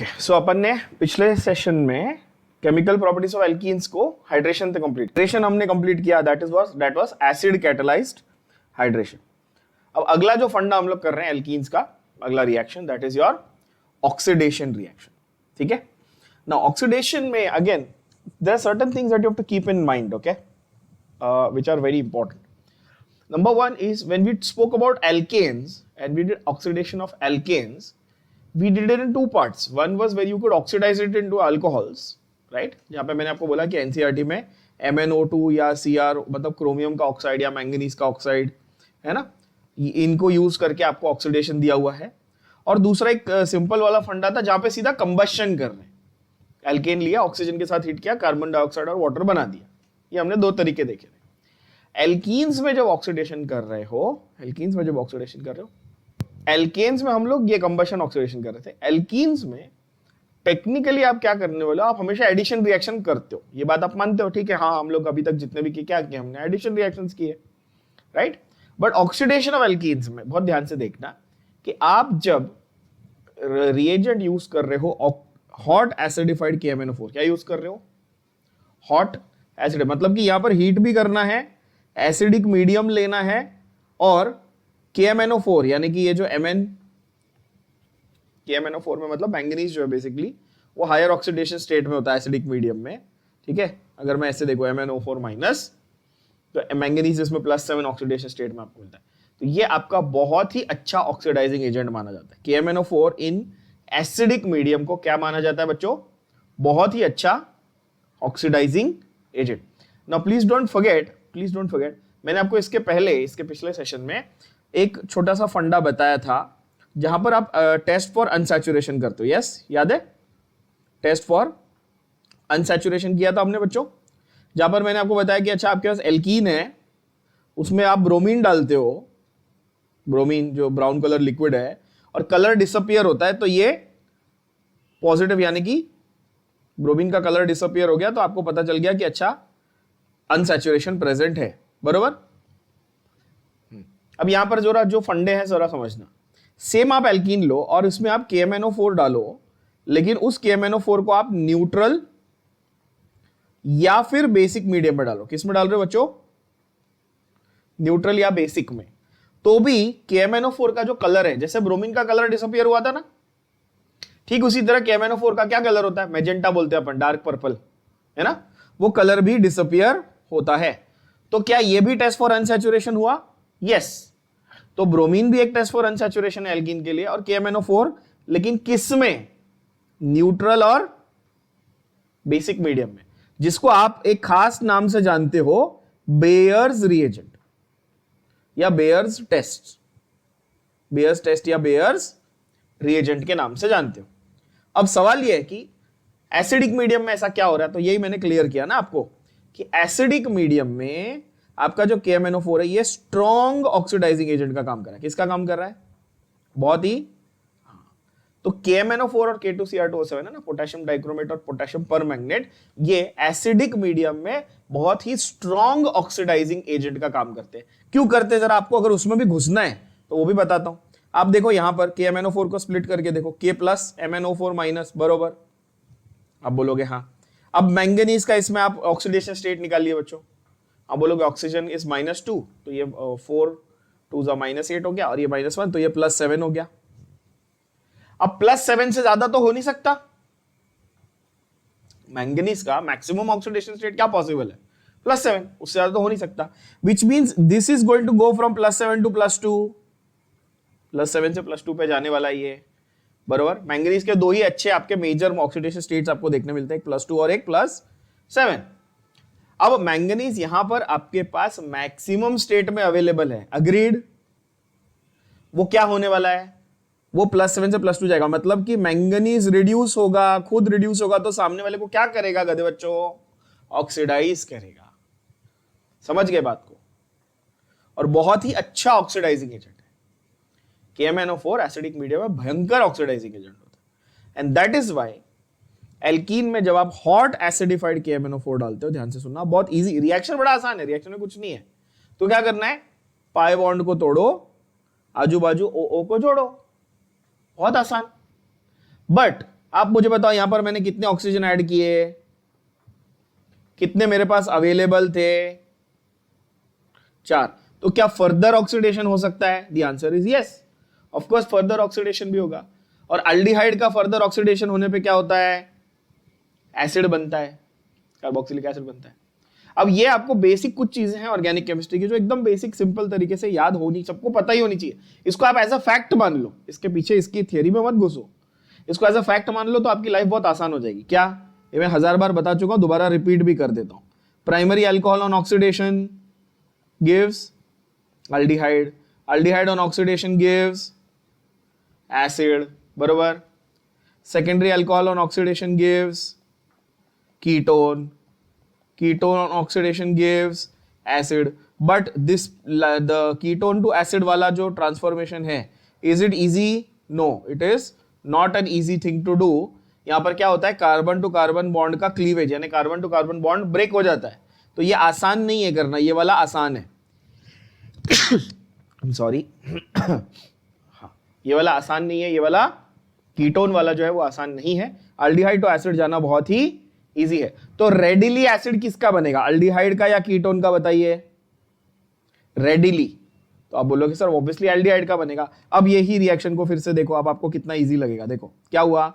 Okay so अपन ने पिछले session में केमिकल प्रॉपर्टीज ऑफ एल्कीन्स को हाइड्रेशन से कंप्लीट हाइड्रेशन हमने कंप्लीट किया that was acid catalysed hydration. अब अगला जो फंडा हम लोग कर रहे हैं एल्कीन्स का अगला reaction that is your oxidation reaction. ठीक है, नाउ ऑक्सीडेशन में again there are certain things that you have to keep in mind, okay, which are very important. Number one is when we spoke about alkanes and we did oxidation of alkanes, we did it in two parts. One was where you could oxidize it into alcohols, right? जहाँ पे मैंने आपको बोला कि NCERT में MnO2 या Cr मतलब chromium का ऑक्साइड या मैंगनीज का ऑक्साइड है ना, इनको यूज करके आपको ऑक्सीडेशन दिया हुआ है. और दूसरा एक सिंपल वाला फंडा था जहाँ पे सीधा कंबशन कर रहे हैं, एल्केन लिया, ऑक्सीजन के साथ हिट किया, कार्बन डाइऑक्साइड और वाटर बना दिया. ये हमने दो तरीके देखे थे. एल्कीन्स में जब ऑक्सीडेशन कर रहे हो, एल्केन्स में हम लोग ये कंबशन ऑक्सीडेशन कर रहे थे. एल्कीन्स में टेक्निकली आप क्या करने वाले हो, आप हमेशा एडिशन रिएक्शन करते हो. ये बात आप मानते हो, ठीक है? हाँ, हम लोग अभी तक जितने भी किए क्या किए, हमने एडिशन रिएक्शंस किए, right? But oxidation of alkenes में बहुत ध्यान से देखना कि आप जब रिएजेंट यूज कर रहे हो हॉट एसिडिफाइड KMnO4, क्या यूज कर रहे हो? हॉट एसिड, मतलब कि यहां पर हीट भी करना है, एसिडिक मीडियम लेना है, और KMnO4 यानी कि ये जो KMnO4 में मतलब मैंगनीज जो है बेसिकली वो हायर ऑक्सीडेशन स्टेट में होता है एसिडिक मीडियम में. ठीक है, अगर मैं ऐसे देखो MnO4 माइनस, तो मैंगनीज इसमें +7 ऑक्सीडेशन स्टेट में आपको मिलता है. तो ये आपका बहुत ही अच्छा ऑक्सीडाइजिंग एजेंट माना जाता है. KMnO4 इन एसिडिक मीडियम को क्या माना जाता है बच्चों? बहुत ही अच्छा oxidising agent. Now please don't forget, मैंने आपको इसके पिछले सेशन में एक छोटा सा फंडा बताया था जहां पर आप टेस्ट फॉर अनसैचुरेशन करते हो. यस, याद है? टेस्ट फॉर अनसैचुरेशन किया था हमने बच्चों, जहां पर मैंने आपको बताया कि अच्छा आपके पास एल्कीन है, उसमें आप ब्रोमीन डालते हो, ब्रोमीन जो ब्राउन कलर लिक्विड है, और कलर डिसअपियर होता है, तो ये पॉजिटिव यानी कि ब्रोमीन का कलर डिसअपियर हो गया, तो आपको पता चल गया कि अच्छा अनसैचुरेशन प्रेजेंट है. बरोबर? अब यहां पर जो फंडे हैं जरा समझना. सेम आप एल्कीन लो और इसमें आप KMnO4 डालो, लेकिन उस KMnO4 को आप न्यूट्रल या फिर बेसिक मीडियम में डालो. किस में डाल रहे हो बच्चों? न्यूट्रल या बेसिक में. तो भी KMnO4 का जो कलर है, जैसे ब्रोमीन का कलर डिसअपियर हुआ था ना, ठीक उसी तरह KMnO4 का क्या कलर होता है? मैजेंटा बोलते हैं अपन, डार्क पर्पल, है ना? वो कलर भी डिसअपियर होता है. तो क्या ये भी टेस्ट फॉर अनसैचुरेशन हुआ? यस. तो ब्रोमीन भी एक टेस्ट फॉर अनसैचुरेशन है एल्कीन के लिए, और KMnO4, लेकिन किस में? न्यूट्रल और बेसिक मीडियम में, जिसको आप एक खास नाम से जानते हो, बेयर्स रिएजेंट या बेयर्स टेस्ट या बेयर्स रिएजेंट के नाम से जानते हो. अब सवाल यह है कि एसिडिक मीडियम में ऐसा क्या हो रहा है? तो यही मैंने क्लियर किया ना आपको कि एसिडिक मीडियम में आपका जो KMnO4 है ये स्ट्रॉन्ग ऑक्सीडाइजिंग एजेंट का काम कर रहा है. किसका काम कर रहा है? बहुत ही. तो KMnO4 और K2Cr2O7 है ना, पोटेशियम डाइक्रोमेट और पोटेशियम परमैंगनेट, ये एसिडिक मीडियम में बहुत ही स्ट्रॉन्ग ऑक्सीडाइजिंग एजेंट का काम करते हैं. क्यों करते हैं जरा आपको अगर उसमें भी घुसना है तो वो भी बताता हूं. आप देखो यहां पर KMnO4 को स्प्लिट करके देखो, K प्लस MnO4 माइनस, बरोबर? आप बोलोगे हाँ. अब मैंगनीज का इसमें आप ऑक्सीडेशन स्टेट निकालिए बच्चों. आप बोलोगे ऑक्सीजन इज -2, तो ये 4 2 -8 हो गया, और ये -1, तो ये +7 हो गया. अब +7 से ज्यादा तो हो नहीं सकता. मैंगनीज का मैक्सिमम ऑक्सीडेशन स्टेट क्या पॉसिबल है? +7. उससे ज्यादा तो हो नहीं सकता. Which means this is going to go from +7 to +2. +7 से +2 पे जाने वाला ये, बरोबर? मैंगनीज के दो ही अच्छे आपके मेजर ऑक्सीडेशन स्टेट्स आपको देखने मिलते हैं, एक +2 और एक +7. अब मैंगनीज यहां पर आपके पास मैक्सिमम स्टेट में अवेलेबल है, अग्रीड? वो क्या होने वाला है? वो +7 से +2 जाएगा, मतलब कि मैंगनीज रिड्यूस होगा, खुद रिड्यूस होगा, तो सामने वाले को क्या करेगा गधे बच्चों? ऑक्सीडाइज करेगा. समझ गए बात को? और बहुत ही अच्छा ऑक्सीडाइजिंग एजेंट है. KMnO4 एसिडिक मीडियम में भयंकर ऑक्सीडाइजिंग एजेंट होता है. And that is why alkene में जब आप हॉट एसिडिफाइड KMnO4 डालते हो, ध्यान से सुनना, बहुत इजी रिएक्शन, बड़ा आसान है, रिएक्शन में कुछ नहीं है. तो क्या करना है? पाई बॉन्ड को तोड़ो, आजू बाजू OO को जोड़ो, बहुत आसान. बट आप मुझे बताओ यहां पर मैंने कितने ऑक्सीजन ऐड किए, कितने मेरे पास अवेलेबल थे, 4। तो क्या फर्दर ऑक्सीडेशन हो सकता है? The answer is yes, of course further oxidation भी होगा। और अल्डिहाइड का फर्दर ऑक्सीडेशन होने पे क्या होता है? एसिड बनता है, कार्बोक्सिलिक एसिड बनता है। अब ये आपको बेसिक कुछ चीजें हैं ऑर्गेनिक केमिस्ट्री की जो एकदम बेसिक सिंपल तरीके से याद होनी, सबको पता ही होनी चाहिए। इसको आप एज अ फैक्ट मान लो, इसके पीछे इसकी थियरी में मत घुसो, इसको एज अ फैक्ट मान लो तो आपकी लाइफ बहुत आसान हो जाएगी। क्या? ये मैं 1000 बार बता चुका हूं, दोबारा रिपीट भी कर देता हूं। Primary alcohol on oxidation gives aldehyde, aldehyde on oxidation gives acid, बरोबर। Secondary alcohol on oxidation gives ketone, ketone on oxidation gives acid, but this the ketone to acid वाला जो transformation है, is it easy? No, it is not an easy thing to do। यहाँ पर क्या होता है? Carbon to carbon bond का cleavage, यानी carbon to carbon bond break हो जाता है। तो ये आसान नहीं है करना, ये वाला आसान है। सॉरी हाँ, ये वाला आसान नहीं है, ये वाला कीटोन वाला जो है वो आसान नहीं है। अल्डिहाइड टू एसिड जाना बहुत ही इजी है। तो रेडिली एसिड किसका बनेगा, अल्डिहाइड का या कीटोन का? बताइए। रेडिली, तो आप बोलोगे सर ऑब्वियसली एल्डिहाइड का बनेगा। अब यही रिएक्शन को फिर से देखो, अब आपको कितना इजी लगेगा। देखो क्या हुआ,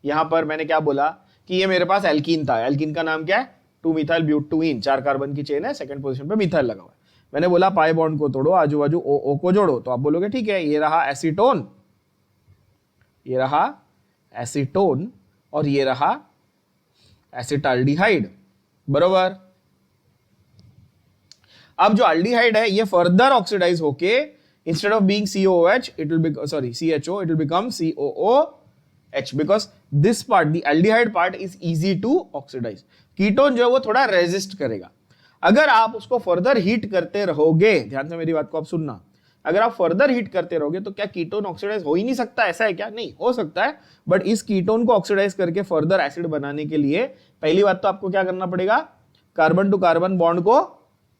यहां पर मैंने क्या बोला कि ये मेरे पास एल्कीन था, एल्कीन का नाम क्या है? 2 मिथाइल ब्यूटेन, 4 कार्बन की चेन है, सेकंड पोजीशन पे मिथाइल लगा हुआ है। मैंने बोला पाई बॉन्ड को तोड़ो, आजू बाजू ओ को जोड़ो, तो आप बोलोगे ठीक है, ये रहा एसीटोन, ये रहा एसीटोन, और ये रहा एसिटाल्डिहाइड, बरोबर। अब जो अल्डिहाइड है ये फर्दर ऑक्सीडाइज होके instead of being COOH it will be CHO, it will become COOH, because this part, the aldehyde part is easy to oxidise. Ketone जो है वो थोड़ा रेजिस्ट करेगा। अगर आप उसको फर्दर हीट करते रहोगे, ध्यान से मेरी बात को आप सुनना, अगर आप फर्दर हीट करते रहोगे तो क्या कीटोन ऑक्सीडाइज हो ही नहीं सकता? ऐसा है क्या? नहीं हो सकता है, बट इस कीटोन को ऑक्सीडाइज करके फर्दर एसिड बनाने के लिए पहली बात तो आपको क्या करना पड़ेगा? कार्बन टू कार्बन बॉन्ड को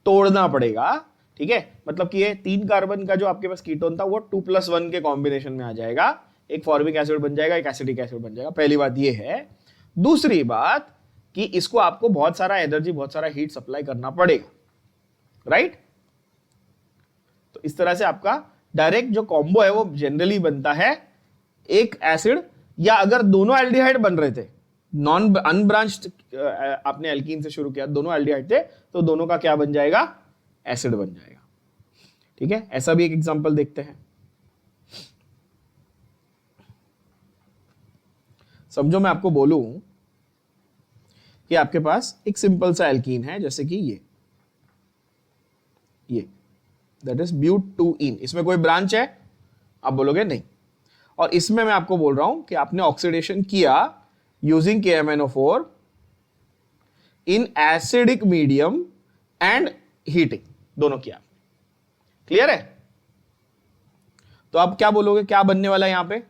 तोड़ना पड़ेगा, ठीक है। मतलब कि ये 3 कार्बन का जो आपके पास कीटोन था वो 2+1 के कॉम्बिनेशन में आ जाएगा, एक फॉर्मिक एसिड बन जाएगा, एक एसिटिक एसिड बन जाएगा। पहली बात ये है। दूसरी बात कि इसको आपको बहुत सारा एनर्जी, बहुत सारा हीट सप्लाई करना पड़ेगा, राइट। तो इस तरह से आपका डायरेक्ट जो कॉम्बो है वो जनरली बनता है एक एसिड, या अगर दोनों एल्डिहाइड बन रहे थे, नॉन अनब्रांच्ड, आपने एल्कीन से शुरू किया, दोनों एल्डिहाइड थे, तो दोनों का क्या बन जाएगा? एसिड बन जाएगा, ठीक है। ऐसा भी एक एग्जांपल देखते हैं। समझो मैं आपको बोलूं कि आपके पास एक सिंपल सा एल्कीन है, जैसे कि ये दैट इज ब्यूटेन, इसमें कोई ब्रांच है? आप बोलोगे नहीं। और इसमें मैं आपको बोल रहा हूं कि आपने ऑक्सीडेशन किया using KMnO4 in acidic medium and heating, दोनों किया। क्लियर है? तो आप क्या बोलोगे, क्या बनने वाला है यहां पे?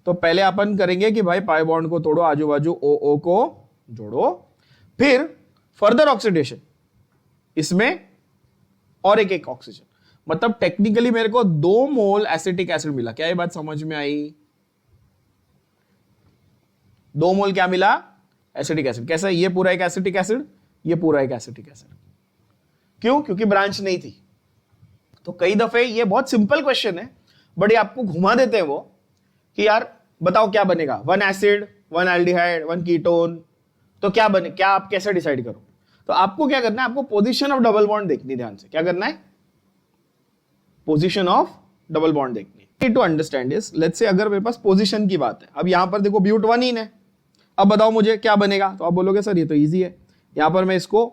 तो पहले अपन करेंगे कि भाई पाई बॉन्ड को तोड़ो, आजू बाजू O को जोड़ो, फिर फर्दर ऑक्सीडेशन इसमें और एक ऑक्सीजन, मतलब टेक्निकली मेरे को 2 मोल एसिटिक एसिड मिला। क्या ये बात समझ में आई? 2 मोल क्या मिला? Acetic acid. कैसा? ये पूरा एक एसिटिक एसिड, ये पूरा एक एसिटिक एसिड। क्यों? क्योंकि ब्रांच नहीं थी। तो कई दफे ये बहुत सिंपल क्वेश्चन है, बट ये आपको घुमा देते हैं वो कि यार बताओ क्या बनेगा, 1 एसिड, 1 एल्डिहाइड, 1 कीटोन, तो क्या बने, क्या आप कैसे डिसाइड करो? तो आपको क्या करना है, आपको पोजीशन ऑफ डबल बॉन्ड देखनी, ध्यान से क्या करना है, पोजीशन ऑफ डबल बॉन्ड देखनी। To understand is, let's say अगर मेरे पास पोजीशन की बात है, अब यहां पर देखो ब्यूटेन है, अब बताओ मुझे क्या बनेगा? तो आप बोलोगे सर ये तो इजी है, यहां पर मैं इसको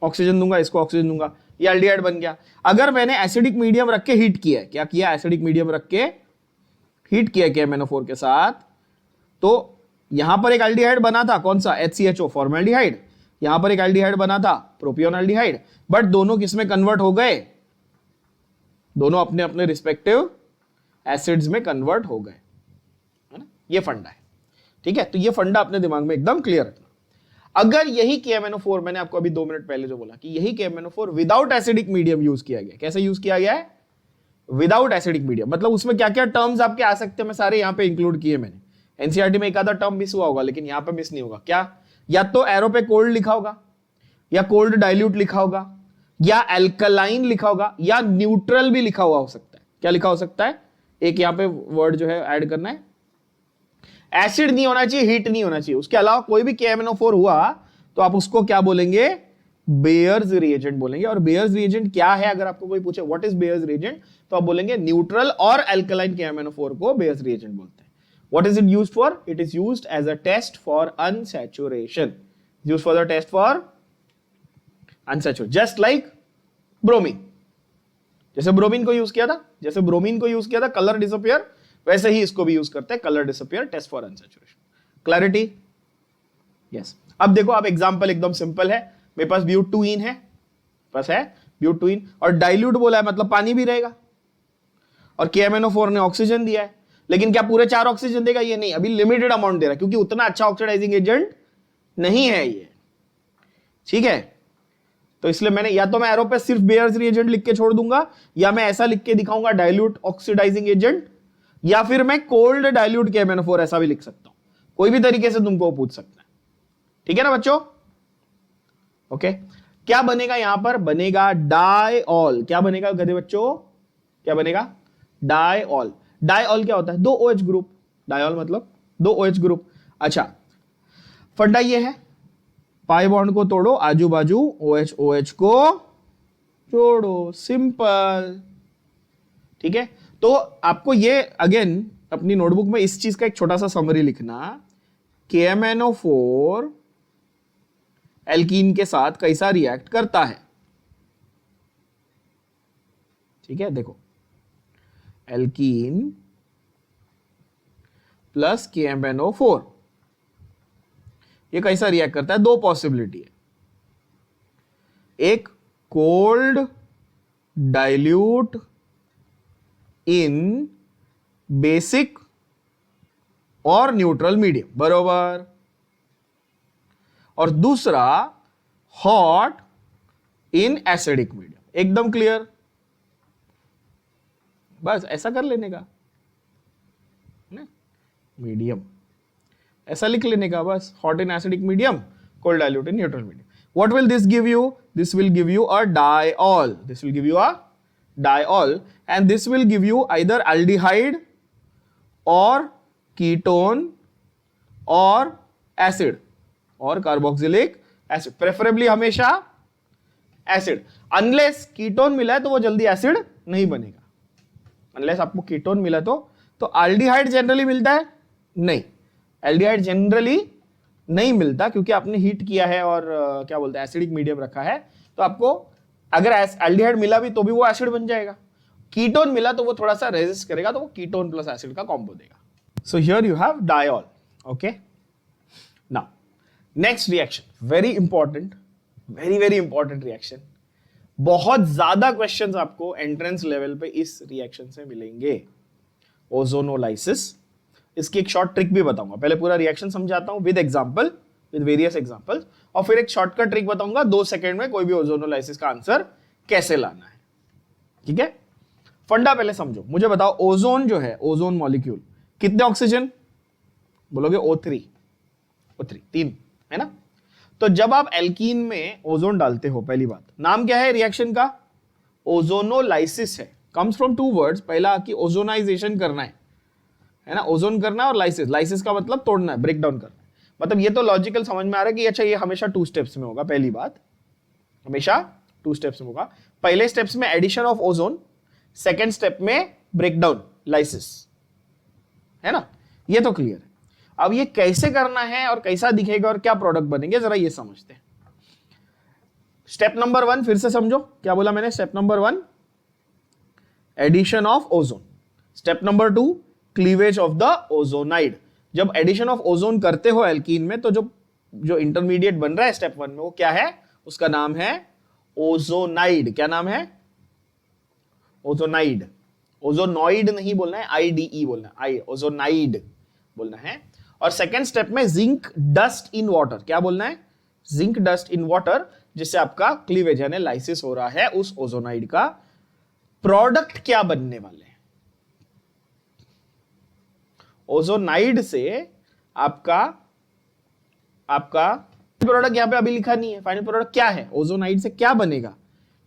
ऑक्सीजन दूंगा, इसको ऑक्सीजन दूंगा, ये एल्डिहाइड बन गया। अगर मैंने एसिडिक मीडियम रख के हीट किया है, क्या किया? एसिडिक मीडियम रख के हीट किया KMnO4 के साथ, तो यहां पर एक एल्डिहाइड बना था, कौन सा? HCHO, formaldehyde. यहां पर एक एल्डिहाइड बना था, प्रोपियोन एल्डिहाइड, बट दोनों किसमें कन्वर्ट हो गए? दोनों अपने अपने रिस्पेक्टिव एसिड्स में कन्वर्ट हो गए, है ना। ये फंडा है, ठीक है। तो ये फंडा अपने दिमाग में एकदम क्लियर रखना। अगर यही KMnO4, मैंने आपको अभी 2 मिनट पहले जो बोला कि यही KMnO4 without acidic medium use किया गया, कैसे यूज किया गया है? विदाउट एसिडिक मीडियम, मतलब उसमें क्या क्या टर्म्स आपके आ सकते हैं, मैं सारे यहां पे इंक्लूड किए मैंने। एनसीईआरटी में एक आधा टर्म मिस हुआ होगा, लेकिन यहां पे मिस नहीं होगा। क्या? या तो एरो पे कोल्ड लिखा होगा, या कोल्ड डाइल्यूट लिखा होगा, या एल्कलाइन लिखा होगा, या न्यूट्रल भी लिखा हुआ हो सकता है। क्या लिखा हो सकता है? एक यहां पे वर्ड जो है ऐड करना है, एसिड नहीं होना चाहिए, हीट नहीं होना चाहिए। उसके अलावा कोई भी KMnO4 हुआ तो आप उसको क्या बोलेंगे? बेयर्स रिएजेंट बोलेंगे। और बेयर्स रिएजेंट क्या है? अगर आपको कोई पूछे व्हाट इज बेयर्स रिएजेंट, तो आप बोलेंगे न्यूट्रल और अल्कलाइन KMnO4 को बेयर्स रिएजेंट बोलते हैं। What is it used for? It is used as a test for unsaturation, used for the test for unsaturation, just like bromine. जैसे bromine को use किया था, जैसे ब्रोमीन को यूज किया था कलर डिसअपियर, वैसे ही इसको भी यूज करते हैं, colour disappear, test for unsaturation. Clarity? Yes. अब देखो, अब एग्जांपल एकदम सिंपल है। मेरे पास ब्यूटूइन है, बस है ब्यूटूइन, और डाइल्यूट बोला है मतलब पानी भी रहेगा, और KMnO4 ने ऑक्सीजन दिया है। लेकिन क्या पूरे 4 ऑक्सीजन देगा? ये नहीं, अभी लिमिटेड अमाउंट दे रहा है, क्योंकि उतना अच्छा ऑक्सीडाइजिंग एजेंट नहीं है ये। ठीक है, तो इसलिए मैंने या तो मैं एरो पे सिर्फ बेयर्स रिएजेंट लिख के छोड़ दूंगा, या मैं ऐसा लिख के दिखाऊंगा डाइल्यूट ऑक्सीडाइजिंग एजेंट, या फिर मैं कोल्ड डाइल्यूट KMnO4 ऐसा भी लिख सकता हूं। कोई भी तरीके से तुमको पूछ सकता है। ठीक है ना बच्चों? ओके, क्या बनेगा यहां पर? बनेगा डाइऑल। क्या बनेगा गधे बच्चों? क्या बनेगा? डाइऑल। डाइऑल क्या होता है? 2 OH ग्रुप। डाइऑल मतलब 2 OH ग्रुप। अच्छा, फंडा ये है, पाई बॉन्ड को तोड़ो, आजू बाजू OH OH को जोड़ो, सिंपल। ठीक है, तो आपको ये अगेन अपनी नोटबुक में इस चीज का एक छोटा सा समरी लिखना, KMnO4 एल्कीन के साथ कैसा रिएक्ट करता है। ठीक है, देखो, एल्कीन प्लस KMnO4 ये कैसा रिएक्ट करता है? 2 पॉसिबिलिटी है। एक, कोल्ड डाइल्यूट इन बेसिक और न्यूट्रल मीडियम, बरोबर। और दूसरा, हॉट इन एसिडिक मीडियम। एकदम क्लियर? बस ऐसा कर लेने का ना, मीडियम ऐसा लिख लेने का बस, hot in acidic medium, cold dilute in neutral medium. What will this give you? This will give you a diol. This will give you a diol, and this will give you either aldehyde और ketone और acid और carboxylic acid, preferably हमेशा acid. Unless ketone मिला है तो वो जल्दी acid नहीं बनेगा। अनलेस आपको कीटोन मिला तो एल्डिहाइड जनरली मिलता है? नहीं, एल्डिहाइड जनरली नहीं मिलता, क्योंकि आपने हीट किया है और क्या बोलते हैं एसिडिक मीडियम रखा है, तो आपको अगर एल्डिहाइड मिला भी तो भी वो एसिड बन जाएगा। कीटोन मिला तो वो थोड़ा सा रेजिस्ट करेगा, तो वो कीटोन प्लस एसिड का कॉम्बो देगा। So here you have diol. Okay, now next reaction, very important, very very important reaction. बहुत ज्यादा क्वेश्चंस आपको एंट्रेंस लेवल पे इस रिएक्शन से मिलेंगे, ओजोनोलाइसिस। इसकी एक शॉर्ट ट्रिक भी बताऊंगा। पहले पूरा रिएक्शन समझाता हूं with example, with various examples, और फिर एक शॉर्टकट ट्रिक बताऊंगा 2 सेकंड में कोई भी ओजोनोलाइसिस का आंसर कैसे लाना है। ठीक है, फंडा पहले समझो। मुझे बताओ, ओजोन जो है, ओजोन मॉलिक्यूल, कितने ऑक्सीजन? बोलोगे O3, 3 है ना। तो जब आप एल्कीन में ओजोन डालते हो, पहली बात, नाम क्या है रिएक्शन का? ओजोनोलाइसिस है। Comes from 2 words. पहला कि ओजोनाइजेशन करना है ना, ओजोन करना, और लाइसिस, लाइसिस का मतलब तोड़ना है, ब्रेक डाउन करना है। मतलब ये तो लॉजिकल समझ में आ रहा है कि अच्छा ये हमेशा 2 स्टेप्स में होगा। पहली बात, हमेशा 2 स्टेप्स में होगा। पहले स्टेप्स में addition of ozone, second step में ब्रेकडाउन, लाइसिस, है ना। ये तो क्लियर है। अब ये कैसे करना है और कैसा दिखेगा और क्या प्रोडक्ट बनेंगे, जरा ये समझते हैं। स्टेप नंबर 1 फिर से समझो, क्या बोला मैंने? Step number 1 addition of ozone, step number 2 cleavage of the ozonide. जब एडिशन ऑफ ओजोन करते हो एल्कीन में, तो जो इंटरमीडिएट बन रहा है स्टेप 1 में, वो क्या है? उसका नाम है ओजोनाइड। क्या नाम है? ओजोनाइड। ओजोनॉइड नहीं बोलना है, IDE बोलना है, आई ओजोनाइड बोलना है। और सेकेंड स्टेप में जिंक डस्ट इन वाटर, क्या बोलना है? जिंक डस्ट इन वाटर, जिससे आपका क्लीवेज यानी लाइसिस हो रहा है उस ओजोनाइड का। प्रोडक्ट क्या बनने वाले हैं? ओजोनाइड से आपका प्रोडक्ट यहां पे अभी लिखा नहीं है, फाइनल प्रोडक्ट क्या है, ओजोनाइड से क्या बनेगा,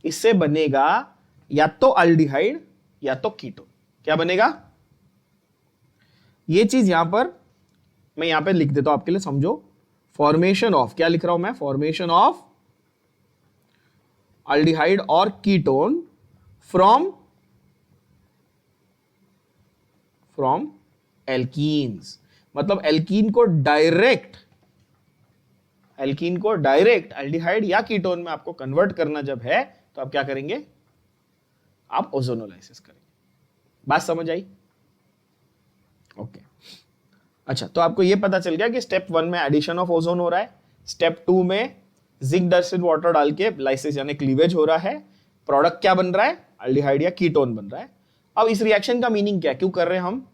इससे बनेगा या तो अल्डिहाइड या तो कीटोन। क्या बनेगा, ये चीज यहां पर मैं यहां पे लिख देता हूं आपके लिए, समझो। फॉर्मेशन ऑफ, क्या लिख रहा हूं मैं, फॉर्मेशन ऑफ अल्डिहाइड और कीटोन फ्रॉम एल्कीन्स। मतलब एल्कीन को डायरेक्ट अल्डिहाइड या कीटोन में आपको कन्वर्ट करना जब है, तो आप क्या करेंगे, आप ओजोनोलाइसिस करेंगे। बात समझ आई? ओके। अच्छा, तो आपको यह पता चल गया कि स्टेप 1 में एडिशन ऑफ ओजोन हो रहा है, स्टेप 2 में जिंक डस्ट इन वाटर डाल के लाइसिस यानी क्लीवेज हो रहा है, प्रोडक्ट क्या बन रहा है, अल्डिहाइड या कीटोन बन रहा है। अब इस रिएक्शन का मीनिंग क्या, क्यों कर रहे हैं हम,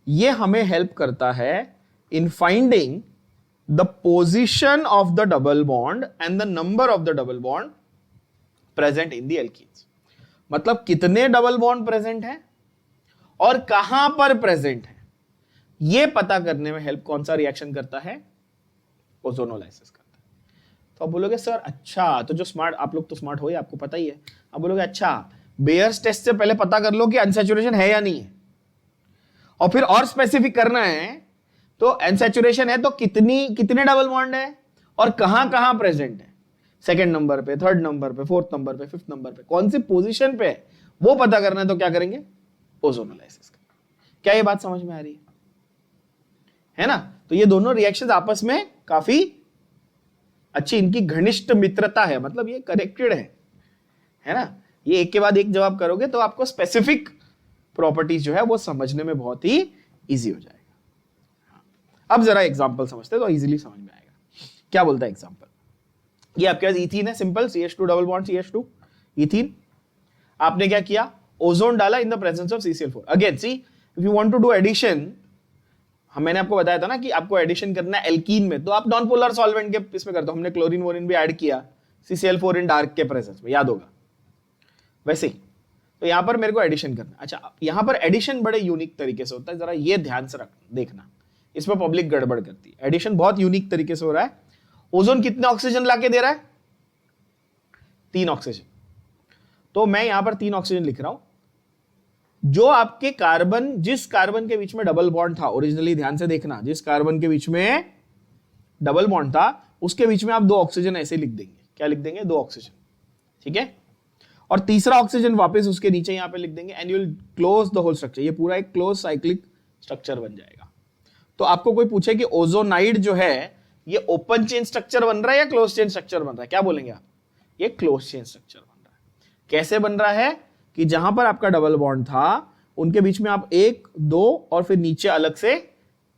ये हमें हेल्प करता है in finding the position of the double bond and the number of the double bond present in the alkenes. मतलब कितने डबल बॉन्ड प्रेजेंट है और कहां पर प्रेजेंट है, यह पता करने में हेल्प कौन सा रिएक्शन करता है, ओजोनोलाइसिस करता है। तो आप बोलोगे सर अच्छा, तो जो स्मार्ट, आप लोग तो स्मार्ट हो ही, आपको पता ही है। आप बोलोगे अच्छा, बेयर्स टेस्ट से पहले पता कर लो कि अनसैचुरेशन है या नहीं है, और फिर और स्पेसिफिक करना है तो अनसैचुरेशन है तो कितने डबल बॉन्ड है और कहां कहां प्रेजेंट है, सेकंड नंबर पे, थर्ड नंबर पे, फोर्थ नंबर पे, फिफ्थ नंबर पे, कौन सी पोजीशन पे है, वो पता करना है। तो क्या करेंगे, ओजोनोलाइसिस करेंगे। क्या ये बात समझ में आ रही है ना? तो ये दोनों रिएक्शंस आपस में काफी अच्छी, इनकी घनिष्ठ मित्रता है, मतलब ये कनेक्टेड है ना? ये एक के बाद एक जवाब करोगे तो आपको स्पेसिफिक प्रॉपर्टीज जो है वो समझने में बहुत ही इजी हो जाएगा। अब जरा एग्जांपल समझते तो इजीली समझ में आएगा। क्या बोलता है एग्जांपल, ये आपके पास इथीन है, simple CH2 double bond CH2 ethene. आपने क्या किया, ओजोन डाला in the presence of CCl4। Again see, if you want to do addition, मैंने आपको बताया था ना कि आपको एडिशन करना है एल्कीन में, तो आप नॉन पोलर सॉल्वेंट के इसमें करते हो। हमने क्लोरीन वोरिन भी ऐड किया CCl4 इन डार्क के प्रेजेंस में, याद होगा। वैसे ही तो यहां पर मेरे को एडिशन करना। अच्छा, यहां पर एडिशन बड़े यूनिक तरीके से होता है, जरा ये ध्यान से देखना, इसमें पब्लिक गड़बड़ करती है। एडिशन बहुत यूनिक तरीके से हो रहा है। ओजोन कितने ऑक्सीजन लाके दे रहा है, 3 ऑक्सीजन। तो मैं यहां पर 3 ऑक्सीजन लिख रहा हूं। जो आपके कार्बन, जिस कार्बन के बीच में डबल बॉन्ड था ओरिजिनली, ध्यान से देखना, जिस कार्बन के बीच में डबल बॉन्ड था उसके बीच में आप 2 ऑक्सीजन ऐसे लिख देंगे। क्या लिख देंगे, 2 ऑक्सीजन, ठीक है। और तीसरा ऑक्सीजन वापस उसके नीचे यहां पे लिख देंगे and you will close the whole structure. ये पूरा एक क्लोज साइक्लिक स्ट्रक्चर बन जाएगा। तो आपको कोई पूछे कि ओजोनाइड जो है ये ओपन चेन स्ट्रक्चर बन रहा है या क्लोज चेन स्ट्रक्चर बन रहा है, क्या बोलेंगे आप, ये क्लोज चेन स्ट्रक्चर बन रहा है। कैसे बन रहा है कि जहां पर आपका डबल बॉन्ड था उनके बीच में आप 1, 2 और फिर नीचे अलग से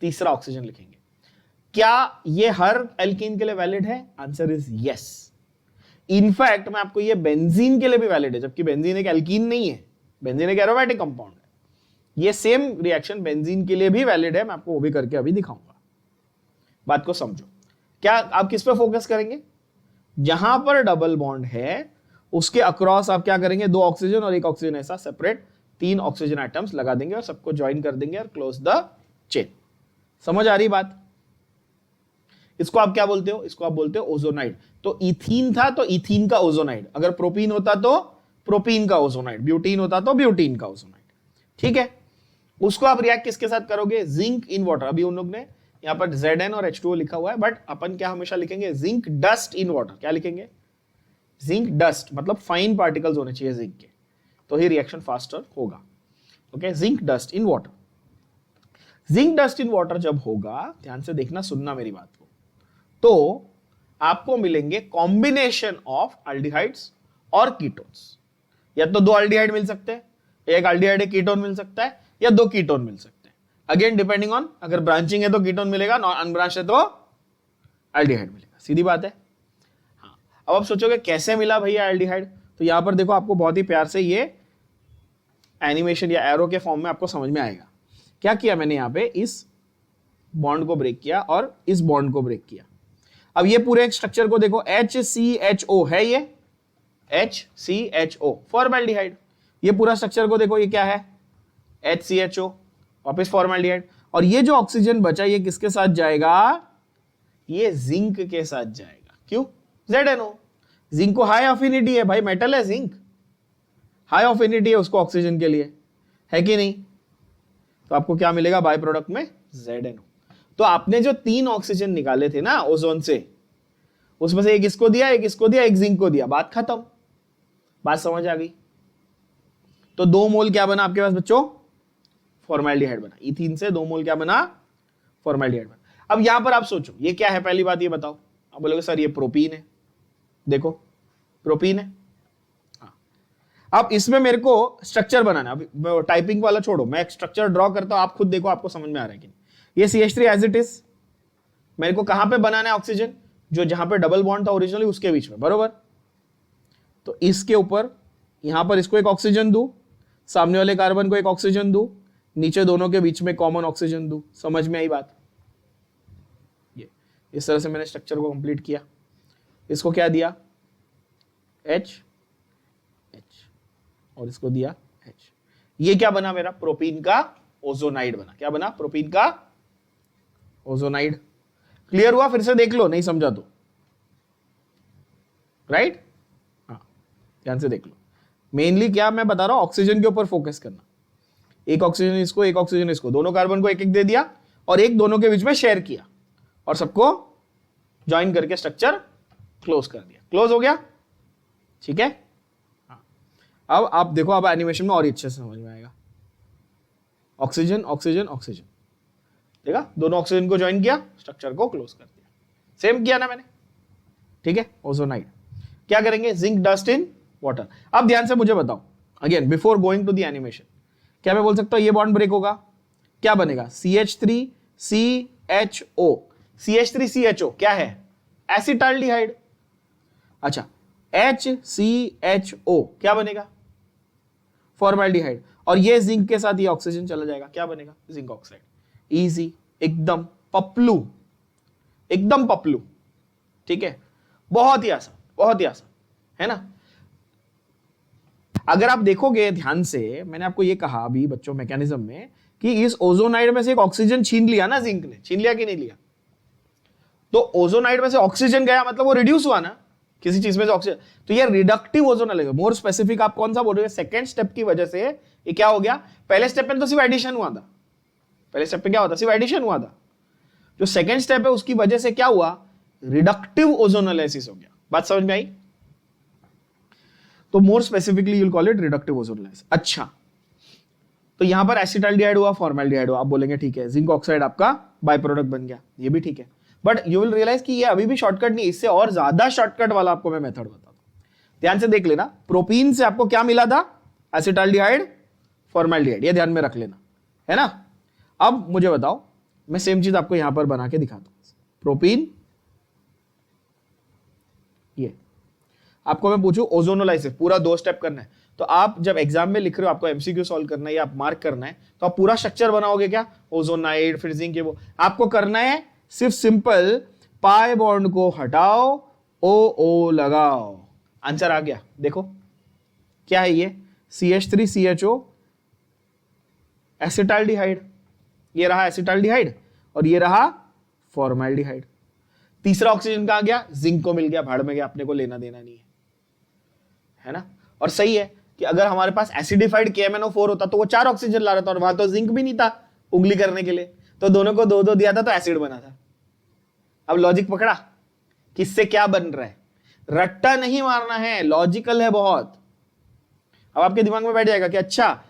तीसरा ऑक्सीजन लिखेंगे। क्या ये हर एल्कीन के लिए वैलिड है, आंसर इज यस। इनफैक्ट मैं आपको ये बेंजीन के लिए भी वैलिड है, जबकि बेंजीन एक एल्कीन नहीं है, बेंजीन एक एरोमेटिक कंपाउंड है। ये सेम रिएक्शन बेंजीन के लिए भी वैलिड है, मैं आपको वो भी करके अभी दिखाऊंगा। बात को समझो। क्या आप किस पे फोकस करेंगे, जहां पर डबल बॉन्ड है उसके अक्रॉस आप क्या करेंगे, 2 ऑक्सीजन और 1 ऑक्सीजन ऐसा सेपरेट 3 ऑक्सीजन एटम्स लगा देंगे और सबको ज्वाइन कर देंगे और क्लोज द चेन। समझ आ रही बात? इसको आप क्या बोलते हो, इसको आप बोलते हो ओजोनाइड। तो इथीन था तो इथीन का ओजोनाइड, अगर प्रोपीन होता तो प्रोपीन का ओजोनाइड, ब्यूटीन होता तो ब्यूटीन का ओजोनाइड, ठीक है। उसको आप रिएक्ट किसके साथ करोगे, जिंक इन वाटर। अभी उन लोग ने यहां पर Zn और H2O लिखा हुआ है, बट अपन क्या हमेशा लिखेंगे, जिंक डस्ट इन वाटर। क्या लिखेंगे, जिंक डस्ट, मतलब फाइन पार्टिकल्स होने चाहिए जिंक के, तो ही रिएक्शन फास्टर होगा। Okay, zinc dust in water. Zinc dust in water जब होगा, ध्यान से देखना, सुनना मेरी बात को, तो आपको मिलेंगे कॉम्बिनेशन ऑफ अल्डिहाइड्स और कीटोन्स। या तो 2 अल्डिहाइड मिल सकते हैं, एक अल्डिहाइड एक कीटोन मिल सकता है, या 2 कीटोन मिल सकते हैं। अगेन डिपेंडिंग ऑन, अगर ब्रांचिंग है तो कीटोन मिलेगा, अनब्रांच है तो अल्डिहाइड मिलेगा। सीधी बात है। हाँ, अब आप सोचोगे कैसे मिला भैया अल्डिहाइड, तो यहां पर देखो, आपको बहुत ही प्यार से ये एनिमेशन या एरो के फॉर्म में आपको समझ में आएगा। क्या किया मैंने, यहां पे इस बॉन्ड को ब्रेक किया और इस बॉन्ड को ब्रेक किया। अब ये पूरे स्ट्रक्चर को देखो, HCHO है, ये HCHO फॉर्मल्डिहाइड। ये पूरा स्ट्रक्चर को देखो, ये क्या है, HCHO, वापस फॉर्मल्डिहाइड। और ये जो ऑक्सीजन बचा ये किसके साथ जाएगा, ये जिंक के साथ जाएगा। क्यों? ZNO, जिंक को हाई अफिनिटी है भाई, मेटल है जिंक, हाई अफिनिटी है उसको ऑक्सीजन के लिए, है कि नहीं? तो आपको क्या मिलेगा बाय प्रोडक्ट में? ZNO। तो आपने जो 3 ऑक्सीजन निकाले थे ना ओजोन से, उसमें से एक इसको दिया, एक इसको दिया, एक जिंक को दिया, बात खत्म। बात समझ आ गई? तो 2 मोल क्या बना आपके पास बच्चों? फॉर्मेल्डिहाइड बना। इथीन से 2 मोल क्या बना? फॉर्मेल्डिहाइड बना। अब यहां पर आप सोचो ये क्या है, पहली बात ये बताओ। आप बोलोगे सर ये प्रोपीन है, देखो प्रोपीन है। हाँ। अब इसमें मेरे को स्ट्रक्चर बनाना, अब टाइपिंग वाला छोड़ो, मैं स्ट्रक्चर ड्रॉ करता हूं, आप खुद देखो आपको समझ में आ रहा है कि नहीं। ये CH3 एज इट इज मेरे को कहां पे बनाना है ऑक्सीजन, जो जहां पे डबल बॉन्ड था ओरिजिनली उसके बीच में, बरोबर। तो इसके ऊपर यहां पर इसको एक ऑक्सीजन दूं, सामने वाले कार्बन को एक ऑक्सीजन दूं, नीचे दोनों के बीच में कॉमन ऑक्सीजन दूं। समझ में आई बात? ये इस तरह से मैंने स्ट्रक्चर को कंप्लीट किया। इसको क्या दिया? H और इसको दिया H। ये क्या बना मेरा? प्रोपीन का ओजोनाइड बना। क्या बना? प्रोपीन का ओजोनाइड। क्लियर हुआ? फिर से देख लो, नहीं समझा तो। राइट? हाँ, ध्यान से देख लो। मेनली क्या मैं बता रहा हूं, ऑक्सीजन के ऊपर फोकस करना। एक ऑक्सीजन इसको, एक ऑक्सीजन इसको, दोनों कार्बन को एक एक दे दिया और एक दोनों के बीच में शेयर किया और सबको ज्वाइन करके स्ट्रक्चर क्लोज कर दिया। क्लोज हो गया? ठीक है। हाँ। अब आप देखो, अब एनिमेशन में और अच्छे से समझ में आएगा। ऑक्सीजन ऑक्सीजन ऑक्सीजन, देखा? दोनों ऑक्सीजन को ज्वाइन किया, स्ट्रक्चर को क्लोज कर दिया। सेम किया ना मैंने, ठीक है। ओजोनाइड क्या करेंगे? Zinc dust in water. अब ध्यान से मुझे बताओ, again before going to the animation, क्या मैं बोल सकता हूं ये बॉन्ड ब्रेक होगा? क्या बनेगा? CH3CHO। CH3CHO क्या है? एसिटाल्डिहाइड। अच्छा, HCHO क्या बनेगा? फॉर्मेल्डिहाइड। और ये जिंक के साथ ये ऑक्सीजन चला जाएगा, क्या बनेगा? Zinc oxide. इजी, एकदम पपलू, एकदम पपलू, ठीक है। बहुत ही आसान, बहुत ही आसान है ना। अगर आप देखोगे ध्यान से, मैंने आपको ये कहा अभी बच्चों मैकेनिज्म में कि इस ओजोनाइड में से एक ऑक्सीजन छीन लिया ना, जिंक ने छीन लिया कि नहीं लिया? तो ओजोनाइड में से ऑक्सीजन गया, मतलब वो रिड्यूस हुआ ना किसी चीज में से ऑक्सीजन। तो ये रिडक्टिव ओजोनाइड है। मोर स्पेसिफिक आप कौन सा बोल रहे हो? सेकंड स्टेप की वजह से ये क्या हो गया? पहले स्टेप में तो सिर्फ एडिशन हुआ था, पहले स्टेप पे क्या होता? सिर्फ एडिशन हुआ था। जो सेकंड स्टेप है उसकी वजह से क्या हुआ? रिडक्टिव ओजोनालिसिस हो गया। बात समझ में आई? तो more specifically you will call it reductive ozonolysis. अच्छा, तो यहां पर एसिटाल्डिहाइड हुआ, फॉर्मेल्डिहाइड हुआ। आप बोलेंगे ठीक है, जिंक ऑक्साइड आपका बाय प्रोडक्ट बन गया, ये भी ठीक है। बट यू विल रियलाइज कि ये अभी भी शॉर्टकट नहीं, इससे और ज्यादा शॉर्टकट वाला आपको मैं मेथड बताता हूं। ध्यान से देख लेना, प्रोपीन से आपको क्या मिला था? एसिटाल्डिहाइड, फॉर्मेल्डिहाइड, ये ध्यान में रख लेना, है ना। अब मुझे बताओ, मैं सेम चीज आपको यहां पर बना के दिखाता हूं। प्रोपीन, ये आपको मैं पूछूं ओजोनोलाइसिस, पूरा 2 स्टेप करना है। तो आप जब एग्जाम में लिख रहे हो, आपको एमसीक्यू सॉल्व करना है या आप मार्क करना है, तो आप पूरा स्ट्रक्चर बनाओगे क्या? ओजोनाइड, फिर जिंक, ये वो आपको करना है। सिर्फ सिंपल पाई बॉन्ड को हटाओ, ओ लगाओ, आंसर आ गया। देखो क्या है ये? CH3CHO एसिटाल्डिहाइड, ये रहा एसिटाल्डिहाइड और ये रहा फॉर्मेल्डिहाइड। तीसरा ऑक्सीजन कहां गया? जिंक को मिल गया, भाड़ में गया, अपने को लेना देना नहीं है ना। और सही है कि अगर हमारे पास एसिडिफाइड KMNO4 होता तो वो 4 ऑक्सीजन ला रहा था और वहां तो जिंक भी नहीं था उंगली करने के लिए, तो दोनों को 2-2 दिया था तो एसिड बना था। अब लॉजिक पकड़ा? किससे क्या बन रहा है? रट्टा नहीं मारना है, लॉजिकल है बहुत। अब आपके दिमाग में बैठ जाएगा कि अच्छा,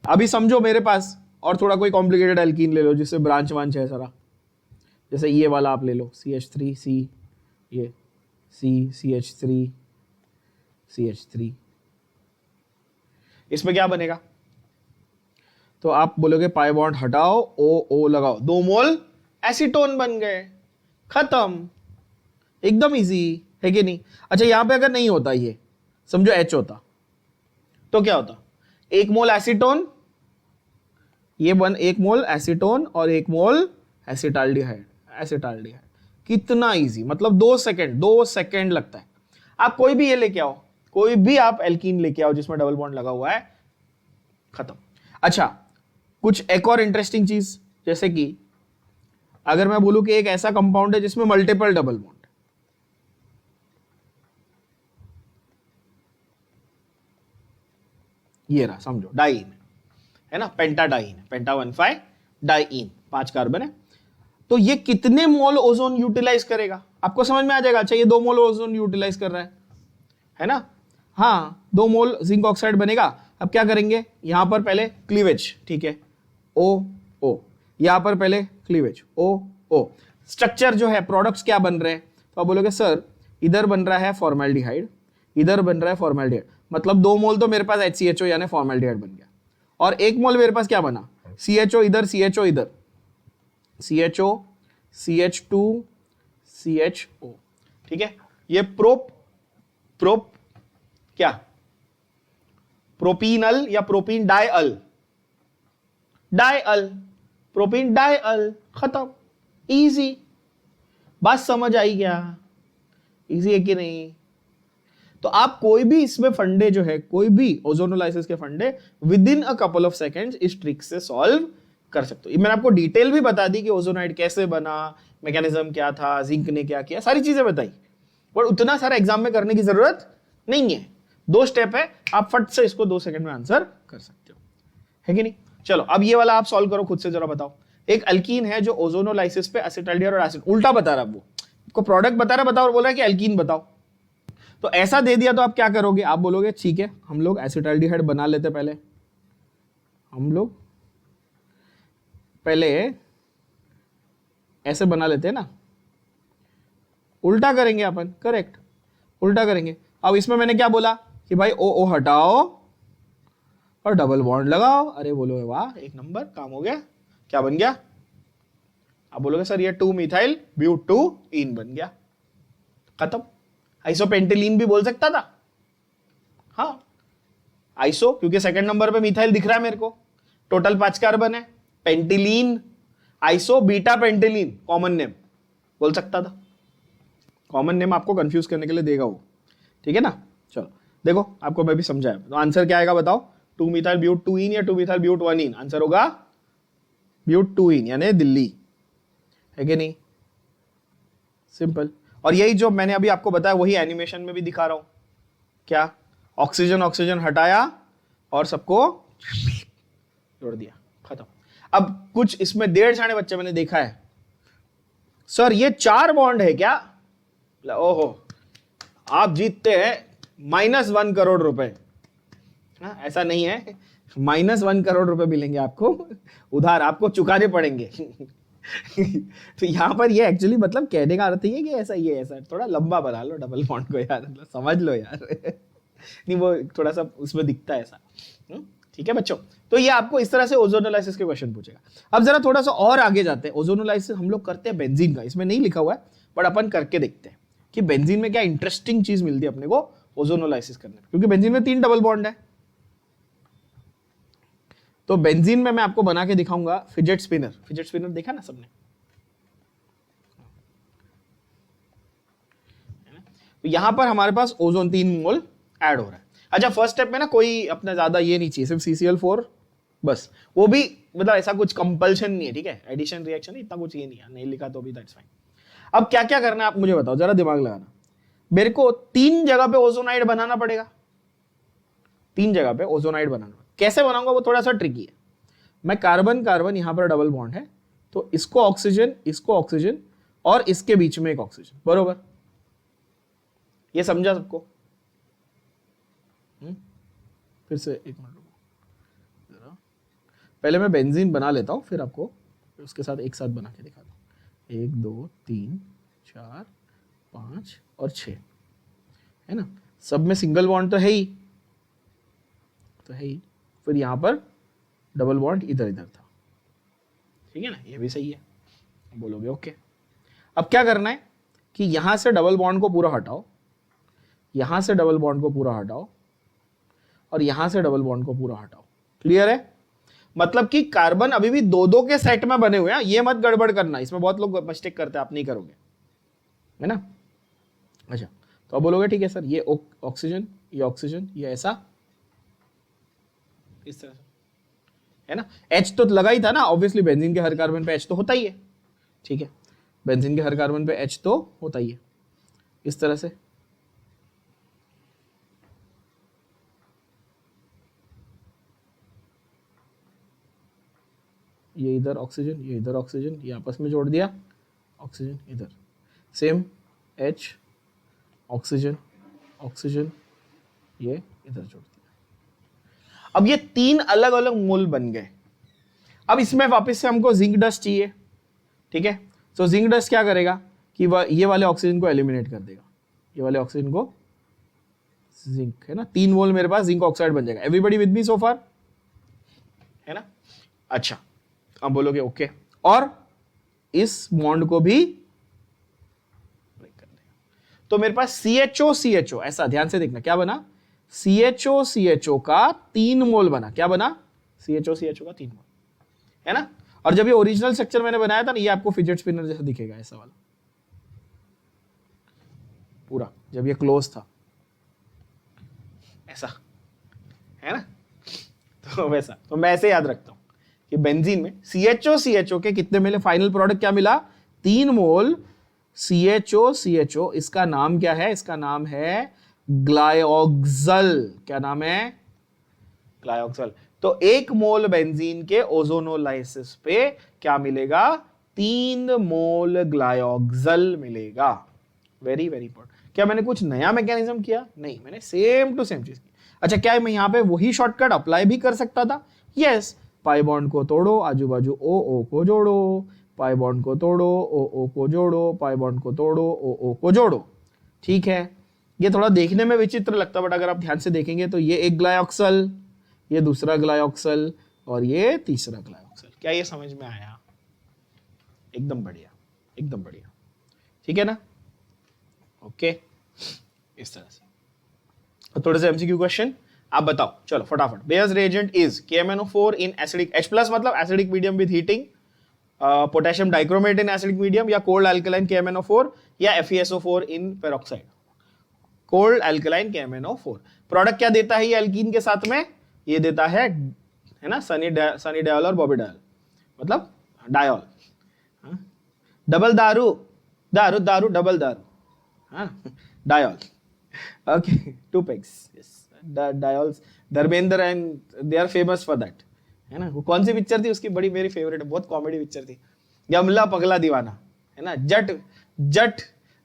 अभी समझो मेरे पास और थोड़ा कोई कॉम्प्लिकेटेड एल्कीन ले लो जिससे ब्रांच वांच है सारा, जैसे ये वाला आप ले लो, CH3C, ये CH3, इसमें क्या बनेगा? तो आप बोलोगे पाई बॉन्ड हटाओ, ओ लगाओ, 2 मोल एसीटोन बन गए, खत्म। एकदम इजी है कि नहीं? अच्छा, यहां पे अगर नहीं होता, ये समझो H होता तो क्या होता? 1 मोल एसीटोन, ये 1 मोल एसीटोन और 1 मोल एसिटाल्डिहाइड। कितना इजी, मतलब 2 सेकंड लगता है। आप कोई भी ये लेके आओ, कोई भी आप एल्कीन लेके आओ जिसमें डबल बॉन्ड लगा हुआ है, खत्म। अच्छा, कुछ एक और इंटरेस्टिंग चीज, जैसे कि अगर मैं बोलूं कि एक ऐसा कंपाउंड है जिसमें मल्टीपल डबल बॉन्ड, ये रहा, समझो डाइईन है ना, पेंटाडाइन, पेंटा 1,5 डाइईन, 5 कार्बन है। तो ये कितने मोल ओजोन यूटिलाइज करेगा आपको समझ में आ जाएगा। अच्छा, ये 2 मोल ओजोन यूटिलाइज कर रहा है ना। हाँ, 2 मोल जिंक ऑक्साइड बनेगा। अब क्या करेंगे, यहां पर पहले क्लीवेज, ठीक है, ओ ओ, यहां पर पहले क्लीवेज ओ ओ, स्ट्रक्चर जो है, प्रोडक्ट्स क्या बन रहे हैं, तो आप बोलोगे सर इधर बन रहा है फॉर्मेल्डिहाइड, इधर बन रहा है फॉर्मेल्डिहाइड, मतलब 2 मोल तो मेरे पास HCHO यानी फॉर्मेल्डिहाइड बन गया, और 1 मोल मेरे पास क्या बना, CHO इधर, CHO इधर, CHO CH2 CHO, ठीक है। ये प्रोप क्या, प्रोपीनल या प्रोपीन डाइअल, प्रोपीन डाइअल, खत्म, इजी। बात समझ आई क्या, इजी है कि नहीं। तो आप कोई भी इसमें फंडे जो है, कोई भी ओजोनोलाइसिस के फंडे with in a couple of seconds इस ट्रिक से सॉल्व कर सकते हो। मैंने आपको डिटेल भी बता दी कि ओजोनाइड कैसे बना, मैकेनिज्म क्या था, जिंक ने क्या किया, सारी चीजें बताई, पर उतना सारा एग्जाम में करने की जरूरत नहीं है। 2 स्टेप है, आप फट से इसको 2 सेकंड में आंसर कर सकते हो, है कि नहीं। चलो अब ये वाला आप सॉल्व करो खुद से, जरा बताओ। एक अल्कीन है जो ओजोनोलाइसिस पे एसिटाल्डिहाइड और एसिड, उल्टा बता रहा है, वो को प्रोडक्ट बता रहा है, बताओ, और बोल रहा है कि अल्कीन बताओ। तो ऐसा दे दिया तो आप क्या करोगे, आप बोलोगे ठीक है हम लोग एसिटाल्डिहाइड बना लेते, पहले हम लोग पहले ऐसे बना लेते हैं ना, उल्टा करेंगे अपन, करेक्ट, उल्टा करेंगे। अब इसमें मैंने क्या बोला कि भाई ओ ओ हटाओ और डबल बॉन्ड लगाओ, अरे बोलो वाह एक नंबर, काम हो गया। क्या बन गया, आप बोलोगे सर ये 2 मिथाइल ब्यूटूइन बन गया, खत्म। आइसोपेंटिलीन भी बोल सकता था, हाँ आइसो, क्योंकि सेकंड नंबर पे मिथाइल दिख रहा है मेरे को, टोटल 5 कार्बन है, पेंटिलीन, आइसो बीटा पेंटिलीन, कॉमन नेम बोल सकता था। कॉमन नेम आपको कंफ्यूज करने के लिए देगा वो, ठीक है ना। चलो देखो आपको मैं भी समझाया, तो आंसर क्या आएगा बताओ, 2 मिथाइल ब्यूटूइन या 2 मिथाइल ब्यूटवानिन, आंसर होगा ब्यूटूइन यानी दिल्ली, है कि नहीं, सिंपल। और यही जो मैंने अभी आपको बताया वही एनिमेशन में भी दिखा रहा हूं, क्या, ऑक्सीजन ऑक्सीजन हटाया और सबको जोड़ दिया, खत्म। अब कुछ इसमें 1.5 बच्चे मैंने देखा है, सर ये 4 बॉन्ड है क्या, ओहो आप जीतते हैं -1 करोड़ रुपए। ऐसा नहीं है, -1 करोड़ रुपए मिलेंगे आपको, उधार आपको चुकाने पड़ेंगे। तो यहां पर ये एक्चुअली मतलब कहने का अर्थ ही है कि ऐसा ही है, ऐसा थोड़ा लंबा बना लो डबल बॉन्ड को यार, मतलब समझ लो यार। नहीं वो थोड़ा सा उसमें दिखता है ऐसा, ठीक है बच्चों। तो ये आपको इस तरह से ओजोनोलाइसिस के क्वेश्चन पूछेगा। अब जरा थोड़ा सा और आगे जाते हैं, ओजोनोलाइसिस हम लोग करते हैं बेंजीन का, इसमें नहीं लिखा हुआ है बट अपन करके देखते हैं कि बेंजीन में क्या इंटरेस्टिंग चीज मिलती है अपने को ओजोनोलाइसिस करने में, क्योंकि बेंजीन में 3 डबल बॉन्ड है। तो बेंजीन में मैं आपको बना के दिखाऊंगा फिजेट स्पिनर, फिजेट स्पिनर देखा ना सबने, तो यहां पर हमारे पास ओजोन 3 मोल ऐड हो रहा है। अच्छा फर्स्ट स्टेप में ना कोई अपना ज्यादा ये नहीं चाहिए, सिर्फ CCl4 बस, वो भी मतलब ऐसा कुछ कंपल्शन नहीं है, ठीक है, एडिशन रिएक्शन इतना कुछ ये नहीं है, नहीं लिखा तो भी दैट्स फाइन। अब क्या क्या करना है आप मुझे बताओ, जरा दिमाग लगाना। मेरे को 3 जगह पे ओजोनाइड बनाना पड़ेगा, 3 जगह पे ओजोनाइड बनाना, कैसे बनाऊंगा वो थोड़ा सा ट्रिकी है। मैं कार्बन कार्बन यहां पर डबल बॉन्ड है, तो इसको ऑक्सीजन और इसके बीच में एक ऑक्सीजन, बरोबर, ये समझा सबको। फिर से एक मिनट रुको जरा, पहले मैं बेंजीन बना लेता हूं, फिर आपको उसके साथ एक साथ बना के दिखाता हूं। 1 2 3 4 5 और 6 है ना, सब में सिंगल बॉन्ड तो है ही, फिर यहां पर डबल बॉन्ड इधर इधर था, ठीक है ना, ये भी सही है, बोलोगे ओके। अब क्या करना है कि यहां से डबल बॉन्ड को पूरा हटाओ, यहां से डबल बॉन्ड को पूरा हटाओ, और यहां से डबल बॉन्ड को पूरा हटाओ, क्लियर है। मतलब कि कार्बन अभी भी 2-2 के सेट में बने हुए हैं, ये मत गड़बड़ करना, इसमें बहुत लोग मिस्टेक करते हैं, आप नहीं करोगे, है ना। अच्छा तो अब बोलोगे ठीक है सर, ये ऑक्सीजन, ये ऐसा इस तरह से, है ना। H तो लगा ही था ना, ऑब्वियसली बेंजीन के हर कार्बन पे H तो होता ही है, ठीक है, बेंजीन के हर कार्बन पे H तो होता ही है, इस तरह से। ये इधर ऑक्सीजन, ये इधर ऑक्सीजन, ये आपस में जोड़ दिया, ऑक्सीजन इधर, सेम H ऑक्सीजन ऑक्सीजन, ये इधर जोड़ दिया। अब ये 3 अलग अलग मोल बन गए। अब इसमें वापस से हमको जिंक डस्ट चाहिए, ठीक है। तो जिंक डस्ट क्या करेगा कि ये वाले ऑक्सीजन को एलिमिनेट कर देगा, ये वाले ऑक्सीजन को, जिंक है ना, 3 मोल मेरे पास जिंक ऑक्साइड बन जाएगा। एवरीबॉडी विद मी सो फार, है ना। अच्छा, अब बोलोगे ओके, और इस बॉन्ड को भी ब्रेक कर देगा। तो मेरे पास CHO CHO, ऐसा ध्यान से देखना, क्या बना, CHO CHO का 3 मोल बना। क्या बना, CHO CHO का 3 मोल, है ना। और जब ये ओरिजिनल स्ट्रक्चर मैंने बनाया था ना, ये आपको फिजेट स्पिनर जैसा दिखेगा, ऐसा वाला पूरा, जब ये क्लोज था ऐसा, है ना। तो वैसा, तो मैं ऐसे याद रखता हूं कि बेंजीन में CHO CHO के कितने मिले, फाइनल प्रोडक्ट क्या मिला, 3 मोल CHO CHO। इसका नाम क्या है, इसका नाम है ग्लायोक्सल। क्या नाम है, ग्लायोक्सल। तो 1 मोल बेंजीन के ओजोनोलाइसिस पे क्या मिलेगा, 3 मोल ग्लायोक्सल मिलेगा। Very very important. क्या मैंने कुछ नया मैकेनिज्म किया, नहीं, मैंने सेम टू सेम चीज की। अच्छा, क्या मैं यहां पे वही शॉर्टकट अप्लाई भी कर सकता था, यस। पाई बॉन्ड को तोड़ो, आजू बाजू O को जोड़ो, पाई बॉन्ड को तोड़ो, O को जोड़ो, पाई बॉन्ड को तोड़ो, O को जोड़ो, ठीक है। ये थोड़ा देखने में विचित्र लगता है, बट अगर आप ध्यान से देखेंगे तो ये एक ग्लायोक्सल, ये दूसरा ग्लायोक्सल, और ये तीसरा ग्लायोक्सल। क्या ये समझ में आया, एकदम बढ़िया, एकदम बढ़िया, ठीक है ना, ओके। इस तरह से थोड़े से MCQ क्वेश्चन आप बताओ, चलो फटाफट। Baeyer's reagent is KMnO4 in acidic, H+ मतलब acidic medium with heating, potassium dichromate in acidic medium, या कोल्ड अल्कलाइन KMnO4, या FeSO4 in peroxide, cold alkaline KMnO4। Product क्या देता है ये एल्कीन के साथ में, ये देता है ना, सनी डायोल और बॉबी डायोल, मतलब डायोल, डबल दारू, दारू दारू डबल दारू, diol, okay, 2 pegs, yes, diols, Dharmendra and they are famous for that, है ना। वो कौन सी पिक्चर थी उसकी, बड़ी मेरी फेवरेट है, बहुत कॉमेडी पिक्चर थी, यमला पगला दीवाना, है ना। जट जट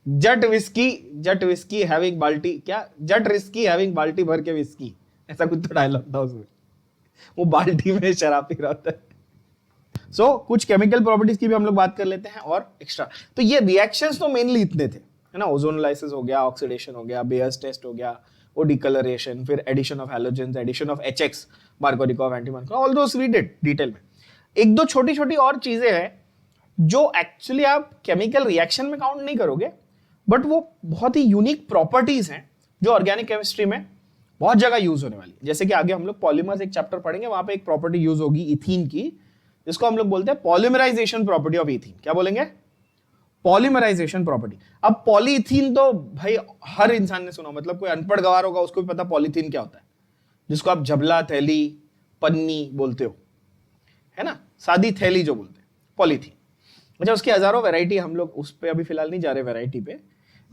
जट विस्की हैविंग बाल्टी, क्या, जट रिस्की हैविंग बाल्टी भर के विस्की, ऐसा कुछ तो डायलॉग था उसमें, वो बाल्टी में शराब पी रहा होता है। सो कुछ केमिकल प्रॉपर्टीज की भी हम लोग बात कर लेते हैं और एक्स्ट्रा। तो ये रिएक्शंस तो मेनली इतने थे, है ना, ओजोनोलाइसिस हो गया, ऑक्सीडेशन हो गया, बेयर्स टेस्ट हो गया, वो डिकलरेशन, फिर addition of halogens, addition of HX, Markovnikov, anti Markovnikov, all those we did detail में। एक दो छोटी छोटी और चीजें हैं जो एक्चुअली आप केमिकल रिएक्शन में काउंट नहीं करोगे, बट वो बहुत ही यूनिक प्रॉपर्टीज हैं जो ऑर्गेनिक केमिस्ट्री में बहुत जगह यूज होने वाली है। जैसे कि आगे हम लोग पॉलीमर्स एक चैप्टर पढ़ेंगे, वहां पे एक प्रॉपर्टी यूज होगी इथीन की, जिसको हम लोग बोलते हैं पॉलीमराइजेशन प्रॉपर्टी ऑफ इथीन। क्या बोलेंगे, पॉलीमराइजेशन प्रॉपर्टी। अब पॉलीथीन तो भाई हर इंसान ने सुना, मतलब कोई अनपढ़ गवार होगा उसको भी पता पॉलीथीन क्या होता है, जिसको आप झबला, थैली, पन्नी बोलते हो, है ना, सादी थैली जो बोलते हैं, पॉलीथीन। अच्छा, उसकी हजारों वैरायटी, हम लोग उस पे अभी फिलहाल नहीं जा रहे वैरायटी पे।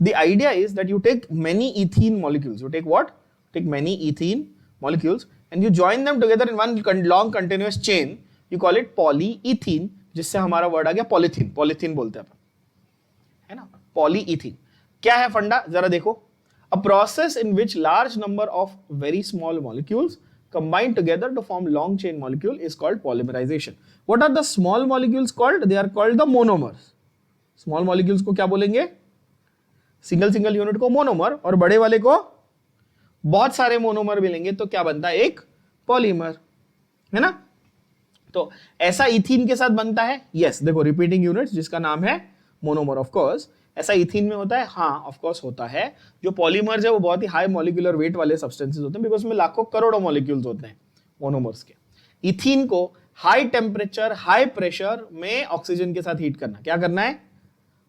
The idea is that you take many ethene molecules, you take what, take many ethene molecules and you join them together in one long continuous chain, you call it polyethene, जिससे हमारा word आ गया polythene, polythene बोलते हैं अपन, है ना, polyethene. क्या है फंडा, जरा देखो, a process in which large number of very small molecules combined together to form long chain molecule is called polymerization. What are the small molecules called? They are called the monomers. Small molecules को क्या बोलेंगे, single single unit को monomer, और बड़े वाले को बहुत सारे मोनोमर मिलेंगे तो क्या बनता है, एक पॉलीमर, है ना। तो ऐसा इथीन के साथ बनता है, यस, देखो रिपीटिंग यूनिट्स जिसका नाम है मोनोमर, ऑफ कोर्स ऐसा इथीन में होता है, हाँ ऑफ कोर्स होता है। जो पॉलीमर्स है वो बहुत ही हाई मॉलिक्यूलर वेट वाले सब्सटेंसेस होते हैं, बिकॉज में लाखों करोड़ों मॉलिक्यूल्स होते हैं मोनोमर्स के। इथीन को हाई टेम्परेचर हाई प्रेशर में ऑक्सीजन के साथ हीट करना, क्या करना है,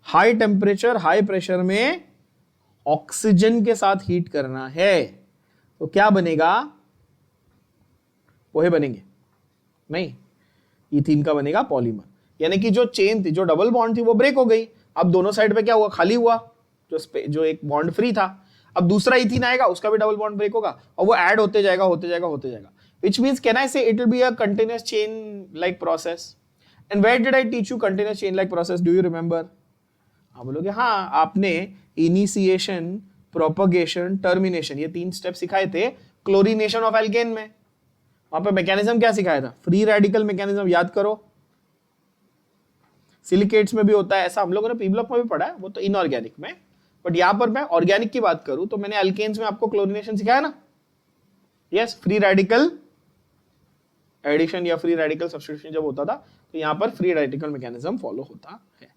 हाई टेम्परेचर हाई प्रेशर में ऑक्सीजन के साथ हीट करना है, तो क्या बनेगा, पोहे बनेंगे, नहीं, इथीन का बनेगा पॉलीमर, यानी कि जो चेन थी, जो डबल बॉन्ड थी वो ब्रेक हो गई, अब दोनों साइड पे क्या हुआ, खाली हुआ, जो एक बॉन्ड फ्री था, अब दूसरा इथीन आएगा, उसका भी डबल बॉन्ड ब्रेक होगा और वो ऐड होते जाएगा होते जाएगा होते जाएगा, which means can I say it will be a continuous chain like process? And where did I teach you continuous chain like process? Do you remember? आप बोलोगे हाँ, आपने इनिशिएशन, प्रोपगेशन, टर्मिनेशन, ये 3 स्टेप सिखाए थे क्लोरीनेशन ऑफ एल्केन में। वहां पे मैकेनिज्म क्या सिखाया था, फ्री रेडिकल मैकेनिज्म, याद करो। सिलिकेट्स में भी होता है ऐसा, हम लोगों ने पी ब्लॉक में भी पढ़ा है, वो तो इनऑर्गेनिक में, बट यहां पर मैं ऑर्गेनिक की बात करूं तो मैंने एल्केन्स में आपको क्लोरीनेशन सिखाया ना। यस, फ्री रेडिकल एडिशन या फ्री रेडिकल सब्स्टिट्यूशन जब होता था तो यहां पर फ्री रेडिकल मैकेनिज्म फॉलो होता है,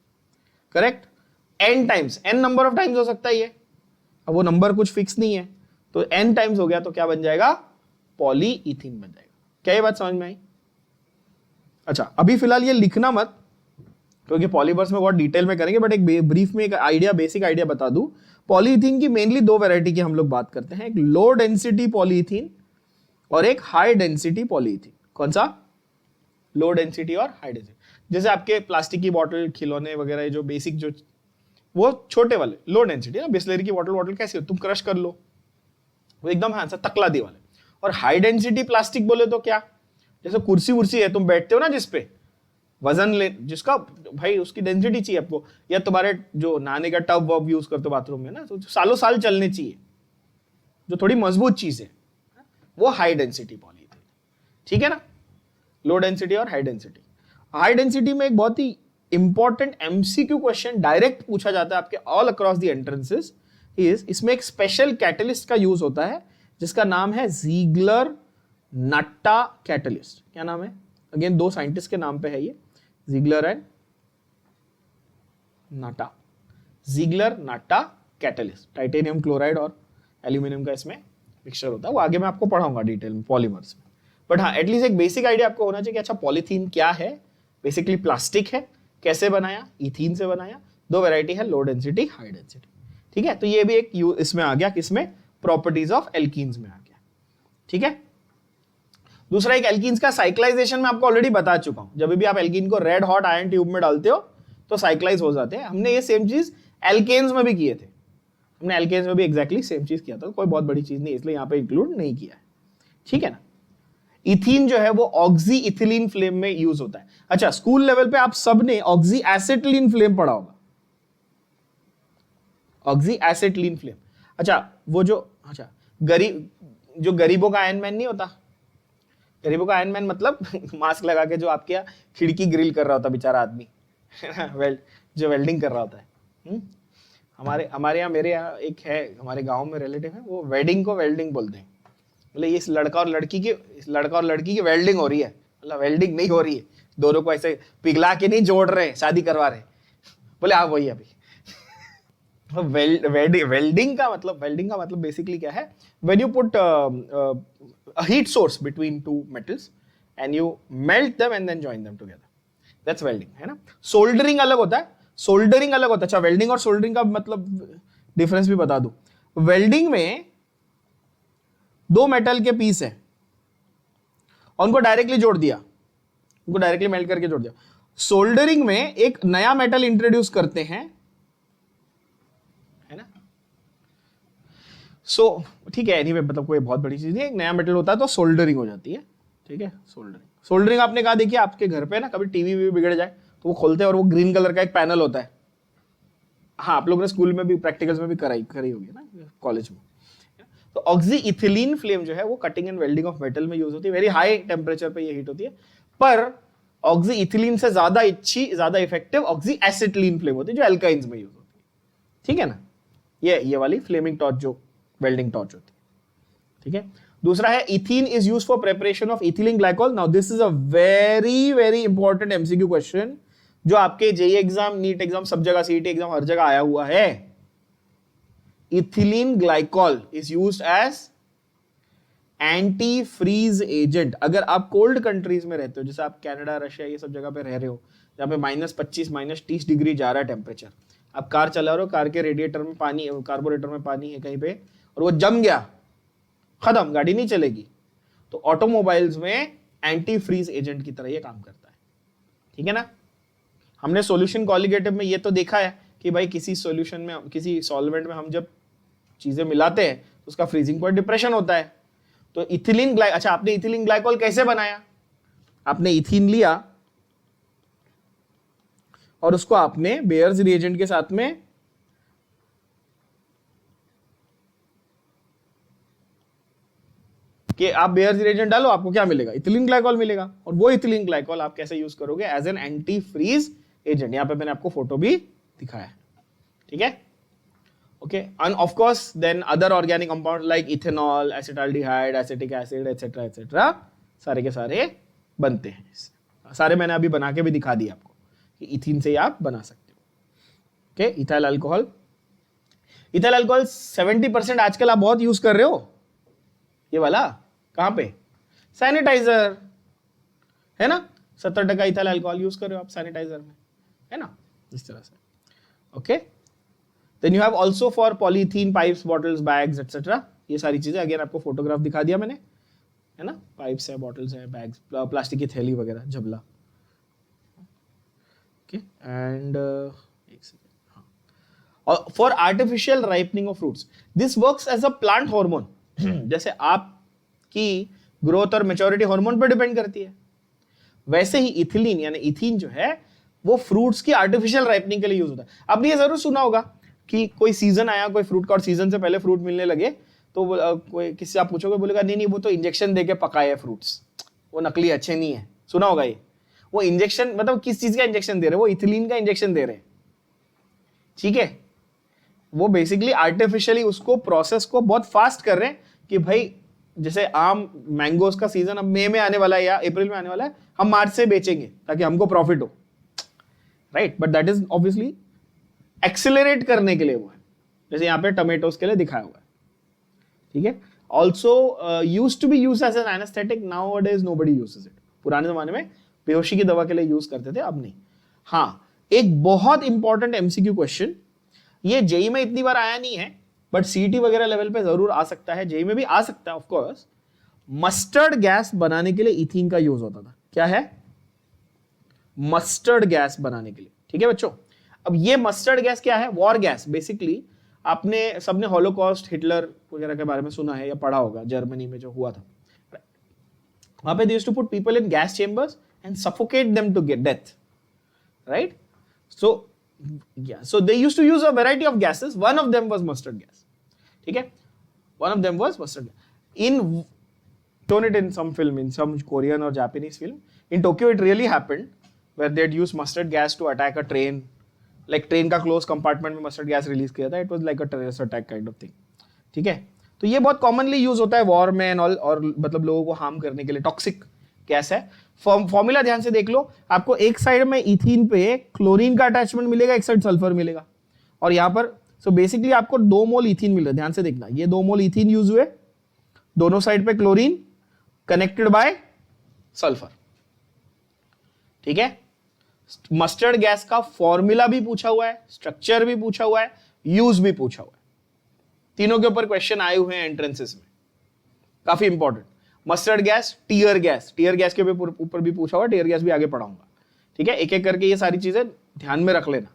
correct. n times, n number of times हो सकता है ये, अब वो नंबर कुछ फिक्स नहीं है, तो n टाइम्स हो गया तो क्या बन जाएगा, पॉलीइथीन बन जाएगा। क्या ये बात समझ में आई? अच्छा, अभी फिलहाल ये लिखना मत क्योंकि पॉलीमर्स में बहुत डिटेल में करेंगे, बट एक ब्रीफ में एक आइडिया, बेसिक आइडिया बता दूं। पॉलीइथीन की मेनली 2 वैरायटी की हम लोग बात करते हैं, एक लो डेंसिटी पॉलीइथीन और एक हाई डेंसिटी पॉलीइथीन। कौन सा? लो डेंसिटी और हाई डेंसिटी। जैसे आपके प्लास्टिक की बॉटल, खिलौने वगैरह, जो बेसिक जो वो छोटे वाले लो डेंसिटी ना, बिस्लरी की बॉटल कैसी हो, तुम क्रश कर लो, वो एकदम हाँ सा तकला दी वाले। और हाई डेंसिटी प्लास्टिक बोले तो क्या, जैसे कुर्सी वुर्सी है, तुम बैठते हो ना जिसपे, वजन ले, जिसका भाई उसकी डेंसिटी चाहिए आपको, या तुम्हारे जो नहाने का टब वब यूज करते हो बाथरूम में ना, तो सालों साल चलने चाहिए, जो थोड़ी मजबूत चीज है, वो हाई डेंसिटी पॉलीइथीन, ठीक है ना। लो डेंसिटी और हाई डेंसिटी। हाई डेंसिटी में एक बहुत ही इंपॉर्टेंट एमसीक्यू क्वेश्चन डायरेक्ट पूछा जाता है आपके ऑल अक्रॉस द एंट्रेंसेस, इसमें एक स्पेशल कैटलिस्ट का यूज होता है जिसका नाम है ज़ीग्लर नाटा कैटलिस्ट। क्या नाम है? अगेन 2 साइंटिस्ट के नाम पे है ये, Ziegler and Natta. Ziegler Natta catalyst, titanium chloride और एल्यूमिनियम का इसमें मिक्सचर होता है, वो आगे मैं आपको पढ़ाऊंगा डिटेल में पॉलीमर्स में, बट हाँ एटलीस्ट एक बेसिक आइडिया आपको होना चाहिए कि अच्छा पॉलीथीन क्या है, बेसिकली प्लास्टिक है, कैसे बनाया, इथीन से बनाया, 2 वैरायटी है, लो डेंसिटी हाई डेंसिटी, ठीक है। तो ये भी एक इसमें आ गया, किसमें, प्रॉपर्टीज ऑफ एल्कीन्स में आ गया, ठीक है। दूसरा एक एल्कीन्स का साइक्लाइजेशन में आपको ऑलरेडी बता चुका हूं, जब भी आप एल्कीन को रेड हॉट आयरन ट्यूब में डालते हो तो साइक्लाइज हो जाते हैं। हमने ये सेम चीज एल्केन्स में भी किए थे, हमने एल्केन्स में भी एग्जैक्टली सेम चीज किया था, कोई बहुत बड़ी चीज नहीं, इसलिए यहां पे इंक्लूड नहीं किया है, ठीक है ना। इथीन जो है वो ऑक्सी इथिलीन फ्लेम में यूज होता है। अच्छा, स्कूल लेवल पे आप सबने ऑक्सी एसिटिलीन फ्लेम पढ़ा होगा, ऑक्सी एसिटिलीन फ्लेम। अच्छा, वो जो अच्छा गरीबों का आयरन मैन नहीं होता, गरीबों का आयरन मैन मतलब मास्क लगा के जो आपके यहाँ खिड़की ग्रिल कर रहा होता बेचारा आदमी जो वेल्डिंग कर रहा होता है। हमारे यहाँ, मेरे यहाँ एक है, हमारे गांव में रिलेटिव है, वो वेडिंग को वेल्डिंग बोलते हैं, मतलब ये लड़का और लड़की की वेल्डिंग हो रही है, मतलब वेल्डिंग नहीं हो रही है, दोनों को ऐसे पिघला के नहीं जोड़ रहे, शादी करवा रहे, बोले हाँ वही अभी। वेल्डिंग का मतलब बेसिकली क्या है, when you put heat source between 2 metals and you melt them and then join them together, that's welding, है ना। सोल्डरिंग अलग होता है, अच्छा वेल्डिंग और सोल्डरिंग का मतलब डिफरेंस भी बता दूं। वेल्डिंग में 2 मेटल के पीस है, उनको डायरेक्टली जोड़ दिया, उनको डायरेक्टली मेल्ट करके जोड़ दिया। सोल्डरिंग में एक नया मेटल इंट्रोड्यूस करते हैं, है ना। सो ठीक है, एनीवे मतलब कोई बहुत बड़ी चीज नहीं है, एक नया मेटल होता है तो सोल्डरिंग हो जाती है, ठीक है। सोल्डरिंग आपने कहा, देखिए आपके घर पे ना कभी टीवी भी बिगड़ जाए तो वो खोलते हैं और वो ग्रीन कलर का एक पैनल होता है, हाँ आप लोगों ने स्कूल में भी प्रैक्टिकल्स में भी करी होगी ना, कॉलेज में। तो ऑक्सी इथिलीन फ्लेम जो है वो cutting and welding of metal में यूज होती है, वेरी हाई टेम्परेचर पे ये हीट होती है, पर ऑक्सी इथिलीन से ज्यादा इफेक्टिव ऑक्सी एसिटिलीन फ्लेम होती है जो एल्काइंस में यूज होती है, ठीक है ना। ये वाली फ्लेमिंग टॉर्च जो वेल्डिंग टॉर्च होती है, ठीक है। दूसरा है ethene is used for preparation of ethylene glycol. Now this is a very very important MCQ question जो आपके जेईई एग्जाम, नीट एग्जाम, सब जगह, सीईटी एग्जाम, हर जगह आया हुआ है। Ethylene glycol is used as anti freeze agent. अगर आप कोल्ड कंट्रीज में रहते हो, जैसे आप कनाडा, रशिया, ये सब जगह पे रह रहे हो जहां पे -25 -30 डिग्री जा रहा है टेम्परेचर, आप कार चला रहे हो, कार के रेडिएटर में पानी, कार्बोरेटर में पानी है कहीं पे और वो जम गया, खत्म, गाड़ी नहीं चलेगी, तो ऑटोमोबाइल्स में एंटी फ्रीज एजेंट की तरह ये काम करता है, ठीक है ना। हमने सॉल्यूशन कॉलिगेटिव में ये तो देखा है कि भाई किसी सॉल्यूशन में, किसी सॉल्वेंट में हम जब चीजें मिलाते हैं तो उसका फ्रीजिंग पॉइंट डिप्रेशन होता है। तो इथिलीन अच्छा, आपने इथिलीन ग्लाइकोल कैसे बनाया? आपने इथीन लिया और उसको आपने बेयर्स रिएजेंट के साथ में कि आप बेयर्स रिएजेंट डालो, आपको क्या मिलेगा? इथिलीन ग्लाइकोल मिलेगा। और वो इथिलीन ग्लाइकोल आप कैसे यूज करोगे? As an anti freeze agent. यहां पे मैंने आपको फोटो भी दिखाया है, ठीक है, okay. And of course then other organic compound like ethanol, acetaldehyde, acetic acid etcetera etcetera, सारे के सारे बनते हैं। सारे मैंने अभी बना के भी दिखा दिया आपको कि इथीन से आप बना सकते हो, okay. Ethyl alcohol, ethyl alcohol 70% आजकल आप बहुत यूज कर रहे हो, ये वाला। कहां पे? सैनिटाइजर, है ना। 70% इथाइल अल्कोहल यूज कर रहे हो आप सैनिटाइजर में, है ना, इस तरह से, okay. Then you have also for polythene pipes, bottles, bags etcetera, ये सारी चीजें। अगेन आपको फोटोग्राफ दिखा दिया मैंने, है ना। पाइप्स है, बॉटल्स है, बैग्स, प्लास्टिक की थैली वगैरह, जबला, ओके। एंड एक second, for artificial ripening of fruits, this works as a plant hormone. जैसे आपकी ग्रोथ और मेच्योरिटी हार्मोन पर डिपेंड करती है, वैसे ही इथिलीन यानी इथीन जो है वो फ्रूट्स की आर्टिफिशियल राइपनिंग के लिए यूज होता है। आपने ये जरूर सुना होगा कि कोई सीजन आया कोई फ्रूट का और सीजन से पहले फ्रूट मिलने लगे, तो कोई किसी से आप पूछोगे, बोलेगा नहीं नहीं वो तो इंजेक्शन देके पकाए है फ्रूट्स, वो नकली अच्छे नहीं है। सुना होगा ये। वो इंजेक्शन मतलब किस चीज का इंजेक्शन दे रहे हैं? वो इथिलीन का इंजेक्शन दे रहे हैं, ठीक है। वो बेसिकली आर्टिफिशियली उसको प्रोसेस को बहुत फास्ट कर रहे हैं कि भाई जैसे आम मैंगोज का सीजन अब मई में आने वाला है या अप्रैल में आने वाला है, हम मार्च से बेचेंगे ताकि हमको प्रॉफिट हो, right. But that is obviously accelerate करने के लिए वो है, जैसे यहाँ पे टमेटोज के लिए दिखाया हुआ है, ठीक है। Also use to be use as an anaesthetic, now days nobody uses it. पुराने जमाने में बेहोशी की दवा के लिए यूज करते थे, अब नहीं। हाँ, एक बहुत इंपॉर्टेंट एमसीक्यू क्वेश्चन, ये जेई में इतनी बार आया नहीं है बट सीईटी वगैरह लेवल पे जरूर आ सकता है, जेई में भी आ सकता है ऑफ कोर्स। मस्टर्ड गैस बनाने के लिए इथीन का यूज होता था। क्या है? मस्टर्ड गैस बनाने के लिए, ठीक है बच्चों। अब ये मस्टर्ड गैस क्या है? War gas. बेसिकली आपने सबने हॉलोकॉस्ट, हिटलर वगैरह के बारे में सुना है या पढ़ा होगा, जर्मनी में जो हुआ था। वहां पे they used to put people in gas chambers and suffocate them to get death, right. So yeah, so they used to use a variety of gases. One of them was mustard gas, ठीक है। One of them was mustard gas. In shown it in some film, in some Korean or Japanese film. In Tokyo, it really happened where they'd use mustard gas to attack a train. Like train का close compartment में mustard gas release किया था. It was like a terrorist attack kind of thing, ठीक है। तो ये बहुत commonly use होता है वॉर में और मतलब लोगों को हार्म करने के लिए। टॉक्सिक गैस है। फॉर्मूला ध्यान से देख लो, आपको एक साइड में इथीन पे क्लोरीन का अटैचमेंट मिलेगा, एक साइड सल्फर मिलेगा, और यहां पर सो बेसिकली आपको 2 मोल इथीन मिल रहा है। ध्यान से देखना, ये 2 मोल इथीन यूज हुए, दोनों साइड पे क्लोरीन कनेक्टेड बाय सल्फर, ठीक है। मस्टर्ड गैस का फॉर्मूला भी पूछा हुआ है, स्ट्रक्चर भी पूछा हुआ है, यूज भी पूछा हुआ है। तीनों के ऊपर क्वेश्चन आए हुए हैं एंट्रेंसेस में, काफी important. Mustard gas, tear gas, tear gas के ऊपर भी पूछा हुआ, टीयर गैस भी आगे पढ़ाऊंगा, ठीक है। एक एक करके ये सारी चीजें ध्यान में रख लेना,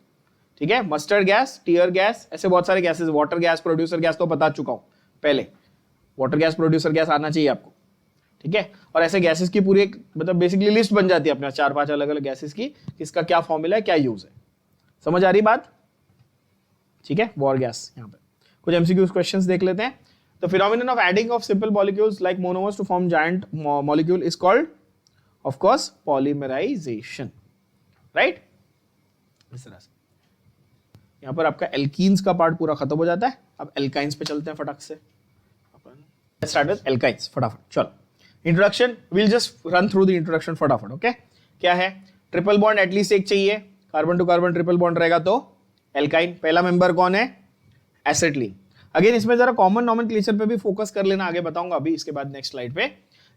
ठीक है। मस्टर्ड गैस, टीयर गैस, ऐसे बहुत सारे gases. Water gas, producer gas तो बता चुका हूं पहले, वाटर गैस, प्रोड्यूसर गैस आना चाहिए आपको, ठीक है। और ऐसे गैसेस की पूरी एक मतलब बेसिकली लिस्ट बन जाती है अपने 4-5 अलग अलग गैसेस की, किसका क्या फॉर्मूला है, क्या यूज है। समझ आ रही बात, ठीक है। War gas. यहाँ पे कुछ एमसीक्यूज क्वेश्चंस देख लेते हैं। The phenomenon of adding of simple molecules like monomers to form giant molecule is called, of course, polymerization, right? इस तरह से यहाँ पर आपका एल्कीन्स का पार्ट पूरा खत्म हो जाता है। अब एल्काइंस पे चलते हैं फटाक से। Let's start with alkynes, फटाफट चलो। Introduction, will just run through the introduction फटाफट, ओके। क्या है? ट्रिपल बॉन्ड एटलीस्ट एक चाहिए, carbon to carbon triple bond रहेगा तो एल्काइन। पहला मेंबर कौन है? एसिटिलीन। अगेन इसमें जरा कॉमन नॉमेनक्लेचर पे भी फोकस कर लेना, आगे बताऊंगा अभी इसके बाद नेक्स्ट स्लाइड पे।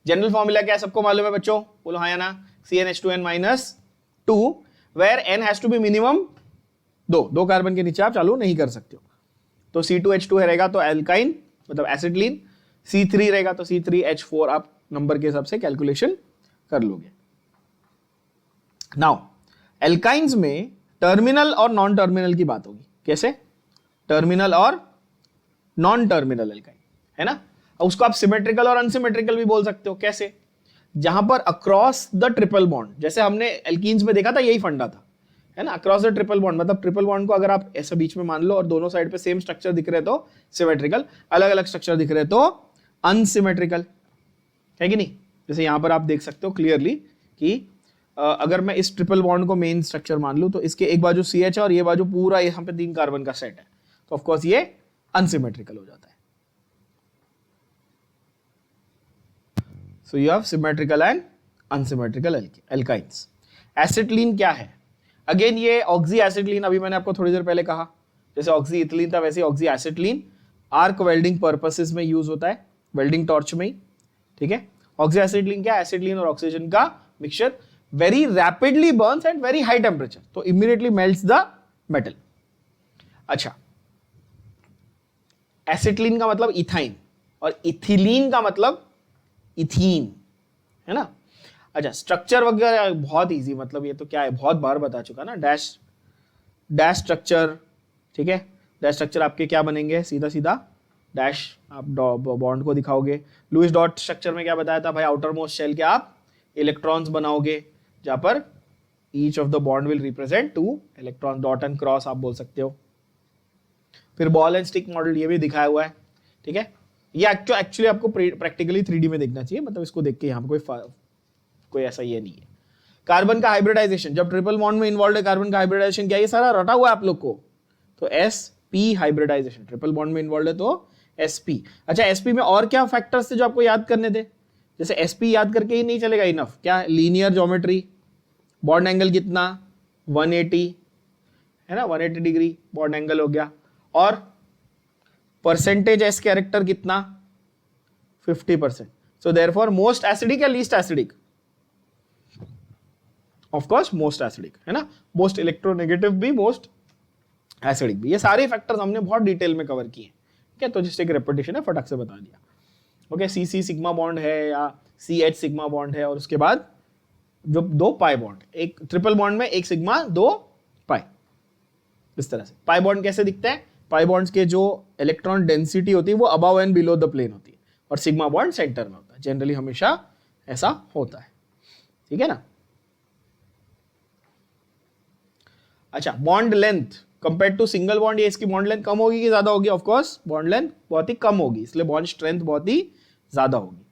जनरल फॉर्मूला क्या है सबको मालूम है बच्चों? बोलो हाँ या ना। CnH2n-2 where n has to be minimum 2 carbon के नीचे आप चालू नहीं कर सकते हो। तो C2H2 रहेगा तो एल्काइन मतलब एसिटिलीन, C3 रहेगा तो C3H4 आप नंबर के हिसाब से कैलकुलेशन कर लोगे। नाउ एल्काइंस में टर्मिनल और नॉन टर्मिनल की बात होगी। कैसे? टर्मिनल और नॉन टर्मिनल एल्काइन, है ना। उसको आप सिमेट्रिकल और अनसिमेट्रिकल भी बोल सकते हो। कैसे? जहां पर अक्रॉस द ट्रिपल बॉन्ड, जैसे हमने एल्कीन्स में देखा था, यही फंडा था, है ना। अक्रॉस द ट्रिपल बॉन्ड मतलब ट्रिपल बॉन्ड को अगर आप ऐसा बीच में मान लो और दोनों साइड पे सेम स्ट्रक्चर दिख रहे तो सिमेट्रिकल, अलग अलग स्ट्रक्चर दिख रहे तो अनसिमेट्रिकल, है कि नहीं। जैसे यहां पर आप देख सकते हो क्लियरली कि अगर मैं इस ट्रिपल बॉन्ड को मेन स्ट्रक्चर मान लूं तो इसके एक बाजू CH है और ये बाजू पूरा यहाँ पे 3 कार्बन का सेट है, तो ऑफकोर्स ये अनसिमेट्रिकल हो जाता है। So you have symmetrical and unsymmetrical alkynes. Acetylene क्या है? अगेन ये ऑक्सी एसिटिलीन, अभी मैंने आपको थोड़ी देर पहले कहा, जैसे ऑक्सी इथिलीन था वैसे oxy acetylene arc welding purposes में यूज होता है, वेल्डिंग टॉर्च में ही, ठीक है। ऑक्सी एसिटिलीन क्या? एसिटिलीन और ऑक्सीजन का mixture very rapidly burns at very high temperature, तो इमीडिएटली मेल्ट्स द मेटल। अच्छा, एसिटिलीन का मतलब इथाइन और इथिलीन का मतलब इथीन, है ना। अच्छा, स्ट्रक्चर वगैरह बहुत इजी, मतलब ये तो क्या है, बहुत बार बता चुका ना। डैश स्ट्रक्चर, ठीक है। डैश स्ट्रक्चर आपके क्या बनेंगे? सीधा सीधा डैश, आप बॉन्ड को दिखाओगे। लुईस डॉट स्ट्रक्चर में क्या बताया था भाई? आउटर मोस्ट शेल के आप इलेक्ट्रॉन्स बनाओगे, जहां पर each of the bond will represent 2 electron, dot and cross आप बोल सकते हो। फिर बॉल एंड स्टिक मॉडल ये भी दिखाया हुआ है, ठीक है। ये एक्चुअली आपको प्रैक्टिकली 3D में देखना चाहिए, मतलब इसको देख के यहाँ पे कोई ऐसा ये नहीं है। कार्बन का हाइब्रिडाइजेशन, जब ट्रिपल बॉन्ड में इन्वॉल्व है कार्बन का हाइब्रिडाइजेशन क्या? ये सारा रटा हुआ है आप लोग को, तो sp हाइब्रिडाइजेशन, ट्रिपल बॉन्ड में इन्वॉल्व है तो sp। अच्छा, sp में और क्या फैक्टर्स थे जो आपको याद करने थे? जैसे sp याद करके ही नहीं चलेगा इनफ, क्या? लीनियर ज्योमेट्री, बॉन्ड एंगल कितना? 180, है ना, 180 डिग्री बॉन्ड एंगल हो गया, और परसेंटेज एस कैरेक्टर कितना? 50%। सो देयरफॉर मोस्ट एसिडिक या least acidic? Of course most acidic, है ना। मोस्ट इलेक्ट्रोनेगेटिव भी, मोस्ट एसिडिक भी। ये सारे फैक्टर्स हमने बहुत डिटेल में कवर किए, ठीक है। तो जस्ट एक रेपिटेशन है, फटाक से बता दिया। ओके, CC सिग्मा बॉन्ड है या CH सिग्मा बॉन्ड है, और उसके बाद जो 2 पाई बॉन्ड, एक ट्रिपल बॉन्ड में 1 सिग्मा 2 पाई, इस तरह से। पाई बॉन्ड कैसे दिखते हैं? पाई बॉन्ड्स के जो इलेक्ट्रॉन डेंसिटी होती है वो above and below the plane होती है, और सिग्मा बॉन्ड सेंटर में होता है। जनरली हमेशा ऐसा होता है, ठीक है ना। अच्छा, bond length compare to single bond, ये इसकी बॉन्ड लेंथ कम होगी कि ज्यादा होगी? ऑफ कोर्स बॉन्ड लेंथ बहुत ही कम होगी, इसलिए बॉन्ड स्ट्रेंथ बहुत ही ज्यादा होगी,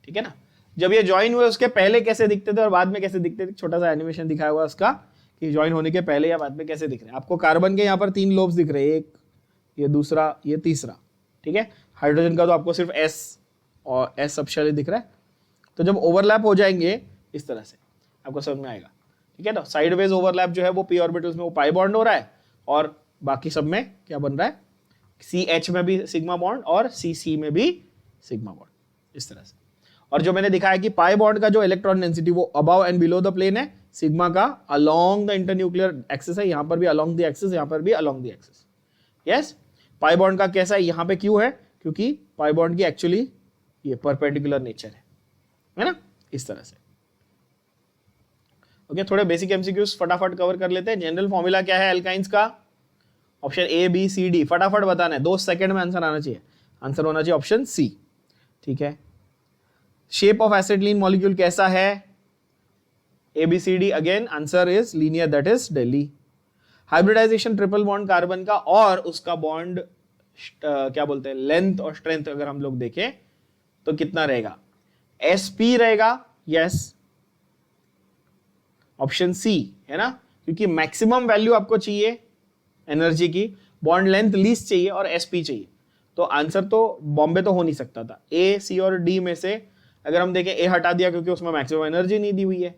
ठीक है ना। जब ये ज्वाइन हुए उसके पहले कैसे दिखते थे और बाद में कैसे दिखते थे? छोटा सा एनिमेशन दिखाया हुआ उसका कि ज्वाइन होने के पहले या बाद में कैसे दिख रहे हैं। आपको कार्बन के यहाँ पर 3 लोब्स दिख रहे हैं, एक ये, दूसरा ये, तीसरा, ठीक है। हाइड्रोजन का तो आपको सिर्फ S और S सबशेल दिख रहा है। तो जब ओवरलैप हो जाएंगे इस तरह से आपको समझ में आएगा, ठीक है ना। साइडवेज ओवरलैप जो है वो p ऑर्बिटल्स में वो पाई बॉन्ड हो रहा है, और बाकी सब में क्या बन रहा है? CH में भी सिग्मा बॉन्ड और CC में भी सिग्मा बॉन्ड, इस तरह से। और जो मैंने दिखाया कि पाई बॉन्ड का जो इलेक्ट्रॉन डेंसिटी वो above and below the plane है, सिग्मा का अलोंग द इंटरन्यूक्लियर एक्सिस है, यहां पर भी अलोंग द एक्सिस, यहां पर भी along the axis. Yes, pi bond का कैसा है? यहां पे क्यों है? क्योंकि पाई बॉन्ड की एक्चुअली ये परपेंडिकुलर नेचर है ना, इस तरह से। ओके, थोड़े बेसिक एमसीक्यूज फटाफट कवर कर लेते हैं। जनरल फॉर्मूला क्या है एल्काइंस का? Option A B C D, फटाफट बताना है, 2 सेकंड में आंसर आना चाहिए। आंसर होना चाहिए ऑप्शन C, ठीक है। शेप ऑफ एसिटिलीन मॉलिक्यूल कैसा है? ABCD, again answer is linear, that is Delhi. Hybridisation triple bond carbon का और उसका बॉन्ड क्या बोलते हैं, लेंथ और स्ट्रेंथ अगर हम लोग देखें तो कितना रहेगा? sp रहेगा, यस, ऑप्शन सी, है ना, क्योंकि मैक्सिमम वैल्यू आपको चाहिए एनर्जी की, बॉन्ड लेंथ लीस्ट चाहिए और sp चाहिए। तो आंसर तो बॉम्बे तो हो नहीं सकता था। A, C और D में से अगर हम देखें, A हटा दिया क्योंकि उसमें मैक्सिमम एनर्जी नहीं दी हुई है,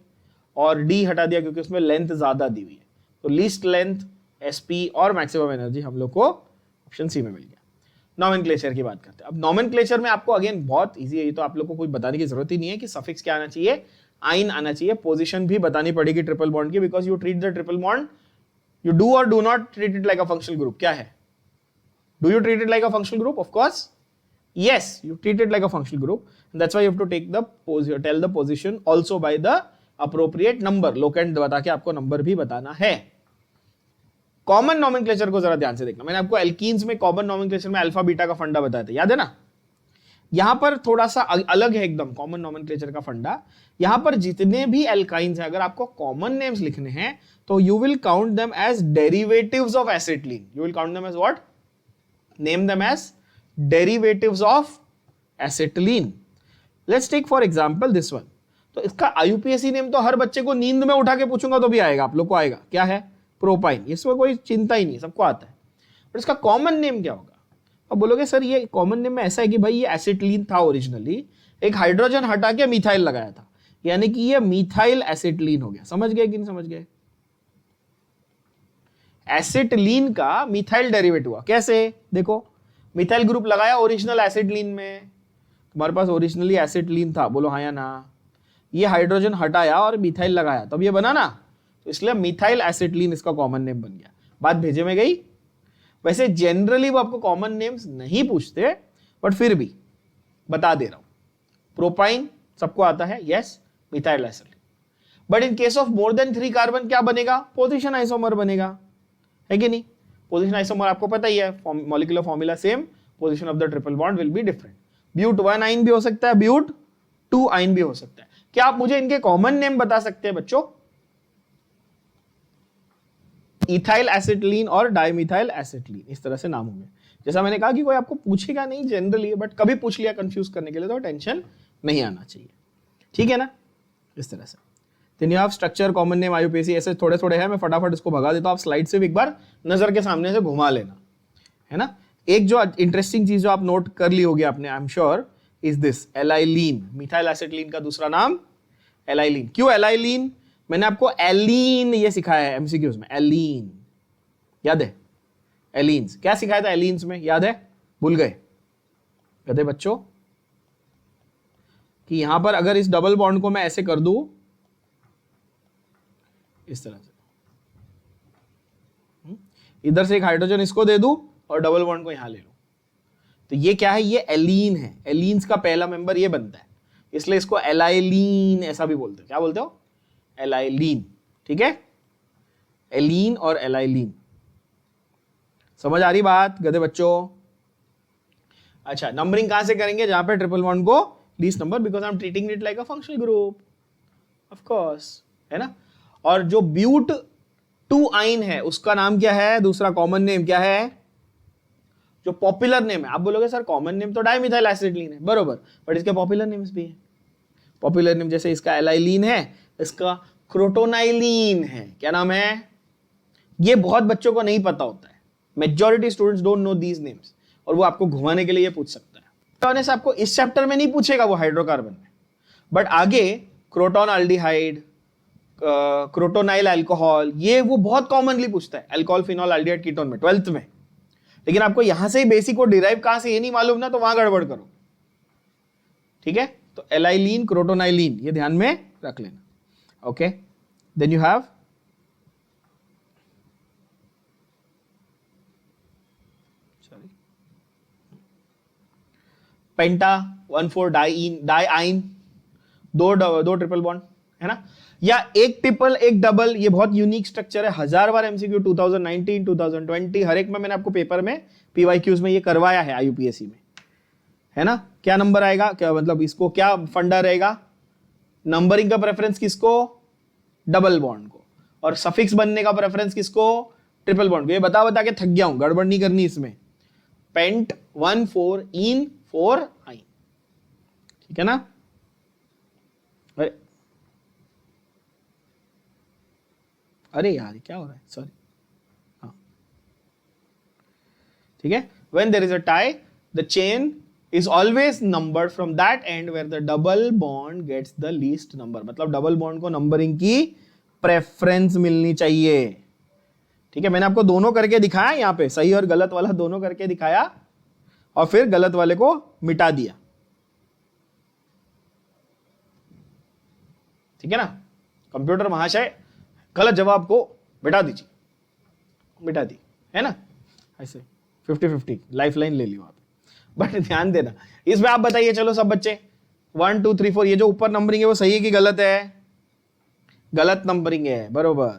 और D हटा दिया क्योंकि उसमें लेंथ ज्यादा दी हुई है। तो लीस्ट लेंथ, sp और मैक्सिमम एनर्जी हम लोग को ऑप्शन सी में मिल गया। नॉमेनक्लेचर की बात करते हैं। अब नॉमेनक्लेचर में आपको अगेन बहुत इजी है, ये तो आप लोग को कोई बताने की जरूरत ही नहीं है कि सफिक्स क्या आना चाहिए, आइन आना चाहिए, पोजीशन भी बतानी पड़ेगी ट्रिपल बॉन्ड की, because you treat the triple bond, you do or do not treat it like a functional group. क्या है? Do you treat it like a functional group? Of course Yes, you treat it like a functional group. And that's why you have to take the tell the position also by the appropriate number. Locant बता के आपको number भी बताना है. Common nomenclature को जरा ध्यान से देखना. मैंने आपको एल्कीन्स में कॉमन नॉमेनक्लेचर में अल्फा बीटा का फंडा बताया था, याद है ना. यहां पर थोड़ा सा अलग है एकदम कॉमन नॉमेनक्लेचर का फंडा. यहां पर जितने भी एल्काइंस हैं, अगर आपको कॉमन नेम्स लिखने हैं तो you will count them as derivatives of acetylene. You will count them as what? Name them as derivatives of acetylene. Let's take for example this one. तो इसका आईयूपीएसी नेम तो हर बच्चे को नींद में उठा के पूछूंगा तो भी आएगा, आप लोग को आएगा. क्या है? प्रोपाइन. इसमें कोई चिंता ही नहीं, सबको आता है. पर इसका कॉमन नेम क्या होगा? अब बोलोगे सर ये कॉमन नेम में ऐसा है कि भाई ये एसिटिलीन था ओरिजिनली, एक हाइड्रोजन हटा के मिथाइल लगाया था, यानी कि ये मिथाइल एसिटिलीन हो गया. समझ गए कि नहीं समझ गए? एसिटिलीन का मिथाइल डेरिवेटिव हुआ. कैसे? देखो, मिथाइल ग्रुप लगाया ओरिजिनल एसिटिलीन में, तुम्हारे पास ओरिजिनली एसिटिलीन था, बोलो हाँ या ना. ये हाइड्रोजन हटाया और मिथाइल लगाया, तब ये बना ना, तो इसलिए मिथाइल एसिटिलीन इसका कॉमन नेम बन गया. बात भेजे में गई. वैसे जनरली वो आपको कॉमन नेम्स नहीं पूछते, बट फिर भी बता दे रहा हूं. प्रोपाइन सबको आता है, yes, methyl acetylene. But in case of more than 3 carbon क्या बनेगा? पोजीशन आइसोमर बनेगा, है कि नहीं? पोजीशन आइसोमर आपको पता ही है, molecular formula same, position of the triple bond will be different. But 1 yne भी हो सकता है, ब्यूट 2 आइन भी हो सकता है. क्या आप मुझे इनके कॉमन नेम बता सकते हैं बच्चों? इथाइल एसिटिलीन और डाइमिथाइल एसिटिलीन, इस तरह से नाम होंगे. जैसा मैंने कहा कि कोई आपको पूछेगा नहीं जनरली, बट कभी पूछ लिया कंफ्यूज करने के लिए, तो टेंशन नहीं आना चाहिए. ठीक है ना? इस तरह से. Then you have structure, common name, IUPAC, ऐसे थोड़े थोड़े हैं. मैं फटाफट इसको भगा देता हूं, आप स्लाइड से भी एक बार नजर के सामने से घुमा लेना, है ना. एक जो इंटरेस्टिंग चीज जो आप नोट कर ली होगी आपने, I am sure, is this allylene. Methyl acetylene का दूसरा नाम एलाइलीन. क्यों एलाइलीन? मैंने आपको एलीन ये सिखाया है एमसीक्यूज में. एलीन याद है? एलीन्स क्या सिखाया था एलीन्स में, याद है? भूल गए? कहते बच्चों कि यहां पर अगर इस डबल बॉन्ड को मैं ऐसे कर दूं, इस तरह से, इधर से एक हाइड्रोजन इसको दे दूं और डबल बॉन्ड को यहां ले लूं, तो ये क्या है? ये एलीन है. एलीन्स का पहला मेंबर ये बनता है, इसलिए इसको एलाइलीन ऐसा भी बोलते हैं. क्या बोलते हो? एलाइलीन. ठीक है? एलीन और एलाइलीन. समझ आ रही बात गधे बच्चों? अच्छा, नंबरिंग कहां से करेंगे? जहां पे ट्रिपल बॉन्ड को least number, because I am treating it like a functional group, of course, है ना. और जो ब्यूट 2 आइन है उसका नाम क्या है? दूसरा कॉमन नेम क्या है? जो पॉपुलर नेम है, आप बोलोगे सर कॉमन नेम तो डाइमिथाइल एसिटिलीन है, बरोबर, बट इसके पॉपुलर नेम्स भी है. पॉपुलर नेम जैसे इसका एलाइलीन है, इसका क्रोटोनाइलीन है. क्या नाम है? ये बहुत बच्चों को नहीं पता होता है. Majority students don't know these names, और वो आपको घुमाने के लिए ये पूछ सकता है. तो से आपको इस चैप्टर में नहीं पूछेगा वो हाइड्रोकार्बन में, बट आगे क्रोटोन अल्डिहाइड, क्रोटोनाइल अल्कोहल, ये वो बहुत कॉमनली पूछता है. अल्कोहल, फिनॉल, एल्डिहाइड, कीटोन में 12th में. लेकिन आपको यहां से ही बेसिक को डिराइव कहां से ये नहीं मालूम ना, तो वहां गड़बड़ करो. ठीक है? तो एलाइलीन, क्रोटोनाइलीन, ये ध्यान में रख लेना. ओके, देन यू हैव पेंटा 1,4 डाइआइन, दो ट्रिपल बॉन्ड, है ना. या एक ट्रिपल एक डबल, ये बहुत यूनिक स्ट्रक्चर है. 1000 बार एमसीक्यू 2019, 2020 हर एक में मैंने आपको पेपर में पीवाईक्यूज में ये करवाया है, आईयूपीएसी में, है ना. क्या नंबर आएगा? क्या मतलब इसको क्या फंडा रहेगा? नंबरिंग का प्रेफरेंस किसको? डबल बॉन्ड को. और सफिक्स बनने का प्रेफरेंस किसको? ट्रिपल बॉन्ड को. ये बता के थक गया हूं, गड़बड़ नहीं करनी इसमें. पेंट 1,4 इन 4 आइन. ठीक है ना? अरे यार क्या हो रहा है, सॉरी. हाँ, ठीक है. When there is a tie, the chain is always numbered from that end where the double bond gets the least number. मतलब डबल बॉन्ड को नंबरिंग की प्रेफरेंस मिलनी चाहिए. ठीक है? मैंने आपको दोनों करके दिखाया, यहां पे सही और गलत वाला दोनों करके दिखाया, और फिर गलत वाले को मिटा दिया. ठीक है ना? कंप्यूटर महाशय गलत जवाब को मिटा दीजिए, मिटा दी, है ना. ऐसे 50-50 लाइफ लाइन ले लियो आप. बट ध्यान देना इसमें, आप बताइए चलो सब बच्चे, 1 2 3 4, ये जो ऊपर नंबरिंग है वो सही है कि गलत है? गलत नंबरिंग है, बरोबर।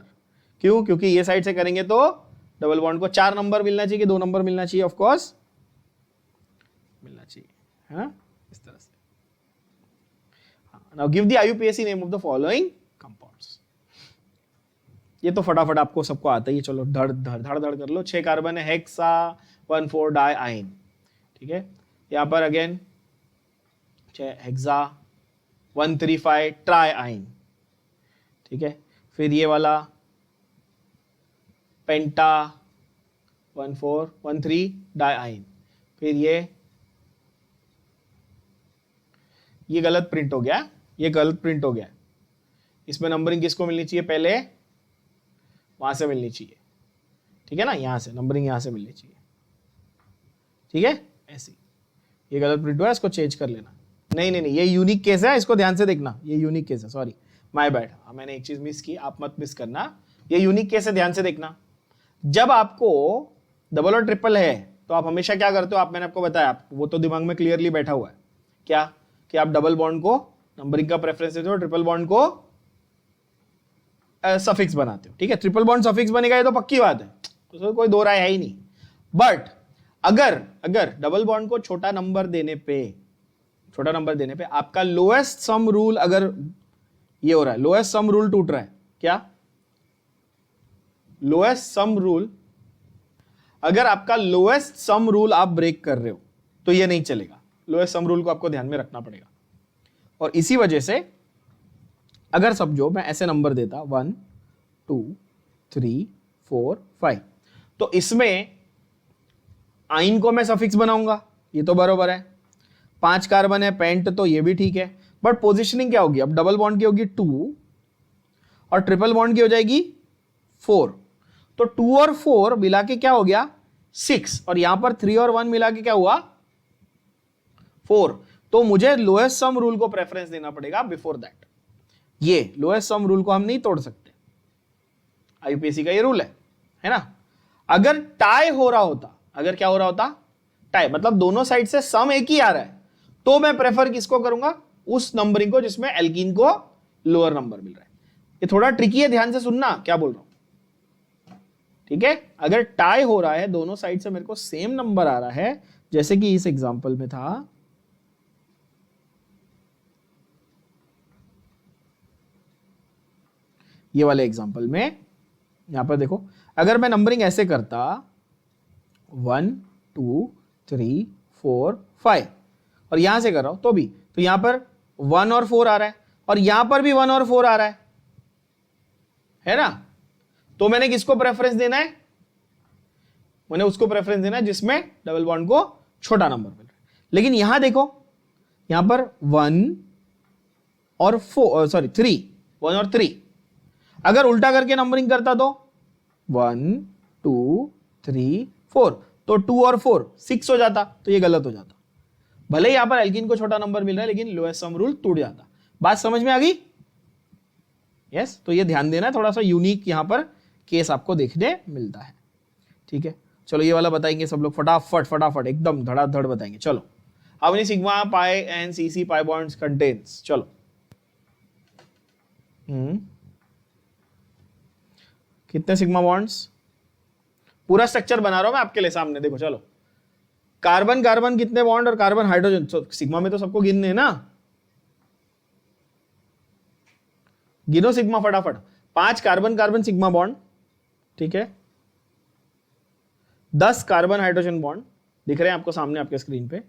क्यों? क्योंकि ये साइड से करेंगे तो डबल बॉन्ड को 4 नंबर मिलना चाहिए कि 2 नंबर मिलना चाहिए? ऑफ कोर्स मिलना चाहिए। हाँ, इस तरह से। Now give the IUPAC name of the following compounds. ये तो फटाफट आपको सबको आता ही है, चलो धड़ धड़ धड़ धड़ कर लो। 6 कार्बन है, हेक्सा 1,4 डाई आइन, ठीक है। यहां पर अगेन हेक्सा 1,3,5 ट्राई आइन, ठीक है। फिर ये वाला पेंटा 1,4 डाई आइन। फिर ये गलत प्रिंट हो गया, ये गलत प्रिंट हो गया। इसमें नंबरिंग किसको मिलनी चाहिए? पहले वहां से मिलनी चाहिए, ठीक है ना, यहां से नंबरिंग यहां से मिलनी चाहिए, ठीक है। ऐसे ये गलत प्रिंट हुआ, इसको चेंज कर लेना। नहीं नहीं नहीं, ये यूनिक केस है, इसको ध्यान से देखना, ये यूनिक केस है, सॉरी माय बैड, मैंने एक चीज मिस की, आप मत मिस करना। ये यूनिक केस है, ध्यान से देखना। जब आपको डबल और ट्रिपल है तो आप हमेशा क्या करते हो? मैंने आपको बताया, वो तो दिमाग में क्लियरली बैठा हुआ है क्या, कि आप डबल बॉन्ड को नंबरिंग का प्रेफरेंस देते हो, ट्रिपल बॉन्ड को सफिक्स बनाते हो, ठीक है। ट्रिपल बॉन्ड सफिक्स बनेगा, ये तो पक्की बात है, तो कोई दो राय है ही नहीं। बट अगर डबल बॉन्ड को छोटा नंबर देने पे आपका लोएस्ट सम रूल, अगर ये हो रहा है, लोएस्ट सम रूल टूट रहा है, क्या लोएस्ट सम रूल, अगर आपका लोएस्ट सम रूल आप ब्रेक कर रहे हो तो ये नहीं चलेगा। लोएस्ट सम रूल को आपको ध्यान में रखना पड़ेगा। और इसी वजह से अगर सब जो मैं ऐसे नंबर देता 1 2 3 4 5, तो इसमें आइन को मैं सफिक्स बनाऊंगा, ये तो बरोबर है। 5 कार्बन है, पेंट, तो ये भी ठीक है। बट पोजिशनिंग क्या होगी? अब डबल बॉन्ड की होगी 2 और ट्रिपल बॉन्ड की हो जाएगी 4, तो 2 और 4 मिला के क्या हो गया? 6, और यहां पर 3 और 1 मिला के क्या हुआ? 4। तो मुझे लोएस्ट सम रूल को प्रेफरेंस देना पड़ेगा बिफोर दैट। ये लोएस्ट सम रूल को हम नहीं तोड़ सकते, IUPAC का ये रूल है ना। अगर टाई हो रहा होता, अगर क्या हो रहा होता? टाई, मतलब दोनों साइड से सम एक ही आ रहा है, तो मैं प्रेफर किसको करूंगा? उस नंबरिंग को जिसमें एल्कीन को लोअर नंबर मिल रहा है। ये थोड़ा ट्रिकी है, ध्यान से सुनना क्या बोल रहा हूं, ठीक है। अगर टाई हो रहा है, दोनों साइड से मेरे को सेम नंबर आ रहा है, जैसे कि इस एग्जांपल में था, ये वाले एग्जांपल में, यहां पर देखो, अगर मैं नंबरिंग ऐसे करता 1 2 3 4 5 और यहां से कर रहा हूं तो भी, तो यहां पर 1 और 4 आ रहा है, और यहां पर भी 1 और 4 आ रहा है ना। तो मैंने किसको प्रेफरेंस देना है? मैंने उसको प्रेफरेंस देना है जिसमें डबल बॉन्ड को छोटा नंबर मिल रहा है। लेकिन यहां देखो, यहां पर 1 और 4, सॉरी 3, 1 और 3, अगर उल्टा करके नंबरिंग करता तो 1 2 3 4, तो 2 और 4 6 हो जाता, तो ये गलत हो जाता। भले ही यहां पर एल्कीन को छोटा नंबर मिल रहा है, लेकिन लोएस्ट सम रूल टूट जाता। बात समझ में आ गई? यस, तो ये ध्यान देना है, थोड़ा सा यूनिक यहां पर केस आपको देखने मिलता है, ठीक है। चलो ये वाला बताएंगे सब लोग फटाफट एकदम धड़ाधड़ बताएंगे। चलो, how many sigma pi and CC pi bonds contains? चलो, कितने सिग्मा बॉन्ड्स? पूरा स्ट्रक्चर बना रहा हूं मैं आपके लिए सामने, देखो। चलो, कार्बन कार्बन कितने बॉन्ड और कार्बन हाइड्रोजन, तो सिग्मा में तो सबको गिनने ना, गिनो सिग्मा फटाफट। 5 कार्बन कार्बन सिग्मा बॉन्ड, ठीक है। 10 कार्बन हाइड्रोजन बॉन्ड दिख रहे हैं आपको सामने आपके स्क्रीन पे,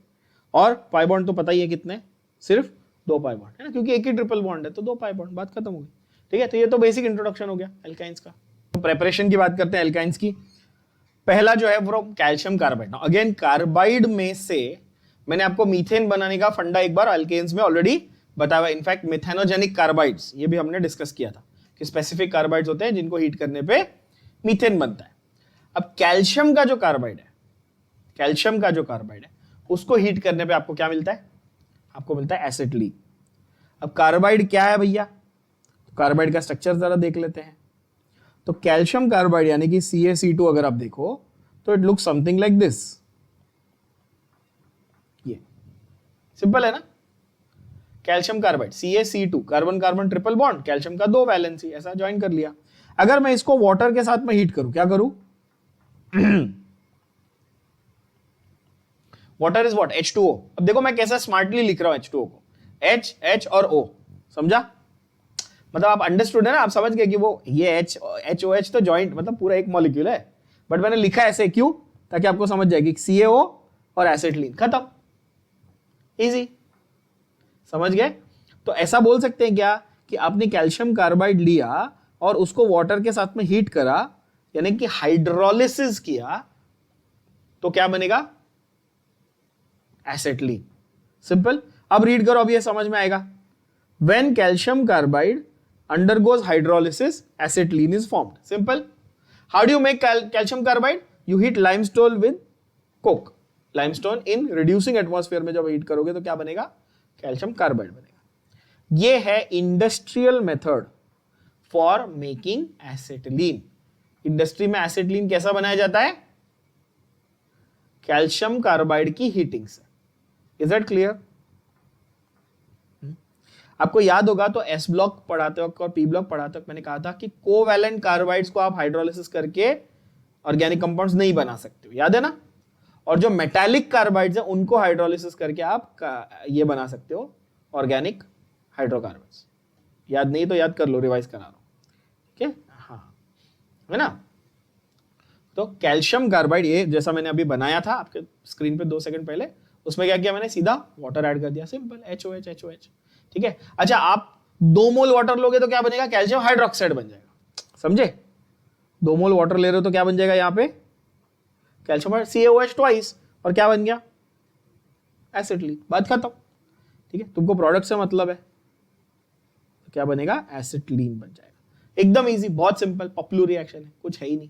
और पाई बॉन्ड तो पता ही है कितने, सिर्फ 2 पाई बॉन्ड है ना, क्योंकि एक ही ट्रिपल बॉन्ड है तो 2 पाई बॉन्ड, बात खत्म हो गई, ठीक है। तो ये तो बेसिक इंट्रोडक्शन हो गया एल्काइंस का। तो प्रेपरेशन की बात करते हैं एल्काइंस की। पहला जो है वो कैल्शियम कार्बाइड। अगेन कार्बाइड में से मैंने आपको मीथेन बनाने का फंडा एक बार अल्केन्स में ऑलरेडी बताया। इनफैक्ट मिथेनोजेनिक कार्बाइड्स, ये भी हमने डिस्कस किया था कि स्पेसिफिक कार्बाइड्स होते हैं जिनको हीट करने पे मीथेन बनता है। अब कैल्शियम का जो कार्बाइड है, उसको हीट करने पे आपको क्या मिलता है? आपको मिलता है एसिटिलीन। अब कार्बाइड क्या है भैया? तो कार्बाइड का स्ट्रक्चर जरा देख लेते हैं। तो कैल्शियम कार्बाइड यानी कि CaC2 अगर आप देखो तो it looks something like this. Simple है ना। Calcium carbide CaC2 carbon carbon triple bond, calcium का 2 वैलेंसी, ऐसा ज्वाइन कर लिया। अगर मैं इसको वाटर के साथ में हीट करूं, क्या करूं? Water is what? H2O। अब देखो मैं कैसा स्मार्टली लिख रहा हूं H2O को, H H और O, समझा? मतलब आप अंडरस्टूड है ना, आप समझ गए कि वो ये HOH तो जॉइंट मतलब पूरा एक मॉलिक्यूल है, बट मैंने लिखा ऐसे क्यों? ताकि आपको समझ जाएगी CaO और एसिटिलीन, खत्म, इजी, समझ गए? तो ऐसा बोल सकते हैं क्या कि आपने कैल्शियम कार्बाइड लिया और उसको वाटर के साथ में हीट करा, यानी कि हाइड्रोलिसिस किया, तो क्या बनेगा? एसिटिलीन। सिंपल। अब रीड करो, अब ये समझ में आएगा। When calcium carbide undergoes hydrolysis, acetylene is formed. Simple. How do you make calcium carbide? You heat limestone with coke. Limestone in reducing atmosphere में जब हीट करोगे तो क्या बनेगा? कैल्शियम कार्बाइड बनेगा। ये है industrial method for making acetylene. Industry में एसिटिलीन कैसा बनाया जाता है? कैल्शियम कार्बाइड की हीटिंग से। Is that clear? आपको याद होगा तो एस ब्लॉक पढ़ाते वक्त और पी ब्लॉक पढ़ाते वक्त मैंने कहा था कि कोवैलेंट कार्बाइड्स को आप हाइड्रोलिसिस करके ऑर्गेनिक कंपाउंड्स नहीं बना सकते हो, याद है ना? और जो मेटालिक कार्बाइड्स हैं उनको हाइड्रोलिसिस करके आप ये बना सकते हो ऑर्गेनिक हाइड्रोकार्बन्स। याद नहीं तो याद कर लो, रिवाइज करा रहा हूं, ठीक है? हाँ, है ना? तो कैल्शियम कार्बाइड ये जैसा मैंने अभी बनाया था आपके स्क्रीन पे 2 सेकंड पहले, उसमें क्या किया मैंने? सीधा वाटर ऐड कर दिया, सिंपल, HOH, ठीक है? अच्छा, आप 2 मोल वाटर लोगे तो क्या बनेगा? कैल्शियम हाइड्रोक्साइड बन जाएगा, समझे? 2 मोल वाटर ले रहे हो तो क्या बन जाएगा यहाँ पे? कैल्शियम CaOH ट्वाइस, और क्या बन गया? एसिटिलीन। बात खत्म, ठीक है? तुमको प्रोडक्ट से मतलब है, तो क्या बनेगा? एसिटिलीन बन जाएगा। एकदम इजी, बहुत सिंपल, पॉपुलर रिएक्शन है, कुछ है ही नहीं,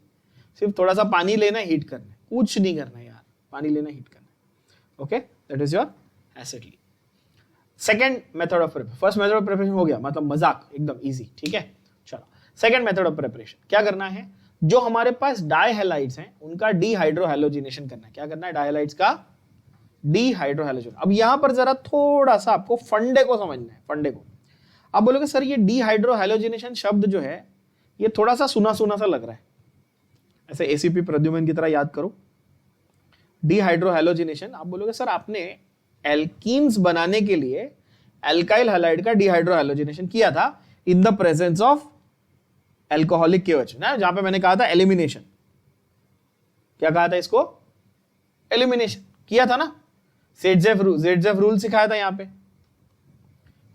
सिर्फ थोड़ा सा पानी लेना है, हीट करना है, कुछ नहीं करना है यार, पानी लेना, हीट करना है। Okay, that is your acetylene. Second method of preparation, first method of preparation हो गया, मतलब मजाक, एकदम इजी, ठीक है? चलो, सेकेंड मेथड ऑफ प्रिपरेशन क्या करना है? जो हमारे पास डाइहैलाइड्स हैं उनका डीहाइड्रोहैलोजिनेशन करना है। क्या करना है? डाइहैलाइड्स का डीहाइड्रोहैलोजन। अब यहां पर जरा थोड़ा सा आपको फंडे को समझना है, फंडे को। आप बोलोगे सर ये डीहाइड्रोहैलोजिनेशन शब्द जो है ये थोड़ा सा सुना सुना सा लग रहा है, ऐसे एसीपी प्रद्युमन की तरह याद करो। डीहाइड्रोहैलोजिनेशन, आप बोलोगे सर आपने एल्कीन्स बनाने के लिए एल्काइल हैलाइड का डीहाइड्रोहैलोजिनेशन किया था इन the presence of alcoholic KOH ना, जहां पे मैंने कहा था एलिमिनेशन। क्या कहा था इसको? एलिमिनेशन किया था ना, जेडजेफ रूल सिखाया था यहां पे।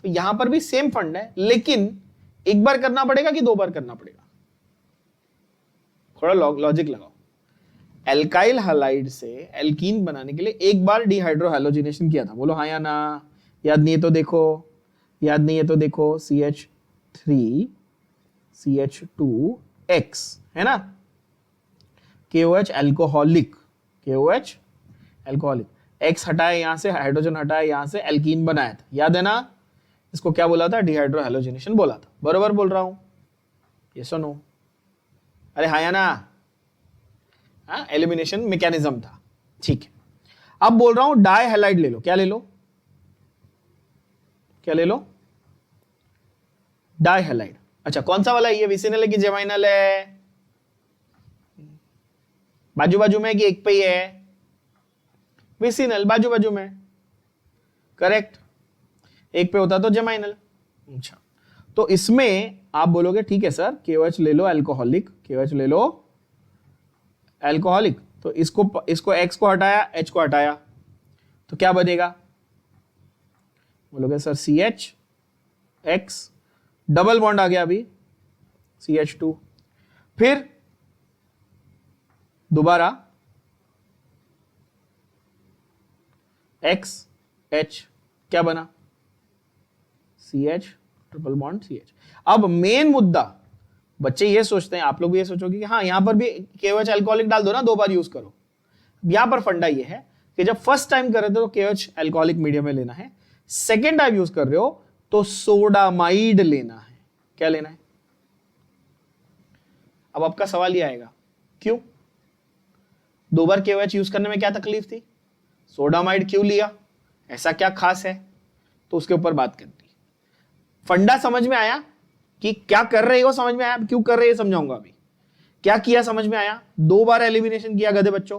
तो यहां पर भी सेम फंड है, लेकिन एक बार करना पड़ेगा कि 2 बार करना पड़ेगा? थोड़ा लॉजिक लगाओ। एल्काइल हैलाइड से एल्कीन बनाने के लिए एक बार डीहाइड्रोहैलोजिनेशन किया था, बोलो हाँ या ना? याद नहीं है तो देखो, याद नहीं है तो देखो, CH3 CH2X है ना, KOH alcoholic, KOH alcoholic, X हटाया यहां से, हाइड्रोजन हटाया यहां से, एल्कीन बनाया था, याद है ना? इसको क्या बोला था? डीहाइड्रोहैलोजिनेशन बोला था। बरोबर बोल रहा हूं? Yes or no? अरे हाँ या ना? हाँ, एलिमिनेशन मैकेनिज्म था, ठीक है। अब बोल रहा हूं डाई हैलाइड ले लो। क्या ले लो? क्या ले लो? Die halide. अच्छा, कौन सा वाला? ये विसिनल है कि जेमाइनल है? बाजू बाजू में कि एक पे ही है? विसिनल, बाजू बाजू में, करेक्ट। एक पे होता तो जेमाइनल। अच्छा, तो इसमें आप बोलोगे ठीक है सर, KOH ले लो एल्कोहलिक, KOH ले लो एल्कोहलिक, तो इसको X को हटाया, H को हटाया, तो क्या बनेगा? बोलोगे sir CH X, double bond आ गया अभी, CH2, फिर दोबारा X H, क्या बना? CH triple bond CH। अब मेन मुद्दा, बच्चे ये सोचते हैं, आप लोग भी ये सोचोगे कि हाँ यहां पर भी KOH अल्कोहलिक डाल दो ना, 2 बार यूज करो। यहां पर फंडा ये है कि जब फर्स्ट टाइम कर रहे थे तो KOH अल्कोहलिक मीडियम में लेना है, सेकेंड टाइम यूज कर रहे हो तो सोडामाइड लेना है। क्या लेना है? अब आपका सवाल ये आएगा, क्यों 2 बार KOH यूज करने में क्या तकलीफ थी? सोडामाइड क्यों लिया? ऐसा क्या खास है, तो उसके ऊपर बात करती है। फंडा समझ में आया कि क्या कर रहे हो, समझ में आया, क्यों कर रहे हो समझाऊंगा अभी। क्या किया समझ में आया, 2 बार एलिमिनेशन किया गधे बच्चों।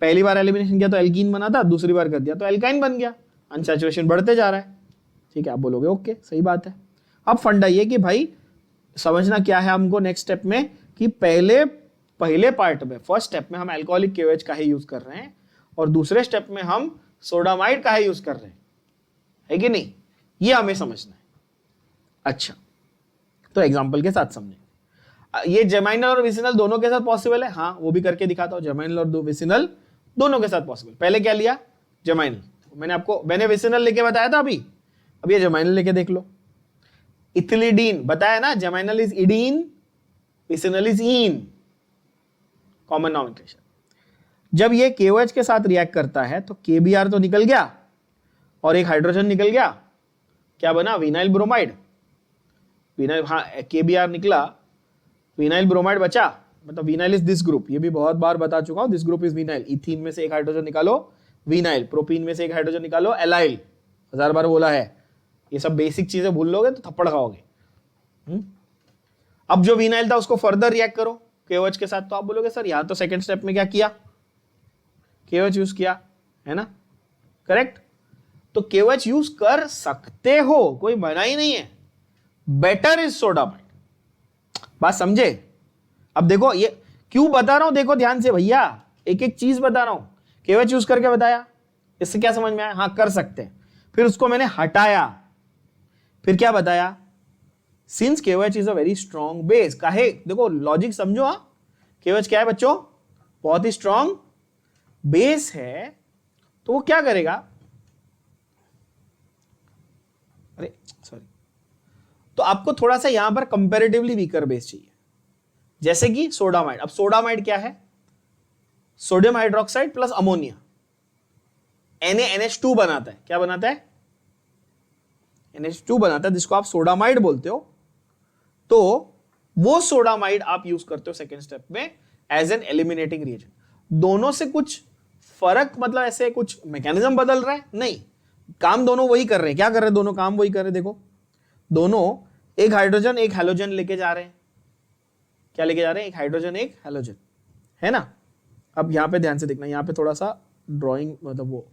पहली बार एलिमिनेशन किया तो एल्कीन बना था, दूसरी बार कर दिया तो एल्काइन बन गया, अनसैचुरेशन बढ़ते जा रहा है। ठीक है, आप बोलोगे ओके सही बात है। अब फंडा ये कि भाई समझना क्या है हमको नेक्स्ट स्टेप में, कि पहले पार्ट में फर्स्ट स्टेप में हम अल्कोहलिक केओएच का ही यूज कर रहे हैं और दूसरे स्टेप में हम सोडामाइड का ही यूज कर रहे हैं, है कि नहीं, ये हमें समझना है। अच्छा, तो एग्जांपल के साथ समझें। ये जेमाइनल और विसिनल दोनों के साथ पॉसिबल है, हाँ वो भी करके दिखाता हूं। जेमाइनल और विसिनल दोनों के साथ पॉसिबल। पहले क्या लिया, जेमाइनल, मैंने विसिनल लेके बताया था अभी, अब ये जेमाइनल लेके देख लो। इथिलीडीन बताया ना, geminal is idene, vicinal is ene, common nomenclature. जब ये KOH के साथ रिएक्ट करता है तो KBr तो निकल गया और एक हाइड्रोजन निकल गया, क्या बना, विनाइल ब्रोमाइड। विनाइल, हाँ KBr निकला, विनाइल ब्रोमाइड बचा, मतलब विनाइल इज दिस ग्रुप, ये भी बहुत बार बता चुका हूं, this group is vinyl. Ethene में से एक हाइड्रोजन निकालो विनाइल, प्रोपीन में से एक हाइड्रोजन निकालो एलाइल, 1000 बार बोला है। ये सब बेसिक चीजें भूल लोगे तो थप्पड़ खाओगे। अब जो विनाइल था उसको फर्दर रिएक्ट करो KOH के साथ, तो आप बोलोगे सर यहां तो सेकंड स्टेप में क्या किया, KOH यूज किया, है ना, करेक्ट। तो KOH यूज कर सकते हो, कोई मना ही नहीं है, बेटर इज सोडामाइड। बात समझे। अब देखो ये क्यों बता रहा हूं, देखो ध्यान से भैया, एक एक चीज बता रहा हूं। KOH यूज करके बताया, इससे क्या समझ में आया, हाँ कर सकते हैं। फिर उसको मैंने हटाया, फिर क्या बताया, since KOH is a very strong base, काहे, देखो लॉजिक समझो। हाँ KOH क्या है बच्चों, बहुत ही स्ट्रॉन्ग बेस है, तो वो क्या करेगा, अरे सॉरी, तो आपको थोड़ा सा यहां पर कंपैरेटिवली वीकर बेस चाहिए, जैसे कि सोडामाइड। अब सोडामाइड क्या है, sodium hydroxide plus ammonia, NaNH2 बनाता है, क्या बनाता है, NH2 बनाता है, जिसको आप सोडामाइड बोलते हो। तो वो सोडामाइड आप यूज करते हो सेकेंड स्टेप में एज एन एलिमिनेटिंग रिएजेंट। दोनों से कुछ फर्क, मतलब ऐसे कुछ मैकेनिज्म बदल रहा है नहीं, काम दोनों वही कर रहे हैं। क्या कर रहे हैं दोनों, काम वही कर रहे हैं। देखो दोनों एक हाइड्रोजन एक हैलोजन लेके जा रहे हैं, क्या लेके जा रहे हैं, एक हाइड्रोजन एक हैलोजन, है ना। अब यहां पे ध्यान से देखना, यहां पे थोड़ा सा ड्राइंग, मतलब वो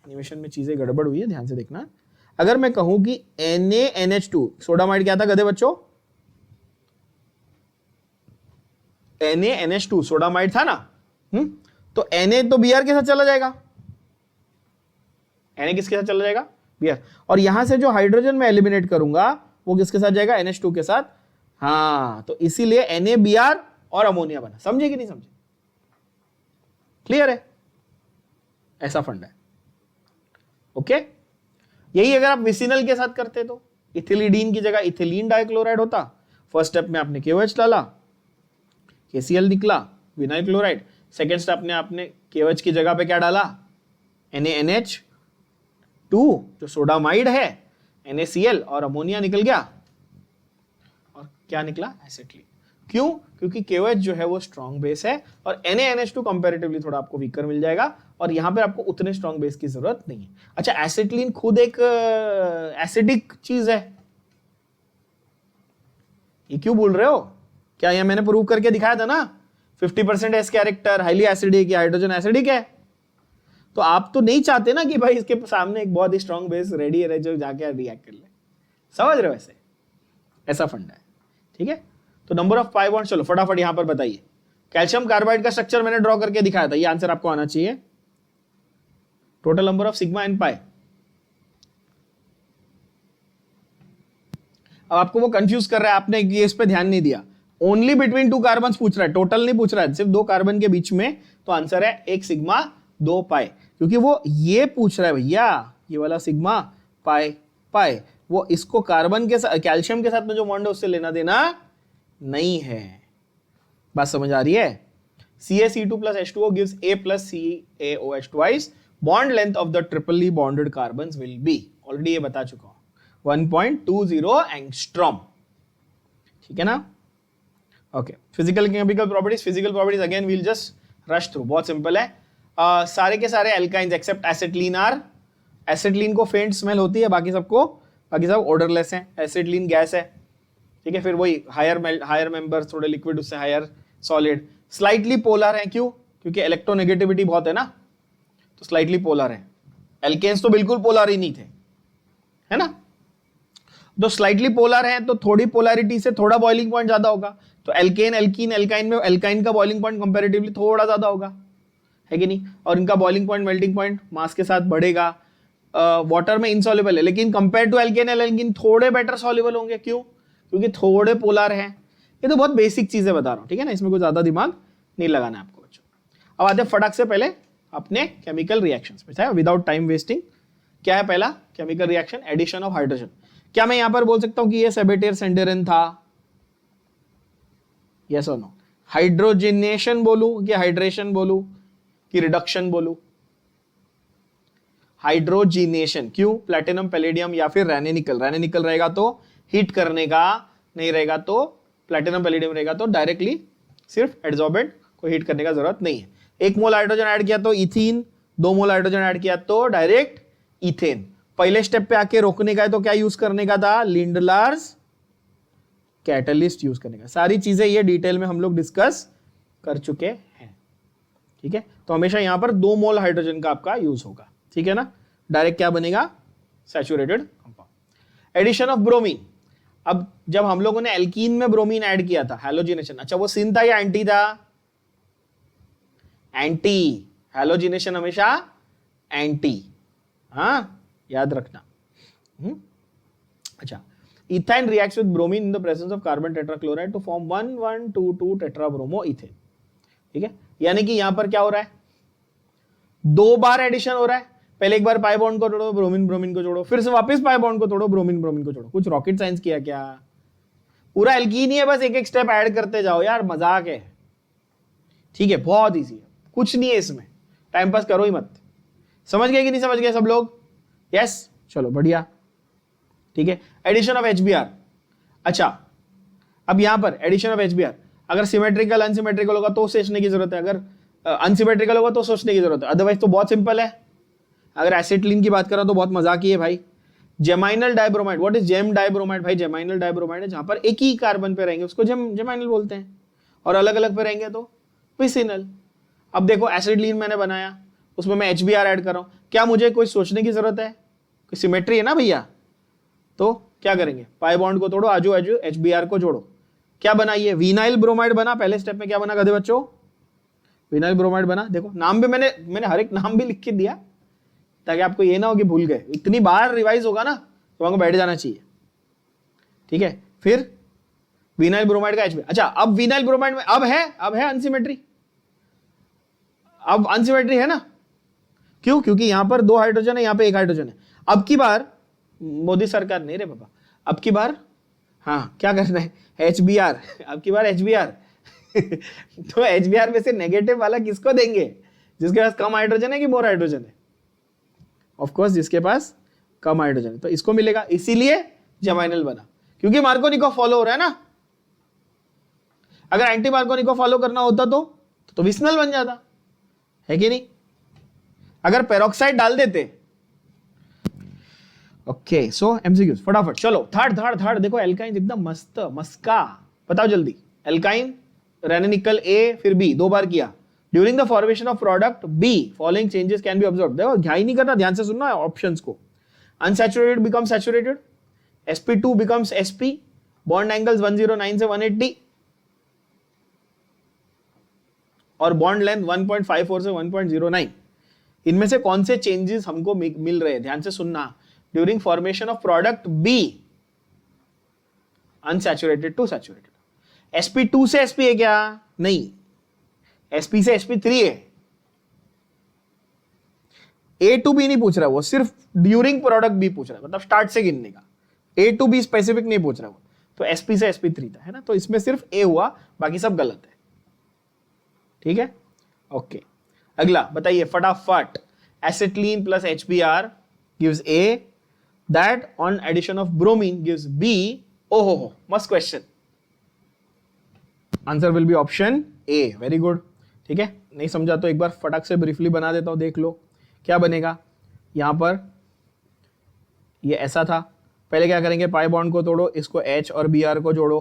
एनिमेशन में चीजें गड़बड़ हुई है, ध्यान से देखना। अगर मैं कहूं कि NaNH2, सोडामाइड क्या था गधे बच्चों, NaNH2 सोडामाइड था ना, तो Na तो Br के साथ चला जाएगा, Na किसके साथ चला जाएगा, Br। और यहां से जो हाइड्रोजन मैं एलिमिनेट करूंगा वो किसके साथ जाएगा, NH2 के साथ। हाँ, तो इसीलिए NaBr और अमोनिया बना। समझे कि नहीं समझे, क्लियर है, ऐसा फंडा है। ओके, यही अगर आप विसिनल के साथ करते तो इथिलीडीन की जगह इथिलीन डाइक्लोराइड होता। फर्स्ट स्टेप में आपने KOH डाला, KCl निकला, विनाइल क्लोराइड। सेकेंड स्टेप में आपने KOH की जगह पे क्या डाला, NaNH2 जो सोडामाइड है, NaCl, और अमोनिया निकल गया, और क्या निकला, एसिटिलीन। क्यों, क्योंकि KOH जो है वो स्ट्रॉन्ग बेस है और NaNH2 कंपैरेटिवली थोड़ा आपको वीकर मिल जाएगा, और यहां पर आपको उतने स्ट्रॉन्ग बेस की जरूरत नहीं है। अच्छा, एसिटिलीन खुद एक एसिडिक चीज है, ये क्यों बोल रहे हो, क्या यह मैंने प्रूव करके दिखाया था ना, 50% S character, highly acidic, hydrogen acidic है। तो आप तो नहीं चाहते ना कि भाई इसके सामने एक बहुत ही स्ट्रॉन्ग बेस रेडी है जो जाके रिएक्ट कर ले, समझ रहे हो, वैसे ऐसा फंडा है। ठीक है, तो नंबर ऑफ पाई बॉन्ड, चलो फटाफट यहां पर बताइए। कैल्शियम कार्बाइड का स्ट्रक्चर मैंने ड्रॉ करके दिखाया था, ये आंसर आपको आना चाहिए। Total number of sigma and pi. अब आपको वो कंफ्यूज कर रहा है, आपने इस पे ध्यान नहीं दिया। ओनली बिटवीन 2 कार्बन पूछ रहा है, टोटल नहीं पूछ रहा है, सिर्फ 2 कार्बन के बीच में। तो आंसर है 1 सिग्मा 2 पाई, क्योंकि वो ये पूछ रहा है भैया, ये वाला सिग्मा पाई पाई, वो इसको कार्बन के साथ, कैल्शियम के साथ में जो बॉन्ड है उससे लेना देना नहीं है। बात समझ आ रही है। CaC2 plus H2O gives A plus CaOH twice. Bond length of the triply bonded carbons will be, already ये बता चुका हूं, 1.20 एंगस्ट्रॉम। ठीक है ना। Okay, physical chemical properties. Physical properties again will just rush through, बहुत सिंपल है। सारे के सारे alkynes except acetylene are acetylene को फेंट स्मेल होती है, बाकी सब ऑर्डरलेस है। एसिटिलीन गैस है, ठीक है। फिर वही हायर मेंबर्स, थोड़े लिक्विड, उससे हायर सॉलिड। स्लाइटली पोलर है, क्यों? क्योंकि इलेक्ट्रोनेगेटिविटी बहुत है ना, तो स्लाइटली पोलर है। एल्केन्स तो बिल्कुल पोलर ही नहीं थे, है ना। तो स्लाइटली पोलर है तो थोड़ी पोलैरिटी से थोड़ा बॉइलिंग पॉइंट ज्यादा होगा। तो एल्केन, एल्कीन, एल्काइन में एल्काइन का बॉइलिंग पॉइंट कंपैरेटिवली थोड़ा ज्यादा होगा, है कि नहीं। और इनका boiling point, melting point mass के साथ बढ़ेगा। वाटर में इनसॉल्युबल है, लेकिन compare to alkane and alkene थोड़े बेटर सॉल्युबल होंगे। क्यों? क्योंकि थोड़े पोलर हैं। ये तो बहुत बेसिक चीजें बता रहा हूं, ठीक है ना, इसमें कोई ज्यादा दिमाग नहीं लगाना है आपको बच्चों। अब आते फटाक से पहले अपने केमिकल रिएक्शंस पे, विदाउट टाइम वेस्टिंग। क्या है पहला chemical reaction? Addition of hydrogen. क्या मैं यहां पर बोल सकता हूं कि ये सेबेटियर सेंडेरिन था? Yes or no? हाइड्रोजिनेशन बोलूं कि हाइड्रेशन बोलूं कि रिडक्शन बोलूं? हाइड्रोजिनेशन। क्यों? प्लैटिनम, पैलेडियम या फिर रैने निकल। रैने निकल रहेगा तो हीट करने का, नहीं रहेगा तो प्लैटिनम पैलेडियम रहेगा तो डायरेक्टली सिर्फ एड्सॉर्बेंट को हीट करने का जरूरत नहीं है। 1 मोल हाइड्रोजन ऐड किया तो इथीन, 2 मोल हाइड्रोजन ऐड किया तो डायरेक्ट इथेन। पहले स्टेप पे आके रोकने का है तो क्या यूज करने का था? लिंडलार्स कैटलिस्ट यूज करने का। सारी चीजें ये डिटेल में हम लोग डिस्कस कर चुके हैं, ठीक है। तो हमेशा यहां पर 2 मोल हाइड्रोजन का आपका यूज होगा, ठीक है ना। डायरेक्ट क्या बनेगा? Saturated compound. Addition of bromine. अब जब हम लोगों ने एल्कीन में ब्रोमीन ऐड किया था, हैलोजिनेशन, अच्छा वो सिन था या एंटी था? एंटी। हैलोजिनेशन हमेशा एंटी, हाँ याद रखना। अच्छा, ethyne reacts with bromine in the presence of carbon tetrachloride to form 1,1,2,2 tetrabromo ethane, ठीक है। यानी कि यहां पर क्या हो रहा है? 2 बार एडिशन हो रहा है। पहले एक बार पाई बॉन्ड को तोड़ो, ब्रोमीन ब्रोमीन को जोड़ो, फिर से वापस पाई बॉन्ड को तोड़ो, ब्रोमीन ब्रोमीन को जोड़ो। कुछ रॉकेट साइंस किया क्या? पूरा एल्कीन ही है, बस एक एक स्टेप ऐड करते जाओ यार, मजाक है, ठीक है। बहुत इजी है, कुछ नहीं है इसमें, टाइम पास करो ही मत। समझ गए कि नहीं समझ गए सब लोग? यस, चलो बढ़िया, ठीक है। Addition of HBr। अच्छा, अब यहां पर एडिशन ऑफ HBr अगर सिमेट्रिकल अनसिमेट्रिकल होगा तो सोचने की जरूरत है, अगर अनसिमेट्रिकल होगा तो सोचने की जरूरत है, अदरवाइज तो बहुत सिंपल है। अगर एसिटिलीन की बात करो तो बहुत मजाक ही है भाई। Geminal dibromide, what is gem dibromide? भाई जेमाइनल डाइब्रोमाइड है जहां पर एक ही कार्बन पे रहेंगे उसको जेमाइनल बोलते हैं, और अलग अलग पे रहेंगे तो पिसिनल। अब देखो एसिटिलीन मैंने बनाया, उसमें मैं HBr ऐड कर रहा हूं, क्या मुझे कोई सोचने की जरूरत है? कोई सिमेट्री है ना भैया, तो क्या करेंगे? पाई बॉन्ड को तोड़ो, आजू आजू HBr को जोड़ो। क्या बना? ये विनाइल ब्रोमाइड बना। पहले स्टेप में क्या बना गधे बच्चों? विनाइल ब्रोमाइड बना। देखो नाम भी मैंने हर एक नाम भी लिख के दिया ताकि आपको ये ना हो कि भूल गए। इतनी बार रिवाइज होगा ना तो आपको बैठ जाना चाहिए, ठीक है। फिर विनाइल ब्रोमाइड का HBr। अच्छा, अब विनाइल ब्रोमाइड में अब है अनसिमेट्री, अब अनसिमेट्री है ना। क्यों? क्योंकि यहां पर 2 हाइड्रोजन है, यहां पे 1 हाइड्रोजन है। अब की बार मोदी सरकार नहीं रे बाबा, अब की बार हाँ क्या करना है? HBr, अब की बार HBr। तो HBr में से नेगेटिव वाला किसको देंगे? जिसके पास कम हाइड्रोजन है कि मोर हाइड्रोजन है? ऑफ कोर्स जिसके पास कम हाइड्रोजन है, तो इसको मिलेगा। इसीलिए जेमाइनल बना, क्योंकि मार्कोनी फॉलो हो रहा है ना। अगर एंटी मार्कोनी फॉलो करना होता तो विस्नल बन जाता, है कि नहीं? अगर पेरोक्साइड डाल देते। ओके, सो एमसीक्यूज फटाफट चलो। थर्ड देखो, एल्काइन एकदम मस्त मस्का, बताओ जल्दी। एल्काइन, रेने निकल A फिर B, 2 बार किया। During the formation of product B following changes can be observed. देखो ध्यान नहीं करना, ध्यान से सुनना ऑप्शंस को। Unsaturated becomes saturated, sp2 becomes sp, bond angles 109 से 180 और बॉन्ड लेंथ 1.54 से 1.09। इनमें से कौन से चेंजेस हमको मिल रहे हैं? ध्यान से सुनना। During formation of product B, unsaturated to saturated. sp2 से sp है क्या? नहीं, sp से sp3 है। A to B नहीं पूछ रहा वो, सिर्फ ड्यूरिंग प्रोडक्ट B पूछ रहा है, मतलब स्टार्ट से गिनने का। A to B स्पेसिफिक नहीं पूछ रहा वो, तो sp से sp3 था, है ना। तो इसमें सिर्फ A हुआ, बाकी सब गलत है, ठीक है। ओके, अगला बताइए फटाफट। Acetylene plus HBr gives A, that on addition of bromine gives B। ओहो, मस्त question. Answer will B option A, very good, ठीक है। नहीं समझा तो एक बार फटाक से ब्रीफली बना देता हूं, देख लो क्या बनेगा। यहां पर ये ऐसा था, पहले क्या करेंगे, पाई बॉन्ड को तोड़ो, इसको H और Br को जोड़ो,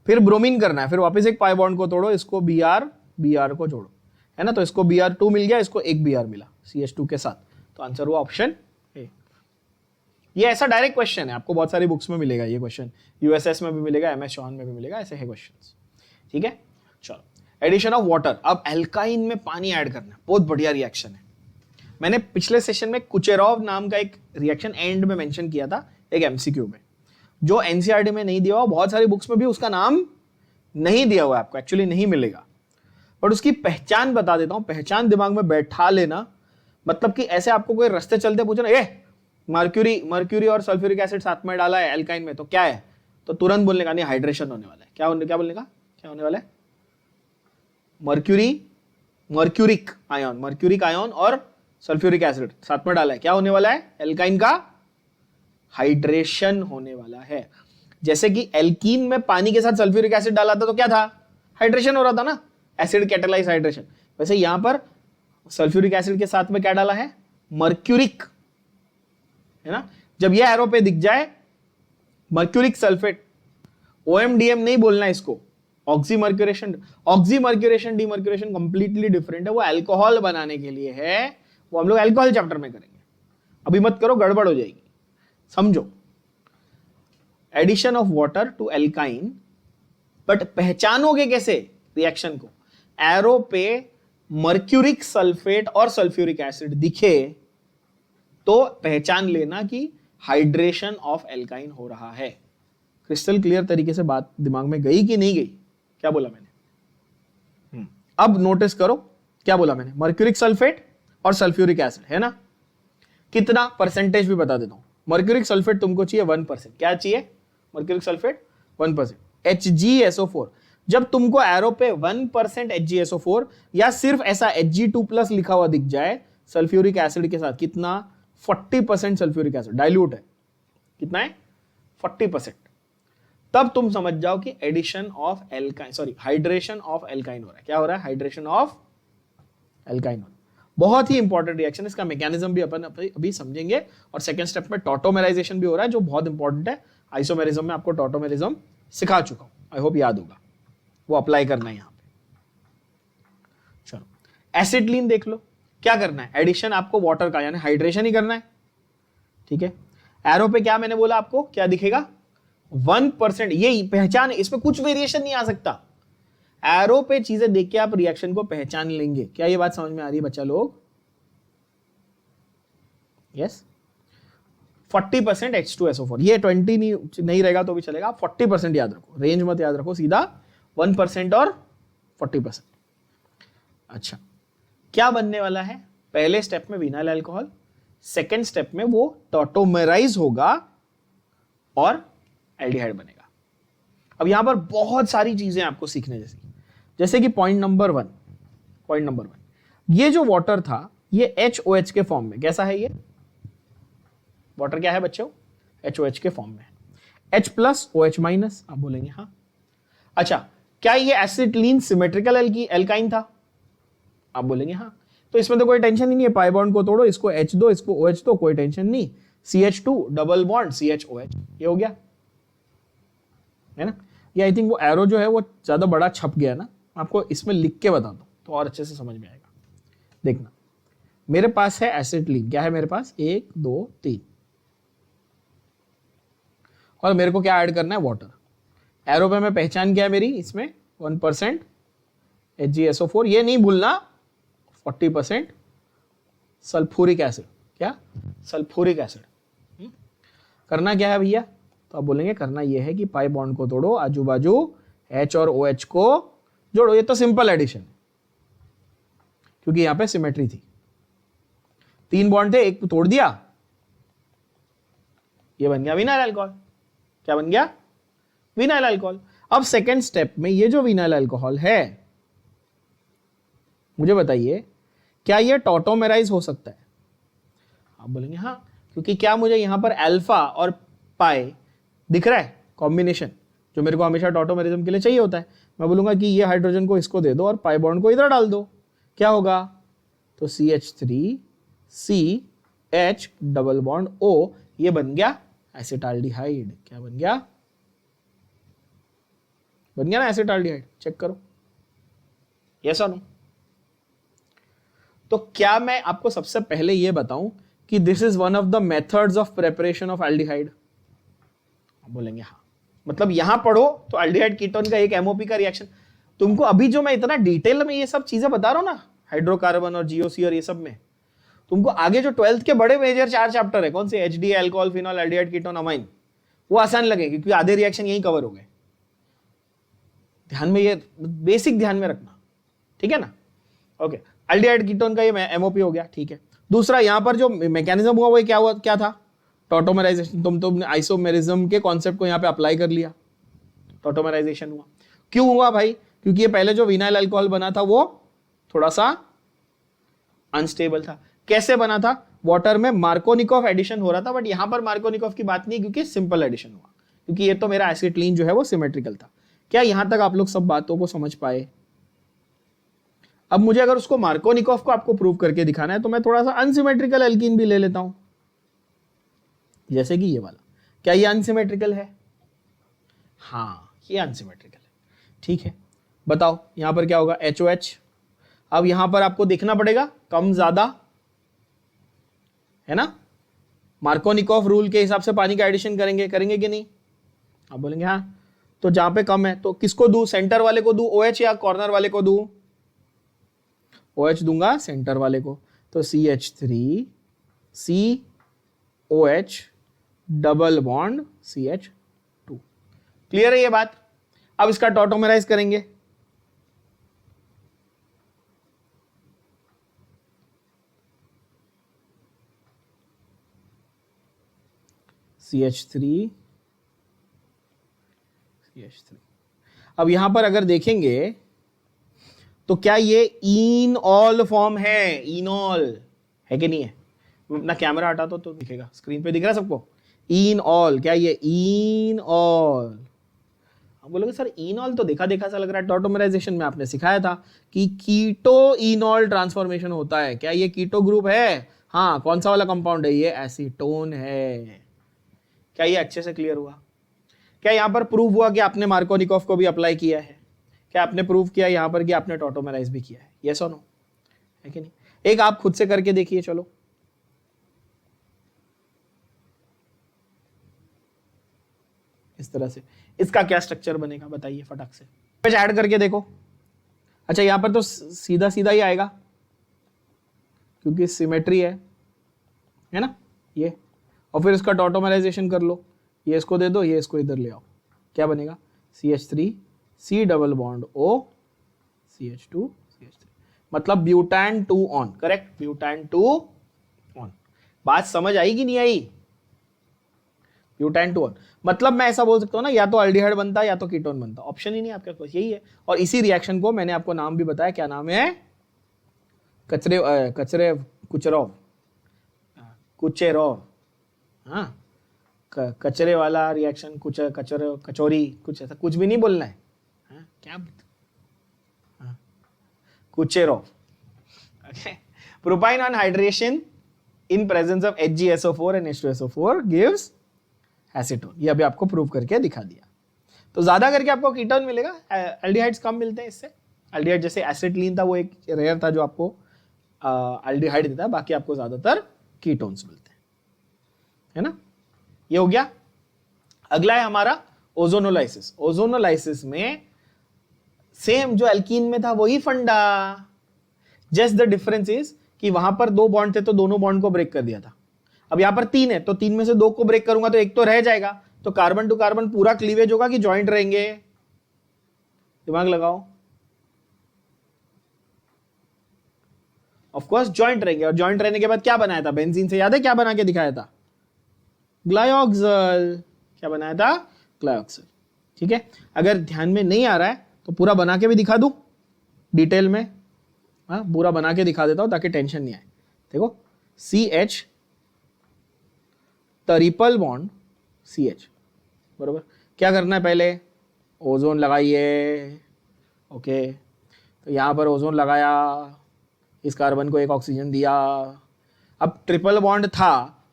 फिर ब्रोमीन करना है, फिर वापस एक पाई बॉन्ड को तोड़ो, इसको Br को जोड़ो, है ना। तो इसको Br2 मिल गया, इसको एक Br मिला CH2 के साथ, तो आंसर हुआ ऑप्शन ए। ये ऐसा डायरेक्ट क्वेश्चन है, आपको बहुत सारी बुक्स में मिलेगा ये क्वेश्चन, यूएसएस में भी मिलेगा, MS चौहान में भी मिलेगा, ऐसे है क्वेश्चन। ठीक है, चलो एडिशन ऑफ वाटर। अब एल्काइन में पानी ऐड करना, बहुत बढ़िया रिएक्शन है। मैंने पिछले सेशन में कुचेरोव नाम का एक रिएक्शन एंड में मेंशन किया था, एक एमसीक्यू में, जो एनसीईआरटी में नहीं दिया हुआ, बहुत सारी बुक्स में भी उसका नाम नहीं दिया हुआ, आपको एक्चुअली नहीं मिलेगा, बट उसकी पहचान बता देता हूं, पहचान दिमाग में बैठा लेना। मतलब कि ऐसे आपको कोई रास्ते चलते पूछना, ए मर्क्यूरी और सल्फ्यूरिक एसिड साथ में डाला है एल्काइन में, तो क्या है, तो तुरंत बोलने का नहीं, हाइड्रेशन होने वाला है। क्या बोलने का, क्या होने वाला है, मर्क्यूरिक आयन और सल्फ्यूरिक एसिड साथ में डाला है, क्या होने वाला है, एल्काइन का हाइड्रेशन होने वाला है। जैसे कि एल्कीन में पानी के साथ सल्फ्यूरिक एसिड डाला था तो क्या था, हाइड्रेशन हो रहा था ना, एसिड कैटालाइज हाइड्रेशन। वैसे यहां पर सल्फ्यूरिक एसिड के साथ में क्या डाला है, मर्क्यूरिक, है ना। जब ये एरो पे दिख जाए मर्क्यूरिक सल्फेट, OMDM नहीं बोलना इसको, ऑक्सीमर्क्यूरेशन डीमर्क्यूरेशन कंप्लीटली डिफरेंट है, वो अल्कोहल बनाने के लिए है, वो हम लोग अल्कोहल चैप्टर में करेंगे, अभी मत करो, गड़बड़ हो जाएगी, समझो। Addition of water to alkyne, but पहचानोगे कैसे रिएक्शन को, एरो पे मर्क्यूरिक सल्फेट और सल्फ्यूरिक एसिड दिखे तो पहचान लेना कि हाइड्रेशन ऑफ एल्काइन हो रहा है। क्रिस्टल क्लियर तरीके से बात दिमाग में गई कि नहीं गई, क्या बोला मैंने, अब नोटिस करो क्या बोला मैंने, मर्क्यूरिक सल्फेट और सल्फ्यूरिक एसिड, है ना। कितना परसेंटेज भी बता देता हूं, मर्क्यूरिक सल्फेट तुमको चाहिए 1%, क्या चाहिए, मर्क्यूरिक सल्फेट 1%, HgSO4। जब तुमको एरो पे 1% HgSO4 या सिर्फ ऐसा Hg2+ लिखा हुआ दिख जाए सल्फ्यूरिक एसिड के साथ, कितना, 40% सल्फ्यूरिक एसिड डाइल्यूट है, कितना है, 40%, तब तुम समझ जाओ कि addition of alkyne, sorry hydration of alkyne हो रहा है। क्या हो रहा है, हाइड्रेशन ऑफ एल्काइन हो रहा है। बहुत ही इंपॉर्टेंट रिएक्शन, इसका मैकेनिज्म भी अपन अभी समझेंगे, और सेकंड स्टेप में टॉटोमेराइजेशन भी हो रहा है, जो बहुत इंपॉर्टेंट है। आइसोमेरिज्म में आपको टॉटोमेरिज्म सिखा चुका हूं, आई होप याद होगा, वो अप्लाई करना है यहां पे। चलो एसिडलीन देख लो, क्या करना है, एडिशन आपको वाटर का यानी हाइड्रेशन ही करना है, ठीक है। एरो पे क्या मैंने बोला आपको, क्या दिखेगा, 1%, ये पहचान, इसमें कुछ वेरिएशन नहीं आ सकता। एरो पे चीजें देख के आप रिएक्शन को पहचान लेंगे। क्या ये बात समझ में आ रही है बच्चा लोग, यस। 40% H2SO4, ये 20 नहीं रहेगा तो भी चलेगा, 40% याद रखो, रेंज मत याद रखो, सीधा 1% और 40%। अच्छा, क्या बनने वाला है, पहले स्टेप में विनाइल अल्कोहल, सेकेंड स्टेप में वो टॉटोमेराइज होगा और एल्डिहाइड बनेगा। अब यहां पर बहुत सारी चीजें आपको सीखने जैसे कि पॉइंट नंबर वन, ये जो वाटर था ये HOH के फॉर्म में, कैसा है ये वाटर, क्या है बच्चों, HOH के फॉर्म में, H+OH-, आप बोलेंगे हाँ। अच्छा, क्या ये एसिटिलीन सिमेट्रिकल एल्काइन था, आप बोलेंगे हाँ। तो इसमें तो कोई टेंशन ही नहीं है, पाई बॉन्ड को तोड़ो, इसको H दो, इसको OH दो, कोई टेंशन नहीं, CH2 डबल बॉन्ड CHOH, ये हो गया, है ना। ये आई थिंक वो एरो जो है वो ज्यादा बड़ा छप गया ना, आपको इसमें लिख के बता दो तो और अच्छे से समझ में आएगा। देखना, मेरे पास है एसिटिलीन, क्या है मेरे पास, 1 2 3, और मेरे को क्या ऐड करना है, वाटर। एरो पे में पहचान क्या है मेरी, इसमें 1% HgSO4, ये नहीं भूलना, 40% सल्फ्यूरिक एसिड, क्या, सल्फ्यूरिक एसिड। करना क्या है भैया, तो आप बोलेंगे करना ये है कि पाई बॉन्ड को तोड़ो, आजू बाजू H और OH को जोड़ो। ये तो सिंपल एडिशन, क्योंकि यहां पे सिमेट्री थी, 3 बॉन्ड थे, एक तोड़ दिया, ये बन गया विनाइल अल्कोहल। क्या बन गया, विनाइल अल्कोहल। अब सेकेंड स्टेप में ये जो विनाइल अल्कोहल है, मुझे बताइए क्या ये टॉटोमेराइज हो सकता है, आप बोलेंगे हाँ, क्योंकि क्या मुझे यहां पर अल्फा और पाई दिख रहा है, कॉम्बिनेशन जो मेरे को हमेशा टॉटोमेरिज्म के लिए चाहिए होता है। मैं बोलूंगा कि ये हाइड्रोजन को इसको दे दो और पाई बॉन्ड को इधर डाल दो, क्या होगा, तो CH3 CH double bond O, ये बन गया एसिटाल्डिहाइड। क्या बन गया? बन गया ना एसिटाल्डिहाइड। चेक करो, यस और नो? तो क्या मैं आपको सबसे पहले ये बताऊं कि this is one of the methods of preparation of aldehyde? बोलेंगे हाँ। मतलब यहां पढ़ो तो एल्डिहाइड कीटोन का एक एमओपी का रिएक्शन। तुमको अभी जो मैं इतना डिटेल में ये सब चीजें बता रहा हूं ना, हाइड्रोकार्बन और जीओसी और ये सब में, तुमको आगे जो 12th के बड़े मेजर 4 चैप्टर है, कौन से, HD, alcohol, phenol, aldehyde ketone, amine, वो आसान लगेगी क्योंकि आधे रिएक्शन यही कवर हो गए। ध्यान में ये बेसिक ध्यान में रखना, ठीक है ना? ओके, एल्डिहाइड कीटोन का ये एमओपी हो गया, ठीक है। दूसरा यहां पर जो मैकेनिज्म हुआ वो क्या था? टॉटोमराइजेशन। तुमने आइसोमेरिज्म के कॉन्सेप्ट को यहां पे अप्लाई कर लिया, टॉटोमराइजेशन हुआ। क्यों हुआ भाई? क्योंकि ये पहले जो विनाइल अल्कोहल बना था वो थोड़ा सा अनस्टेबल था। कैसे बना था? वाटर में मार्कोनिकॉफ एडिशन हो रहा था, बट यहां पर मार्कोनिकॉफ की बात नहीं क्योंकि सिंपल एडिशन हुआ, क्योंकि ये तो मेरा एसिटिलीन जो है वो सिमेट्रिकल था। क्या यहां तक आप लोग सब बातों को समझ पाए? अब मुझे अगर उसको मार्कोनिकॉफ को आपको प्रूव करके दिखाना है तो मैं थोड़ा सा अनसिमेट्रिकल एल्कीन भी ले लेता हूं, जैसे कि ये वाला। क्या ये अनसिमेट्रिकल है? हाँ, ये अनसिमेट्रिकल है, ठीक है। बताओ यहां पर क्या होगा? HOH। अब यहां पर आपको देखना पड़ेगा कम ज्यादा, है ना? मार्कोनिकॉफ रूल के हिसाब से पानी का एडिशन करेंगे कि नहीं? आप बोलेंगे हाँ। तो जहां पे कम है तो किसको दूं? सेंटर वाले को दूं OH या कॉर्नर वाले को दूं? OH दूंगा सेंटर वाले को। तो CH3 COH double bond CH2। Clear है ये बात? अब इसका टॉटोमराइज करेंगे। CH3 अब यहां पर अगर देखेंगे तो क्या ये इनऑल फॉर्म है? इनऑल है कि नहीं है? मैं अपना कैमरा हटा तो दिखेगा, स्क्रीन पे दिख रहा है सबको? इनऑल, क्या ये इनऑल? आप बोलोगे सर इनऑल तो देखा सा लग रहा है, टॉटोमराइजेशन में आपने सिखाया था कि कीटो इनऑल ट्रांसफॉर्मेशन होता है। क्या ये कीटो ग्रुप है? हाँ। कौन सा वाला कंपाउंड है? ये एसीटोन है। क्या ये अच्छे से क्लियर हुआ? क्या यहां पर प्रूव हुआ कि आपने मार्कोनिकॉफ को भी अप्लाई किया है? क्या आपने प्रूव किया यहां पर कि आपने टॉटोमराइज भी किया है? Yes or no? है कि नहीं? एक आप खुद से करके देखिए, चलो। इस तरह से इसका क्या स्ट्रक्चर बनेगा बताइए फटाक से। कुछ ऐड करके देखो। अच्छा, यहां पर तो सीधा सीधा ही आएगा क्योंकि सिमेट्री है ना ये। और फिर इसका टॉटोमराइजेशन कर लो, ये इसको दे दो, ये इसको इधर ले आओ। क्या बनेगा? CH3 C double bond O CH2 CH3, मतलब butan 2 one. Correct, butan 2 one. बात समझ आई कि नहीं आई? ब्यूटान 2 ऑन मतलब मैं ऐसा बोल सकता हूं ना, या तो एल्डिहाइड बनता या तो कीटोन बनता, ऑप्शन ही नहीं आपके पास, यही है। और इसी रिएक्शन को मैंने आपको नाम भी बताया, क्या नाम है? कुचेरोव। हाँ, कचरे वाला रिएक्शन, कचोरी, कुछ ऐसा कुछ भी नहीं बोलना है। हाँ, क्या Kucherov. Okay, propyne on hydration in presence of HgSO4 and H2SO4 gives acetone. ये अभी आपको प्रूव करके दिखा दिया। तो ज्यादा करके आपको कीटोन मिलेगा, एल्डिहाइड्स कम मिलते हैं इससे। एल्डिहाइड जैसे एसिटिलीन था वो एक रेयर था जो आपको एल्डिहाइड देता है, बाकी आपको ज्यादातर कीटोन्स मिलते हैं, है ना? ये हो गया। अगला है हमारा ओजोनोलाइसिस। ओजोनोलाइसिस में सेम जो एल्कीन में था वही फंडा, जस्ट द डिफरेंस इज कि वहां पर 2 बॉन्ड थे तो दोनों बॉन्ड को ब्रेक कर दिया था। अब यहां पर 3 है तो 3 में से 2 को ब्रेक करूंगा तो एक तो रह जाएगा, तो कार्बन टू कार्बन पूरा क्लीवेज होगा कि जॉइंट रहेंगे? दिमाग लगाओ। ऑफ कोर्स जॉइंट रहेंगे, और जॉइंट रहने के बाद क्या बनाया था? बेंजीन से याद है क्या बना के दिखाया था? ग्लायोक्सल। क्या बनाया था? ग्लायोक्सल। ठीक है, अगर ध्यान में नहीं आ रहा है तो पूरा बना के भी दिखा दूं डिटेल में। हाँ, पूरा बना के दिखा देता हूं ताकि टेंशन नहीं आए। देखो, CH ट्रिपल बॉन्ड CH, बरोबर। क्या करना है? पहले ओजोन लगाइए। ओके, तो यहां पर ओजोन लगाया, इस कार्बन को एक ऑक्सीजन दिया। अब ट्रिपल बॉन्ड था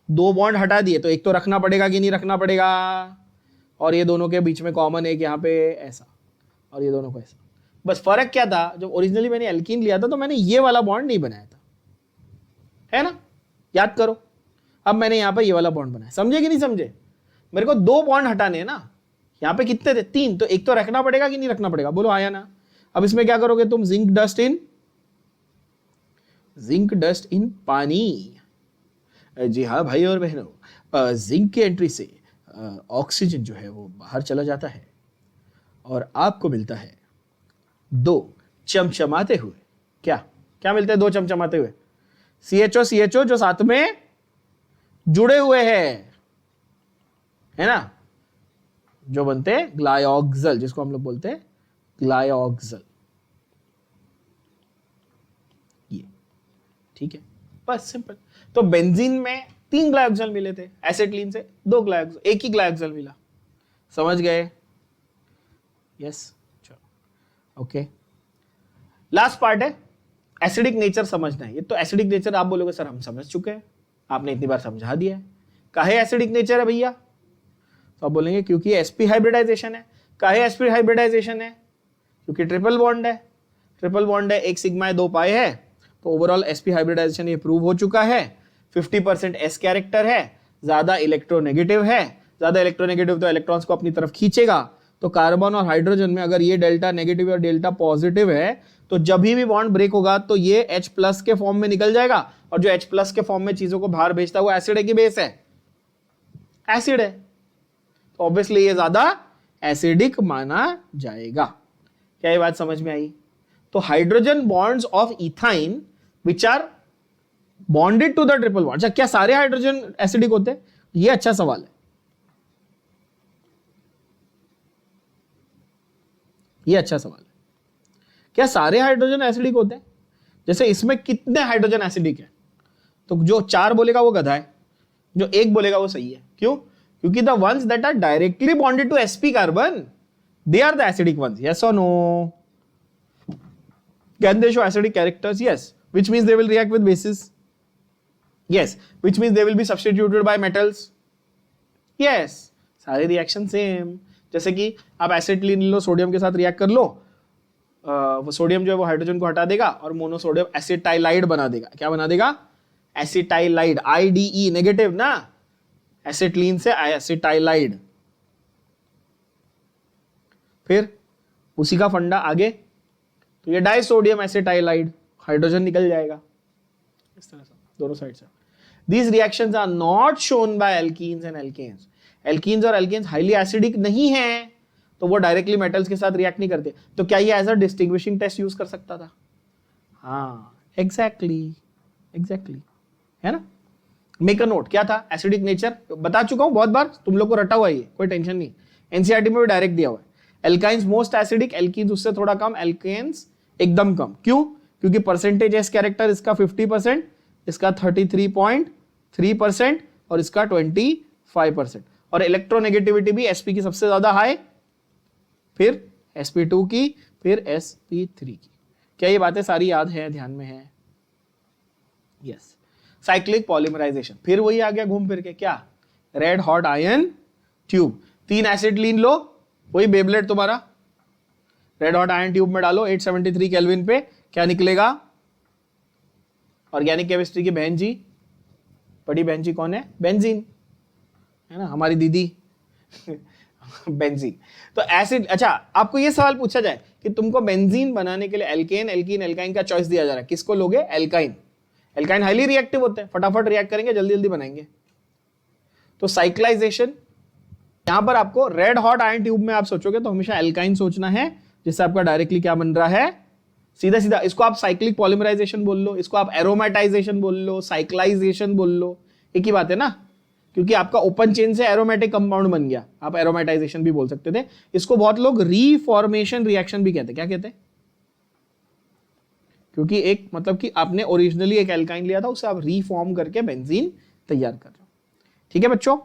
दो बॉन्ड हटा दिए तो एक तो रखना पड़ेगा कि नहीं रखना पड़ेगा, और ये दोनों के बीच में कॉमन एक यहाँ पे ऐसा, और ये दोनों को ऐसा। बस फर्क क्या था, जब ओरिजिनली मैंने एल्कीन लिया था तो मैंने ये वाला बॉन्ड नहीं बनाया था, है ना, याद करो। अब मैंने यहाँ पे ये वाला बॉन्ड बनाया, समझे कि नहीं समझे? मेरे को दो बॉन्ड हटाने हैं ना, यहाँ पे कितने थे, 3, तो एक तो रखना पड़ेगा कि नहीं रखना पड़ेगा, बोलो आया ना। अब इसमें क्या करोगे तुम, जिंक डस्ट इन पानी। जी हाँ भाई और बहनों, जिंक की एंट्री से ऑक्सीजन जो है वो बाहर चला जाता है और आपको मिलता है दो चमचमाते हुए, क्या क्या मिलते हैं, दो चमचमाते हुए CHO जो साथ में जुड़े हुए हैं, है ना, जो बनते हैं ग्लाइऑक्सल, जिसको हम लोग बोलते हैं ग्लाइऑक्सल, ये ठीक है, बस सिंपल। तो बेंजीन में 3 ग्लाइऑक्सल मिले थे, एसिटिलीन से 2 ग्लाइऑक्सल, एक ही ग्लाइऑक्सल मिला, समझ गए? यस, चलो ओके। लास्ट पार्ट है एसिडिक नेचर समझना है। ये तो एसिडिक नेचर आप बोलोगे सर हम समझ चुके हैं, आपने इतनी बार समझा दिया है। काहे एसिडिक नेचर है भैया, तो आप बोलेंगे क्योंकि sp हाइब्रिडाइजेशन है। काहे sp हाइब्रिडाइजेशन है, क्योंकि ट्रिपल बॉन्ड है, ट्रिपल बॉन्ड है, 1 सिग्मा है 2 पाई है, तो ओवरऑल sp हाइब्रिडाइजेशन ये प्रूव हो चुका है। 50% s कैरेक्टर है, ज्यादा इलेक्ट्रोनेगेटिव है, ज्यादा इलेक्ट्रोनेगेटिव तो इलेक्ट्रॉन्स को अपनी तरफ खींचेगा। तो कार्बन और हाइड्रोजन में अगर ये डेल्टा नेगेटिव और डेल्टा पॉजिटिव है तो जब भी बॉन्ड ब्रेक होगा तो ये H प्लस के फॉर्म में निकल जाएगा, और जो H प्लस के फॉर्म में चीजों को बाहर भेजता है वो एसिड है कि बेस है, एसिड है, तो ऑब्वियसली ये ज्यादा एसिडिक माना जाएगा। क्या ये बात समझ में आई? तो hydrogen bonds of ethyne which are bonded to the triple bond, क्या सारे हाइड्रोजन एसिडिक होते हैं? ये अच्छा सवाल है, ये अच्छा सवाल है। क्या सारे हाइड्रोजन एसिडिक होते हैं? जैसे इसमें कितने हाइड्रोजन एसिडिक है, तो जो 4 बोलेगा वो गधा है, जो 1 बोलेगा वो सही है। क्यों? क्योंकि the ones that are directly bonded to sp carbon they are the acidic ones, yes or no? Can they show acidic characters? Yes, which means they will react with bases, yes, which means they will be substituted by metals, yes, सारे reaction same. जैसे कि आप acetylene लो, sodium के साथ react कर लो, वो sodium जो है वो हाइड्रोजन को हटा देगा और मोनोसोडियम एसिटाइलाइड बना देगा। क्या बना देगा? एसिटाइलाइड, IDE नेगेटिव ना, एसिटिलीन से एसिटाइलाइड। फिर उसी का फंडा आगे, तो ये डाइसोडियम एसिटाइलाइड, हाइड्रोजन निकल जाएगा इस तरह से दोनों साइड से। These reactions are not shown by alkenes and alkanes. Alkenes और एल्केन्स हाईली एसिडिक नहीं है, तो वो डायरेक्टली मेटल्स के साथ रिएक्ट नहीं करते। तो क्या ये as a distinguishing test use कर सकता था? हाँ, एग्जैक्टली, है ना। मेक अ नोट, क्या था एसिडिक नेचर, बता चुका हूं बहुत बार, तुम लोग को रटा हुआ है ये, कोई टेंशन नहीं, एनसीईआरटी में भी डायरेक्ट दिया हुआ है। एल्काइंस मोस्ट एसिडिक, एल्कीन्स उससे थोड़ा कम, एल्केन्स एकदम कम। क्यों? क्योंकि परसेंटेज एस कैरेक्टर इसका 50%, इसका 33.3% और इसका 25%, और इलेक्ट्रोनेगेटिविटी भी sp की सबसे ज्यादा हाई, फिर sp2 की, फिर sp3 की। क्या ये बातें सारी याद है, ध्यान में है? यस। साइक्लिक पॉलीमराइजेशन, फिर वही आ गया घूम फिर के, क्या? Red hot iron tube, 3 acetylene लो, वही बेबलेट तुम्हारा, रेड हॉट आयन ट्यूब में डालो 873 केल्विन पे, क्या निकलेगा? ऑर्गेनिक केमिस्ट्री की बहन जी, बड़ी बहन जी कौन है? बेंजीन, है ना, हमारी दीदी बेंजीन। तो एसिड, अच्छा आपको ये सवाल पूछा जाए कि तुमको बेंजीन बनाने के लिए एल्केन, एल्कीन, एल्काइन का चॉइस दिया जा रहा है, किसको लोगे? एल्काइन। एल्काइन हाईली रिएक्टिव होते हैं, फटाफट रिएक्ट करेंगे, जल्दी जल्दी बनाएंगे। तो साइक्लाइजेशन, यहां पर आपको रेड हॉट आयन ट्यूब में आप सोचोगे तो हमेशा एल्काइन सोचना है, जिससे आपका डायरेक्टली क्या बन रहा है? सीधा सीधा इसको आप साइक्लिक पॉलीमराइजेशन बोल लो, इसको आप एरोमेटाइजेशन बोल लो, साइक्लाइजेशन बोल लो, एक ही बात है ना, क्योंकि आपका ओपन चेन से एरोमेटिक कंपाउंड बन गया, आप एरोमेटाइजेशन भी बोल सकते थे। इसको बहुत लोग रीफॉर्मेशन रिएक्शन भी कहते हैं। क्या कहते हैं? क्योंकि एक मतलब कि आपने ओरिजिनली एक एल्काइन लिया था, उसे आप रीफॉर्म करके बेंजीन तैयार कर रहे हो। ठीक है बच्चों,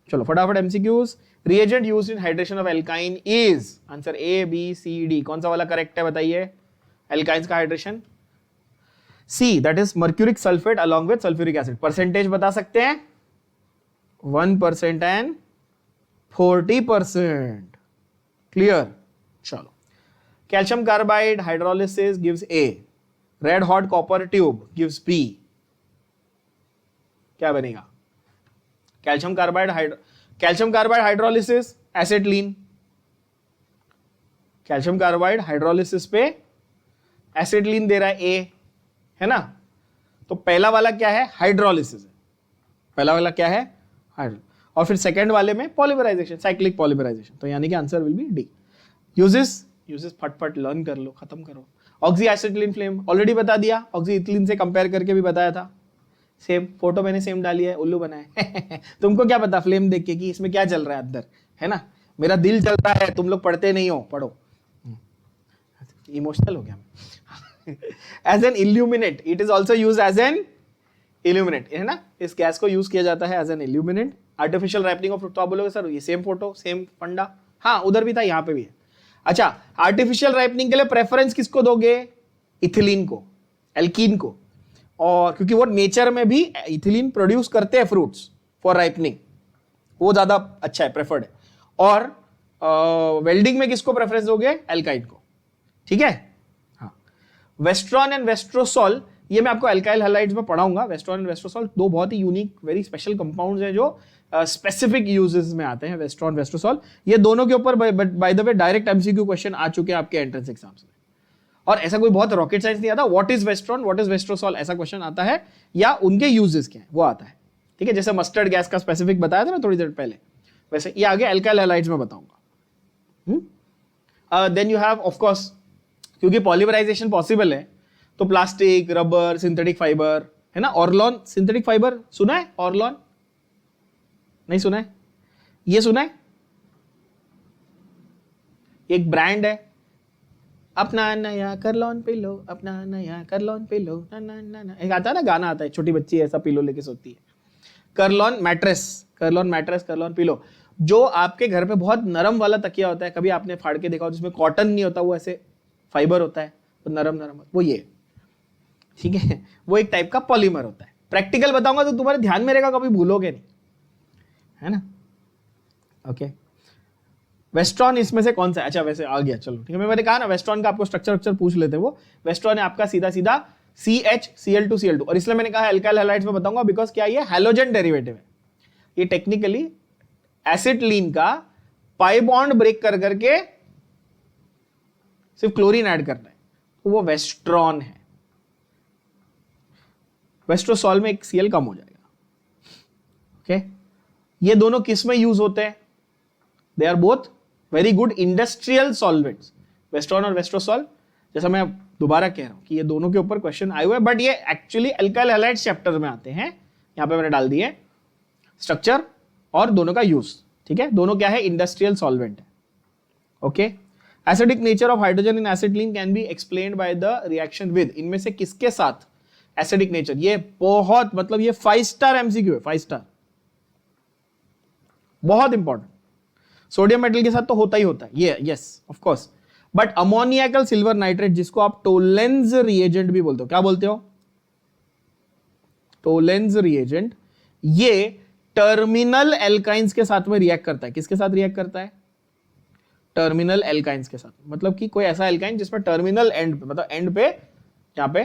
चलो फटाफट MCQs. Reagent used in hydration of alkyne is, answer A, B, C, D, कौन सा वाला करेक्ट है बताइए? एल्काइंस का hydration C, that is mercuric sulphate along with sulphuric acid. Percentage बता सकते हैं? 1% एंड 40%. क्लियर? चलो. Calcium carbide hydrolysis gives A. Red hot copper tube gives B. क्या बनेगा? Calcium carbide hydrolysis acetylene. Calcium carbide hydrolysis पे acetylene दे रहा है A, है ना? तो पहला वाला क्या है? हाइड्रोलिसिस है. पहला वाला क्या है? हाइड्रो. और फिर सेकंड वाले में पॉलीमराइजेशन, साइक्लिक पॉलीमराइजेशन. तो यानी कि आंसर विल बी डी. यूजेस फटफट लर्न कर लो, खत्म करो. ऑक्सी एसिटिलीन फ्लेम ऑलरेडी बता दिया, ऑक्सी इथिलीन से कंपेयर करके भी बताया था. सेम फोटो मैंने सेम डाली है, उल्लू बनाए. तुमको क्या पता फ्लेम देख के कि इसमें क्या चल रहा है अंदर, है ना? मेरा दिल चल रहा है, तुम लोग पढ़ते नहीं हो, पढ़ो. इमोशनल हो गया. As an illuminate, it is also use as an illuminate, है ना? इस गैस को यूज किया जाता है as an illuminate. Artificial ripening of fruit. तो आप बोलोगे सर ये सेम फोटो सेम फंडा. हाँ, उधर भी था, यहाँ पे भी है. अच्छा, आर्टिफिशियल रैपनिंग के लिए प्रेफरेंस किसको दोगे? इथिलीन को, एल्कीन को. और क्योंकि वो नेचर में भी इथिलीन प्रोड्यूस करते हैं फ्रूट्स फॉर राइपनिंग, वो ज्यादा अच्छा है, प्रेफर्ड है. और वेल्डिंग में किसको प्रेफरेंस दोगे? एल्काइन को. ठीक है. हाँ. वेस्ट्रॉन एंड वेस्ट्रोसॉल, ये मैं आपको एल्काइल हैलाइड्स में पढ़ाऊंगा. वेस्ट्रॉन एंड वेस्ट्रोसॉल दो बहुत ही यूनिक, वेरी स्पेशल कंपाउंड्स हैं जो स्पेसिफिक यूजेस में आते हैं. वेस्ट्रॉन, वेस्ट्रोसॉल, ये दोनों के ऊपर by the way direct MCQ question आ चुके हैं आपके एंट्रेंस एग्जाम्स में. और ऐसा कोई बहुत रॉकेट साइंस नहीं आता. व्हाट इज वेस्ट्रॉन, व्हाट इज वेस्ट्रोसॉल, ऐसा क्वेश्चन आता है, या उनके यूजेस क्या है वो आता है. ठीक है, जैसे मस्टर्ड गैस का स्पेसिफिक बताया था ना थोड़ी देर पहले, वैसे ये आगे एल्काइल हैलाइड्स में बताऊंगा. Then you have of course, क्योंकि पॉलीमराइजेशन पॉसिबल है तो प्लास्टिक, रबर, सिंथेटिक फाइबर, है ना? ऑर्लॉन सिंथेटिक फाइबर सुना है? ऑर्लॉन नहीं सुना है? ये सुना है? एक ब्रांड है, अपना नया करलॉन पिलो, अपना नया करलॉन पिलो, ना ना ना ना. एक आता है ना गाना, आता है, छोटी बच्ची ऐसा पिलो लेके सोती है. करलॉन मैट्रेस, करलॉन मैट्रेस, करलॉन पिलो. जो आपके घर पे बहुत नरम वाला तकिया होता है, कभी आपने फाड़ के देखा हो, जिसमें कॉटन नहीं होता, वो ऐसे फाइबर होता है, तो नरम नरम, वो ये. ठीक है, वो एक टाइप का पॉलीमर होता है. प्रैक्टिकल बताऊंगा तो तुम्हारे ध्यान में रहेगा, कभी भूलोगे नहीं, है ना? ओके. वेस्ट्रॉन इसमें से कौन सा? अच्छा, वैसे आ गया, चलो ठीक है. मैंने कहा ना वेस्ट्रॉन का आपको स्ट्रक्चर पूछ लेते हैं. वो वेस्ट्रॉन है आपका सीधा सीधा CH Cl2Cl2. और इसलिए मैंने कहा एल्काइल हैलाइड्स में बताऊंगा, बिकॉज क्या ये हैलोजन डेरिवेटिव है. ये टेक्निकली एसिटिलीन का पाई बॉन्ड ब्रेक कर करके सिर्फ क्लोरीन ऐड करना है, तो वो वेस्ट्रॉन है. वेस्ट्रोसॉल में एक Cl कम हो जाएगा. ओके. ये दोनों किस में यूज होते हैं? They are both very good industrial solvents, Westron और वेस्ट्रोसॉल. जैसा मैं दोबारा कह रहा हूं कि ये दोनों के ऊपर क्वेश्चन आए हुए हैं, बट ये एक्चुअली एल्काइल हैलाइड्स चैप्टर में आते हैं. यहां पे मैंने डाल दिए स्ट्रक्चर और दोनों का यूज. ठीक है, दोनों क्या है? इंडस्ट्रियल सॉल्वेंट है. Okay. Acidic nature of hydrogen in acetylene can be explained by the reaction with. इनमें से किसके साथ एसिडिक नेचर? ये बहुत, मतलब ये 5 स्टार एमसीक्यू है, 5 स्टार, बहुत इंपॉर्टेंट. सोडियम मेटल के साथ तो होता ही होता है ये, yes of course. But अमोनियाकल silver nitrate, जिसको आप टोलेंज रिएजेंट भी बोलते हो, क्या बोलते हो? टोलेंज रिएजेंट. ये टर्मिनल एल्काइंस के साथ में रिएक्ट करता है. किसके साथ रिएक्ट करता है? टर्मिनल एल्काइंस के साथ. मतलब कि कोई ऐसा एल्काइन जिसमें टर्मिनल एंड पे, मतलब एंड पे, यहां पे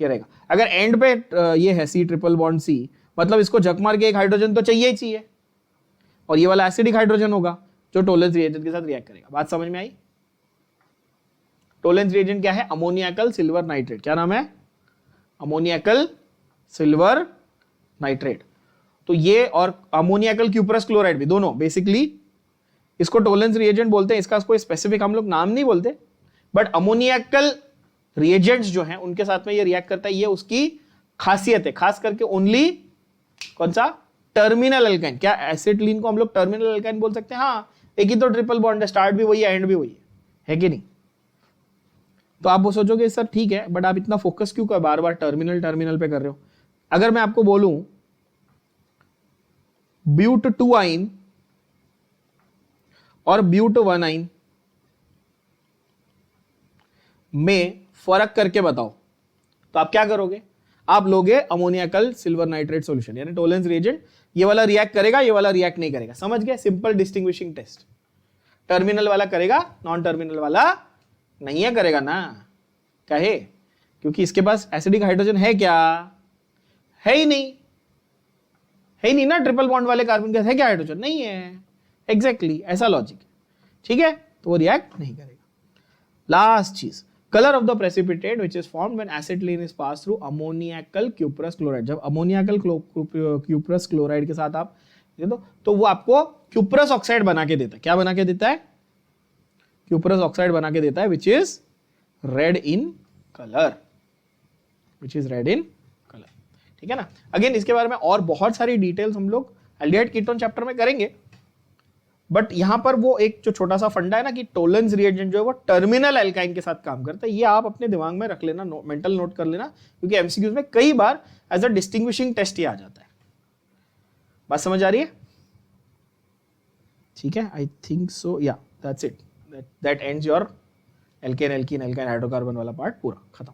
ये रहेगा. अगर एंड पे ये है C ट्रिपल बॉन्ड C, मतलब इसको झक मार के एक हाइड्रोजन तो चाहिए ही चाहिए, और ये वाला एसिडिक हाइड्रोजन होगा जो टोलेंस रिएजेंट के साथ रिएक्ट करेगा. बात समझ में आई? टोलेंस रिएजेंट क्या है? अमोनियाकल सिल्वर नाइट्रेट. क्या नाम है? अमोनियाकल सिल्वर नाइट्रेट. तो ये और अमोनियाकल क्यूप्रस क्लोराइड भी, दोनों बेसिकली इसको टोलेंस रिएजेंट बोलते हैं. इसका कोई स्पेसिफिक हम लोग नाम नहीं बोलते, बट अमोनियाकल रिएजेंट्स जो हैं उनके साथ में ये रिएक्ट करता है. ये उसकी खासियत है, खास करके ओनली कौन सा? Terminal alkyne. क्या एसिटिलीन को हम लोग टर्मिनल एल्काइन बोल सकते हैं? हाँ, एक ही तो ट्रिपल बॉन्ड है, स्टार्ट भी वही है, एंड भी वही है कि नहीं? तो आप वो सोचोगे सर ठीक है, बट आप इतना फोकस क्यों कर बार बार टर्मिनल टर्मिनल पे कर रहे हो? अगर मैं आपको बोलूं ब्यूट 2 आइन और ब्यूट 1 आइन में फर्क करके बताओ, तो आप क्या करोगे? आप लोगे अमोनियाकल सिल्वर नाइट्रेट सॉल्यूशन, यानी टोलेंस रिएजेंट, ये वाला रिएक्ट करेगा, ये वाला रिएक्ट नहीं करेगा। समझ गए? Simple distinguishing test. टर्मिनल वाला करेगा, नॉन टर्मिनल वाला नहीं है करेगा ना। कहे क्योंकि इसके पास एसिडिक हाइड्रोजन है क्या? है ही नहीं, है ही नहीं ना। ट्रिपल बॉन्ड वाले कार्बन के है क्या हाइड्रोजन? नहीं है। एग्जैक्टली ऐसा लॉजिक है, ठीक है। तो वो रिएक्ट नहीं करेगा। लास्ट चीज, colour of the precipitate which is formed when acetylene is pass through अमोनियाकल cuprous chloride. जब अमोनियाकल क्यूप्रस क्लोराइड के साथ आप दो तो वो आपको क्यूप्रस ऑक्साइड बना के देता है। क्या बना के देता है? क्यूप्रस ऑक्साइड बना के देता है which is red in colour, which is red in colour, ठीक है ना। अगेन इसके बारे में और बहुत सारी डिटेल्स हम लोग एल्डिहाइड कीटोन चैप्टर में करेंगे, बट यहां पर वो एक जो छोटा सा फंडा है ना कि टोलेंस रिएजेंट जो है वो टर्मिनल एल्काइन के साथ काम करता है, ये आप अपने दिमाग में रख लेना, मेंटल नोट कर लेना, क्योंकि एमसीक्यूज में कई बार एज अ डिस्टिंग्विशिंग टेस्ट ये आ जाता है। बात समझ आ रही है? ठीक है, आई थिंक सो, या that's it, that ends your alkane hydrocarbon वाला पार्ट पूरा खत्म।